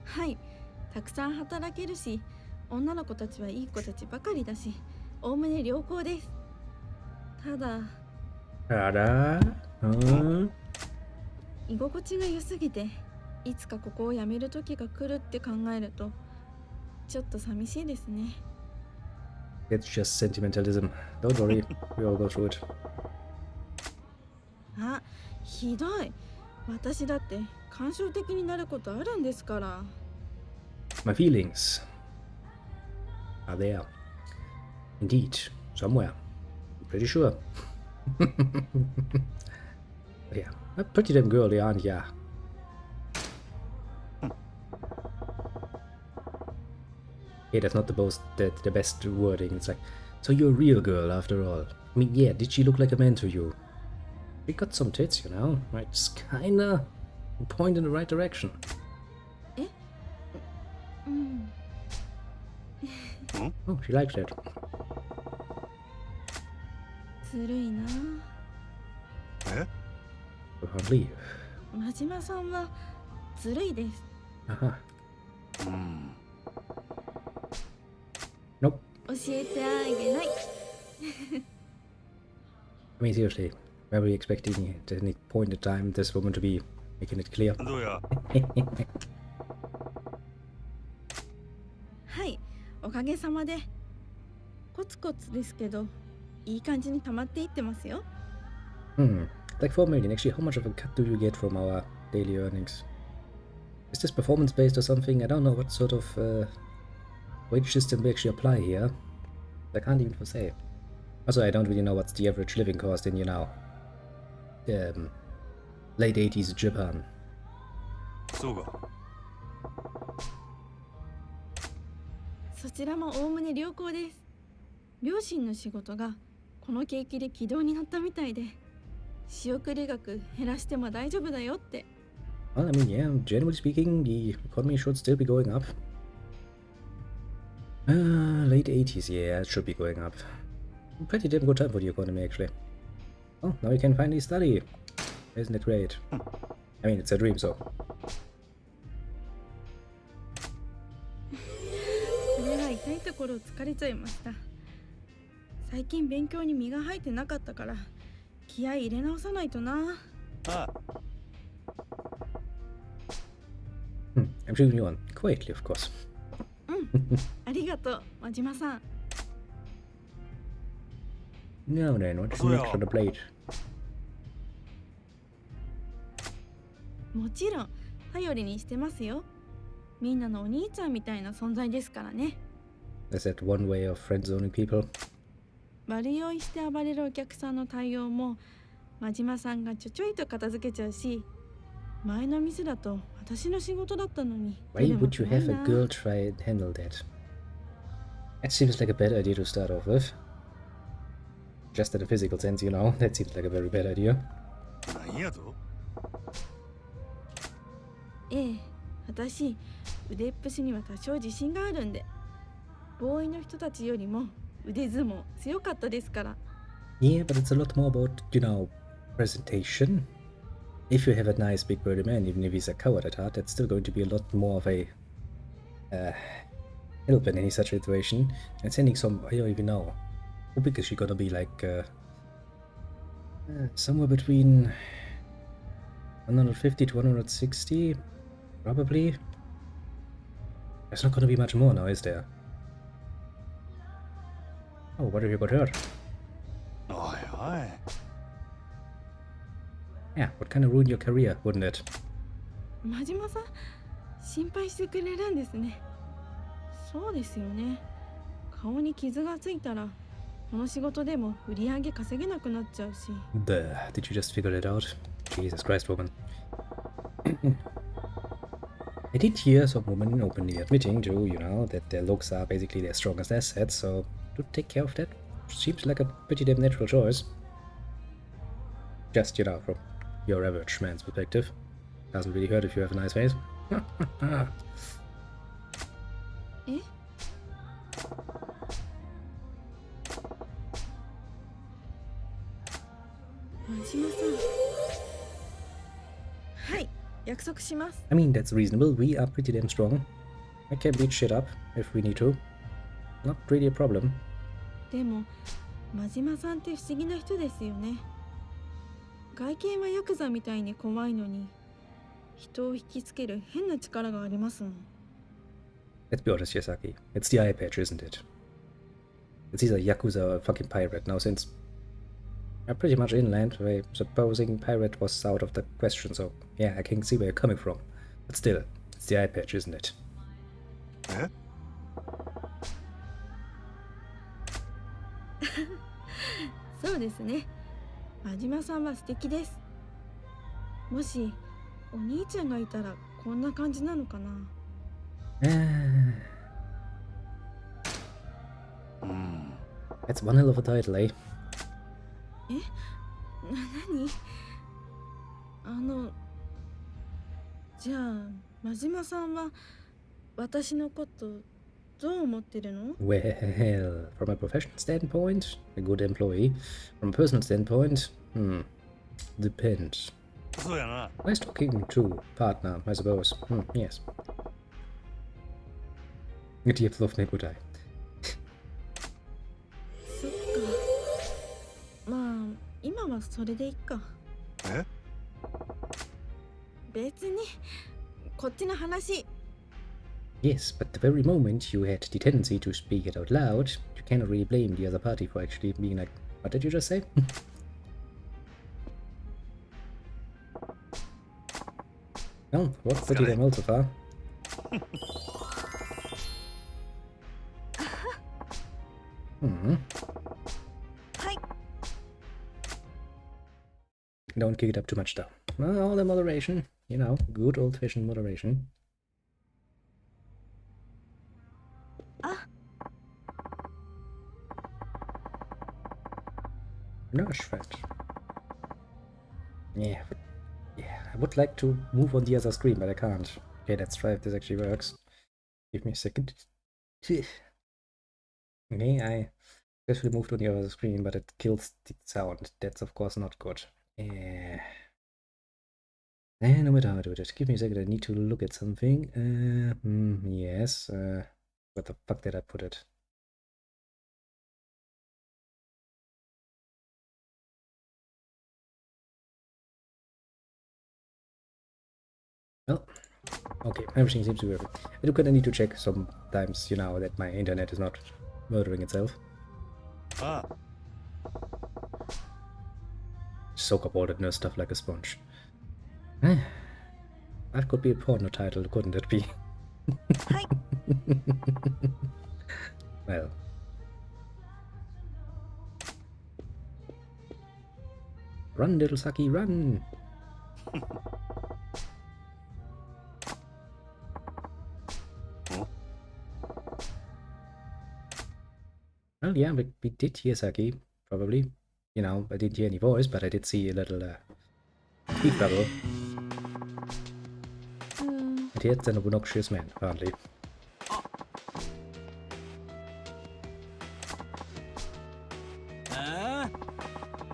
はい、たくさん働けるし、女の子たちはいい子たちばかりだし、おおむね良好です。ただ、 Tada? Huh? 居心地が良すぎて、いつかここを辞める時が来るって考えると、ちょっと寂しいですね。 It's just sentimentalism. Don't worry, we all go through it. あ、ひどい。私だって感傷的になることあるんですから。 My feelings are there. Indeed, somewhere. I'm pretty sure. But yeah, a pretty damn girly, aren't ya? Okay, that's not the best wording. It's like, so you're a real girl after all. I mean, yeah, did she look like a man to you? She got some tits, you know. Right, it's kinda a point in the right direction. うん。 Oh, she likes that. ずるいな。え We can't leave. 真島さんはずるいです。 Aha. うん Nope. 教えてあげない。 I mean, seriously, were we expecting at any point in time this woman to be making it clear? どうやはい、おかげさまで。コツコツですけど、いい感じに溜まっていってますよ。 Like 4 million. Actually, how much of a cut do you get from our daily earnings? Is this performance based or something? I don't know what sort of wage system we actually apply here. I can't even say. Also, I don't really know what's the average living cost in, you know, late 80s Japan. そうかそちらもおおむね良好です。両親の仕事がこの景気で軌道に乗ったみたいで、仕送り額減らしても大丈夫だよって。 Well, I mean, yeah, generally speaking, the economy should still be going up. Late 80s, yeah, it should be going up. Pretty damn good time for the economy, actually. Oh, now you can finally study. Isn't it great? I mean, it's a dream, so. それは痛いところを疲れちゃいました。最近勉強に身が入ってなかったから気合い入れ直さないとな。あ I'm shooting you on. Quietly, of course. ありがとう、真島さん。 Now then, what's Oh, next yeah. on the plate? もちろん頼りにしてますよ。みんなのお兄ちゃんみたいな存在ですからね。 Is that one way of friend-zoning people? 悪酔いして暴れるお客さんの対応も真島さんがちょちょいと片付けちゃうし、前の店だと私の仕事だったのに。 Why どれも would you 辛い have a な。 girl try and handle that? That seems like a bad idea to start off with. Just in a physical sense, you know, that seems like a very bad idea. なんやぞええ、私腕っぷしには多少自信があるんで、ボーイの人たちよりも腕相撲強かったですから。 Yeah, but it's a lot more about, you know, presentation. If you have a nice big burly man, even if he's a coward at heart, that's still going to be a lot more of a help in any such situation. And sending some, I don't even know, how big is she gonna be? Like somewhere between 150 to 160, probably. There's not gonna be much more now, is there? Oh, what have you got hurt? おいおい Yeah, what kind of ruin your career, wouldn't it? 真島さん、心配してくれるんですね。そうですよね。顔に傷がついたらこの仕事でも売り上げ稼げなくなっちゃうし。 Did you just figure it out? Jesus Christ, woman. I did hear some women openly admitting to, you know, that their looks are basically their strongest asset, so to take care of that seems like a pretty damn natural choice. Just, you know, from your average man's perspective. Doesn't really hurt if you have a nice face. え？真島さん。はい、約束します。 I mean, that's reasonable. We are pretty damn strong. I can beat shit up if we need to. Not really a problem. でも真島さんって不思議な人ですよね。外見はヤクザみたいに怖いのに人を引きつける変な力がありますもん。 Let's be honest, Yasaki. It's the eye patch, isn't it? It's either Yakuza or a fucking pirate now since... Pretty much inland. We're supposing pirate was out of the question, so yeah, I can see where you're coming from. But still, it's the eye patch, isn't it? そうですね。真島さんは素敵です。もしお兄ちゃんがいたらこんな感じなのかな。That's one hell of a title, eh? 何？じゃあ真島さんは私のことどう思ってるの？ Well, from a professional standpoint, a good employee. From a personal standpoint, depends. そうやな。 Nice talking to partner, I suppose. Yes. Die hebt Luft nicht gut ein. そっか。まあ今はそれでいいか。え？別にこっちの話。Yes, but the very moment you had the tendency to speak it out loud, you cannot really blame the other party for actually being like, what did you just say? Well, what's pretty damn well so far. Don't kick it up too much though. Well, all the moderation, you know, good old-fashioned moderation. No shred. Yeah, but yeah, I would like to move on the other screen, but I can't. Okay, let's try if this actually works. Give me a second. Okay, I successfully moved on the other screen, but it kills the sound. That's of course not good. No matter how I do it. Give me a second, I need to look at something. Yes. Where the fuck did I put it? Well, okay, everything seems to be working. I do kinda need to check sometimes, you know, that my internet is not murdering itself. Soak up all that nerd stuff like a sponge. That could be a porno title, couldn't it be? Well. Run, little Saki, run! Well, yeah, we did hear Saki, probably. You know, I didn't hear any voice, but I did see a little speed bubble. And yet, an obnoxious man, apparently.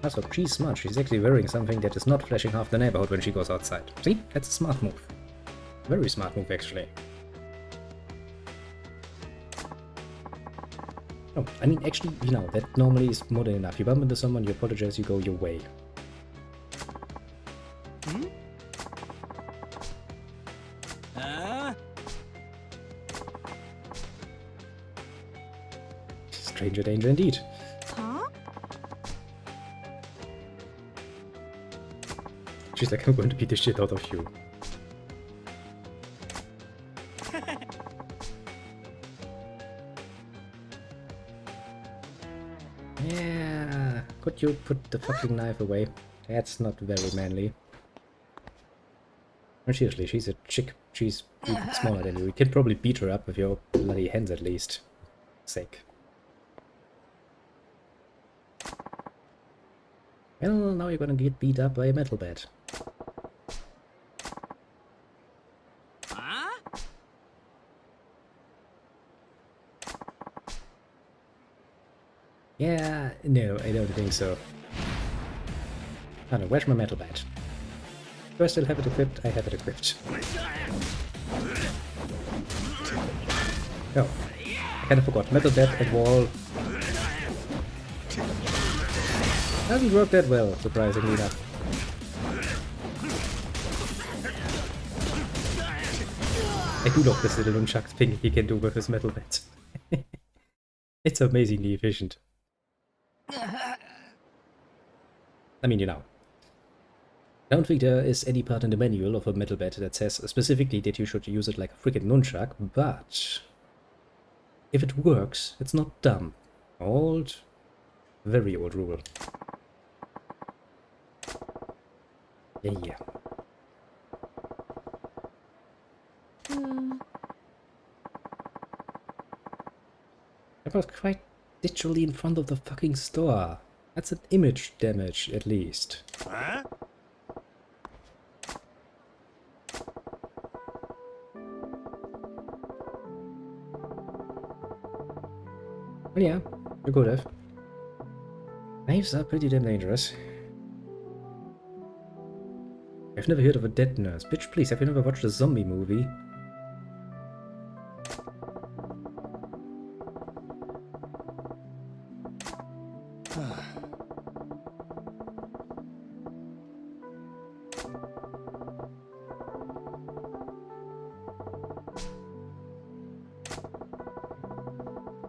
Also, she's smart. She's actually wearing something that is not flashing half the neighborhood when she goes outside. See? That's a smart move. Very smart move, actually. Oh, I mean, actually, you know, that normally is more than enough. You bump into someone, you apologize, you go your way. Stranger danger indeed. Huh? She's like, I'm going to beat the shit out of you. Yeah, could you put the fucking knife away? That's not very manly. No, seriously, she's a chick. She's even smaller than you. You can probably beat her up with your bloody hands at least. Sake. Well, now you're gonna get beat up by a metal bat. Yeah, no, I don't think so. I don't know, where's my metal bat? Do I still have it equipped? I have it equipped. Oh, I kind of forgot. Metal bat and wall. Doesn't work that well, surprisingly enough. I do love this little nunchuck thing he can do with his metal bat. It's amazingly efficient. I mean, you know. I don't think there is any part in the manual of a metal bat that says specifically that you should use it like a freaking nunchuck, but if it works, it's not dumb. Old, very old rule. Yeah. I was quite literally in front of the fucking store. That's an image damage, at least. Huh? Well, yeah, you could have. Knives are pretty damn dangerous. I've never heard of a dead nurse. Bitch, please, have you never watched a zombie movie?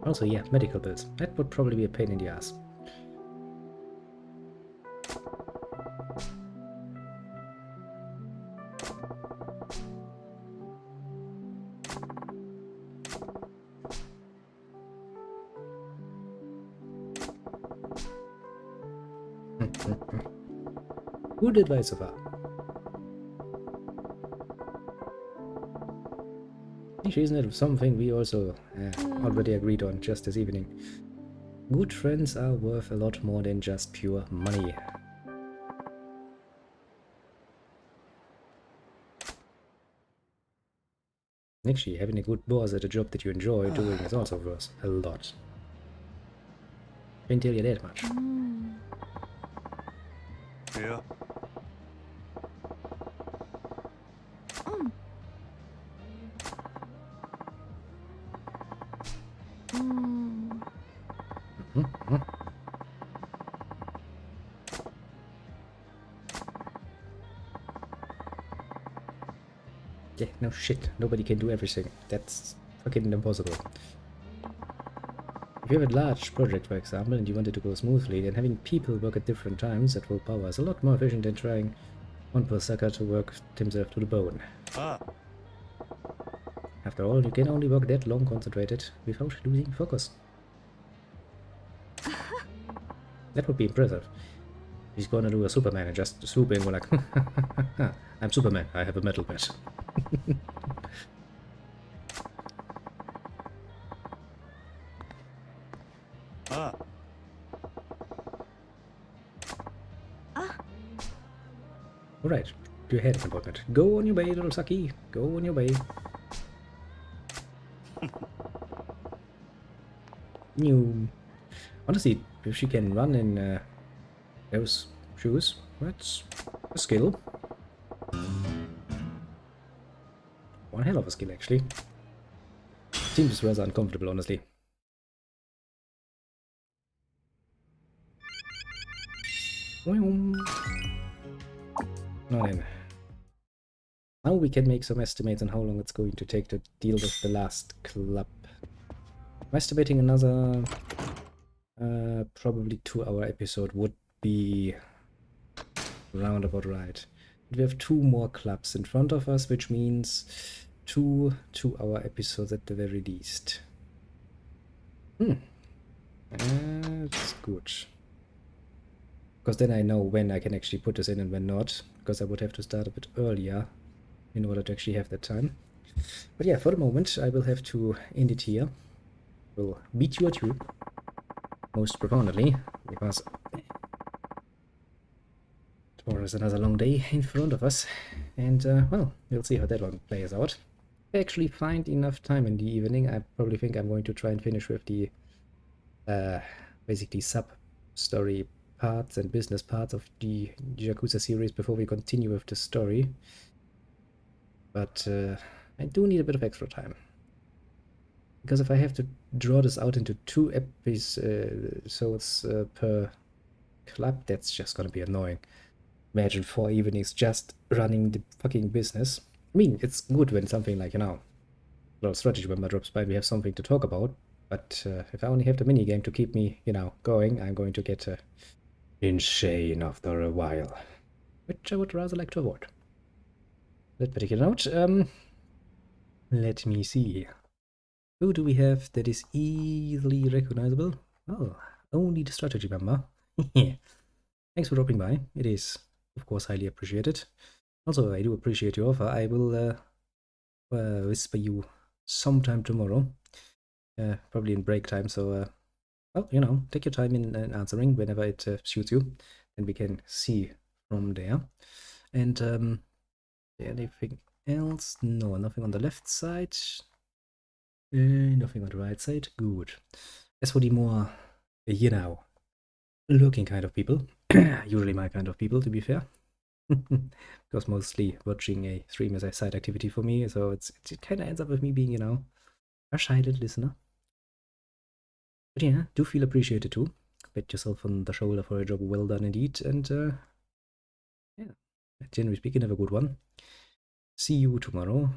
Also, yeah, medical bills. That would probably be a pain in the ass. Good advice so far. Actually, isn't it something we also already agreed on just this evening? Good friends are worth a lot more than just pure money. Actually, having a good boss at a job that you enjoy doing is also worth a lot. Can't tell you that much. Yeah. Yeah, no shit. Nobody can do everything. That's fucking impossible. If you have a large project, for example, and you want it to go smoothly, then having people work at different times at full power is a lot more efficient than trying one poor sucker to work himself to the bone. Ah. After all, you can only work that long concentrated without losing focus. That would be impressive. He's gonna do a Superman and just swoop in and go like, I'm Superman, I have a metal bat. Ah. Alright, your head appointment. Go on your way, little Saki. Go on your way. New. Honestly, if she can run in those shoes, that's a skill. One hell of a skill, actually. Seems rather uncomfortable, honestly. Now then. Now we can make some estimates on how long it's going to take to deal with the last club. I'm estimating another probably 2-hour episode would be roundabout right. We have 2 more clubs in front of us, which means 2 2-hour episodes at the very least. That's good. Because then I know when I can actually put this in and when not, because I would have to start a bit earlier in order to actually have that time. But yeah, for the moment I will have to end it here. Will beat you at you most profoundly, because tomorrow is another long day in front of us, and well, we'll see how that one plays out. If I actually find enough time in the evening, I probably think I'm going to try and finish with the basically sub-story parts and business parts of the Yakuza series before we continue with the story. But I do need a bit of extra time. Because if I have to draw this out into 2 episodes per club, that's just gonna be annoying. Imagine 4 evenings just running the fucking business. I mean, it's good when something like, you know, a little strategy member drops by, we have something to talk about. But if I only have the minigame to keep me, you know, going, I'm going to get insane after a while, which I would rather like to avoid. That particular note, let me see. Who do we have that is easily recognizable? Oh, only the strategy member. Thanks for dropping by. It is, of course, highly appreciated. Also, I do appreciate your offer. I will whisper you sometime tomorrow. Probably in break time, so well, you know, take your time in answering whenever it suits you, and we can see from there. And anything else? No, nothing on the left side. Nothing on the right side. Good. As for the more, you know, lurking kind of people, usually my kind of people, to be fair, because mostly watching a stream is a side activity for me, so it kind of ends up with me being, you know, a shy little listener. But yeah, do feel appreciated too. Pat yourself on the shoulder for a job well done indeed, and yeah, generally speaking, have a good one. See you tomorrow.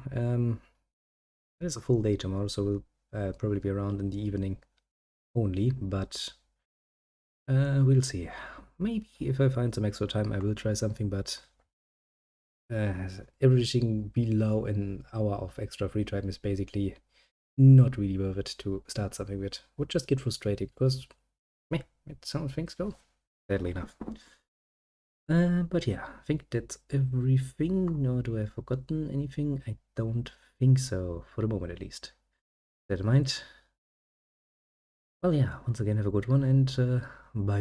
It is a full day tomorrow, so we'll probably be around in the evening only, but we'll see. Maybe if I find some extra time, I will try something, but everything below an hour of extra free time is basically not really worth it to start something with. Would just get frustrating because meh, it's how things go. Sadly enough. But yeah, I think that's everything. Nor do I have forgotten anything. I don't think so, for the moment at least. That in mind. Well, yeah, once again, have a good one, and bye.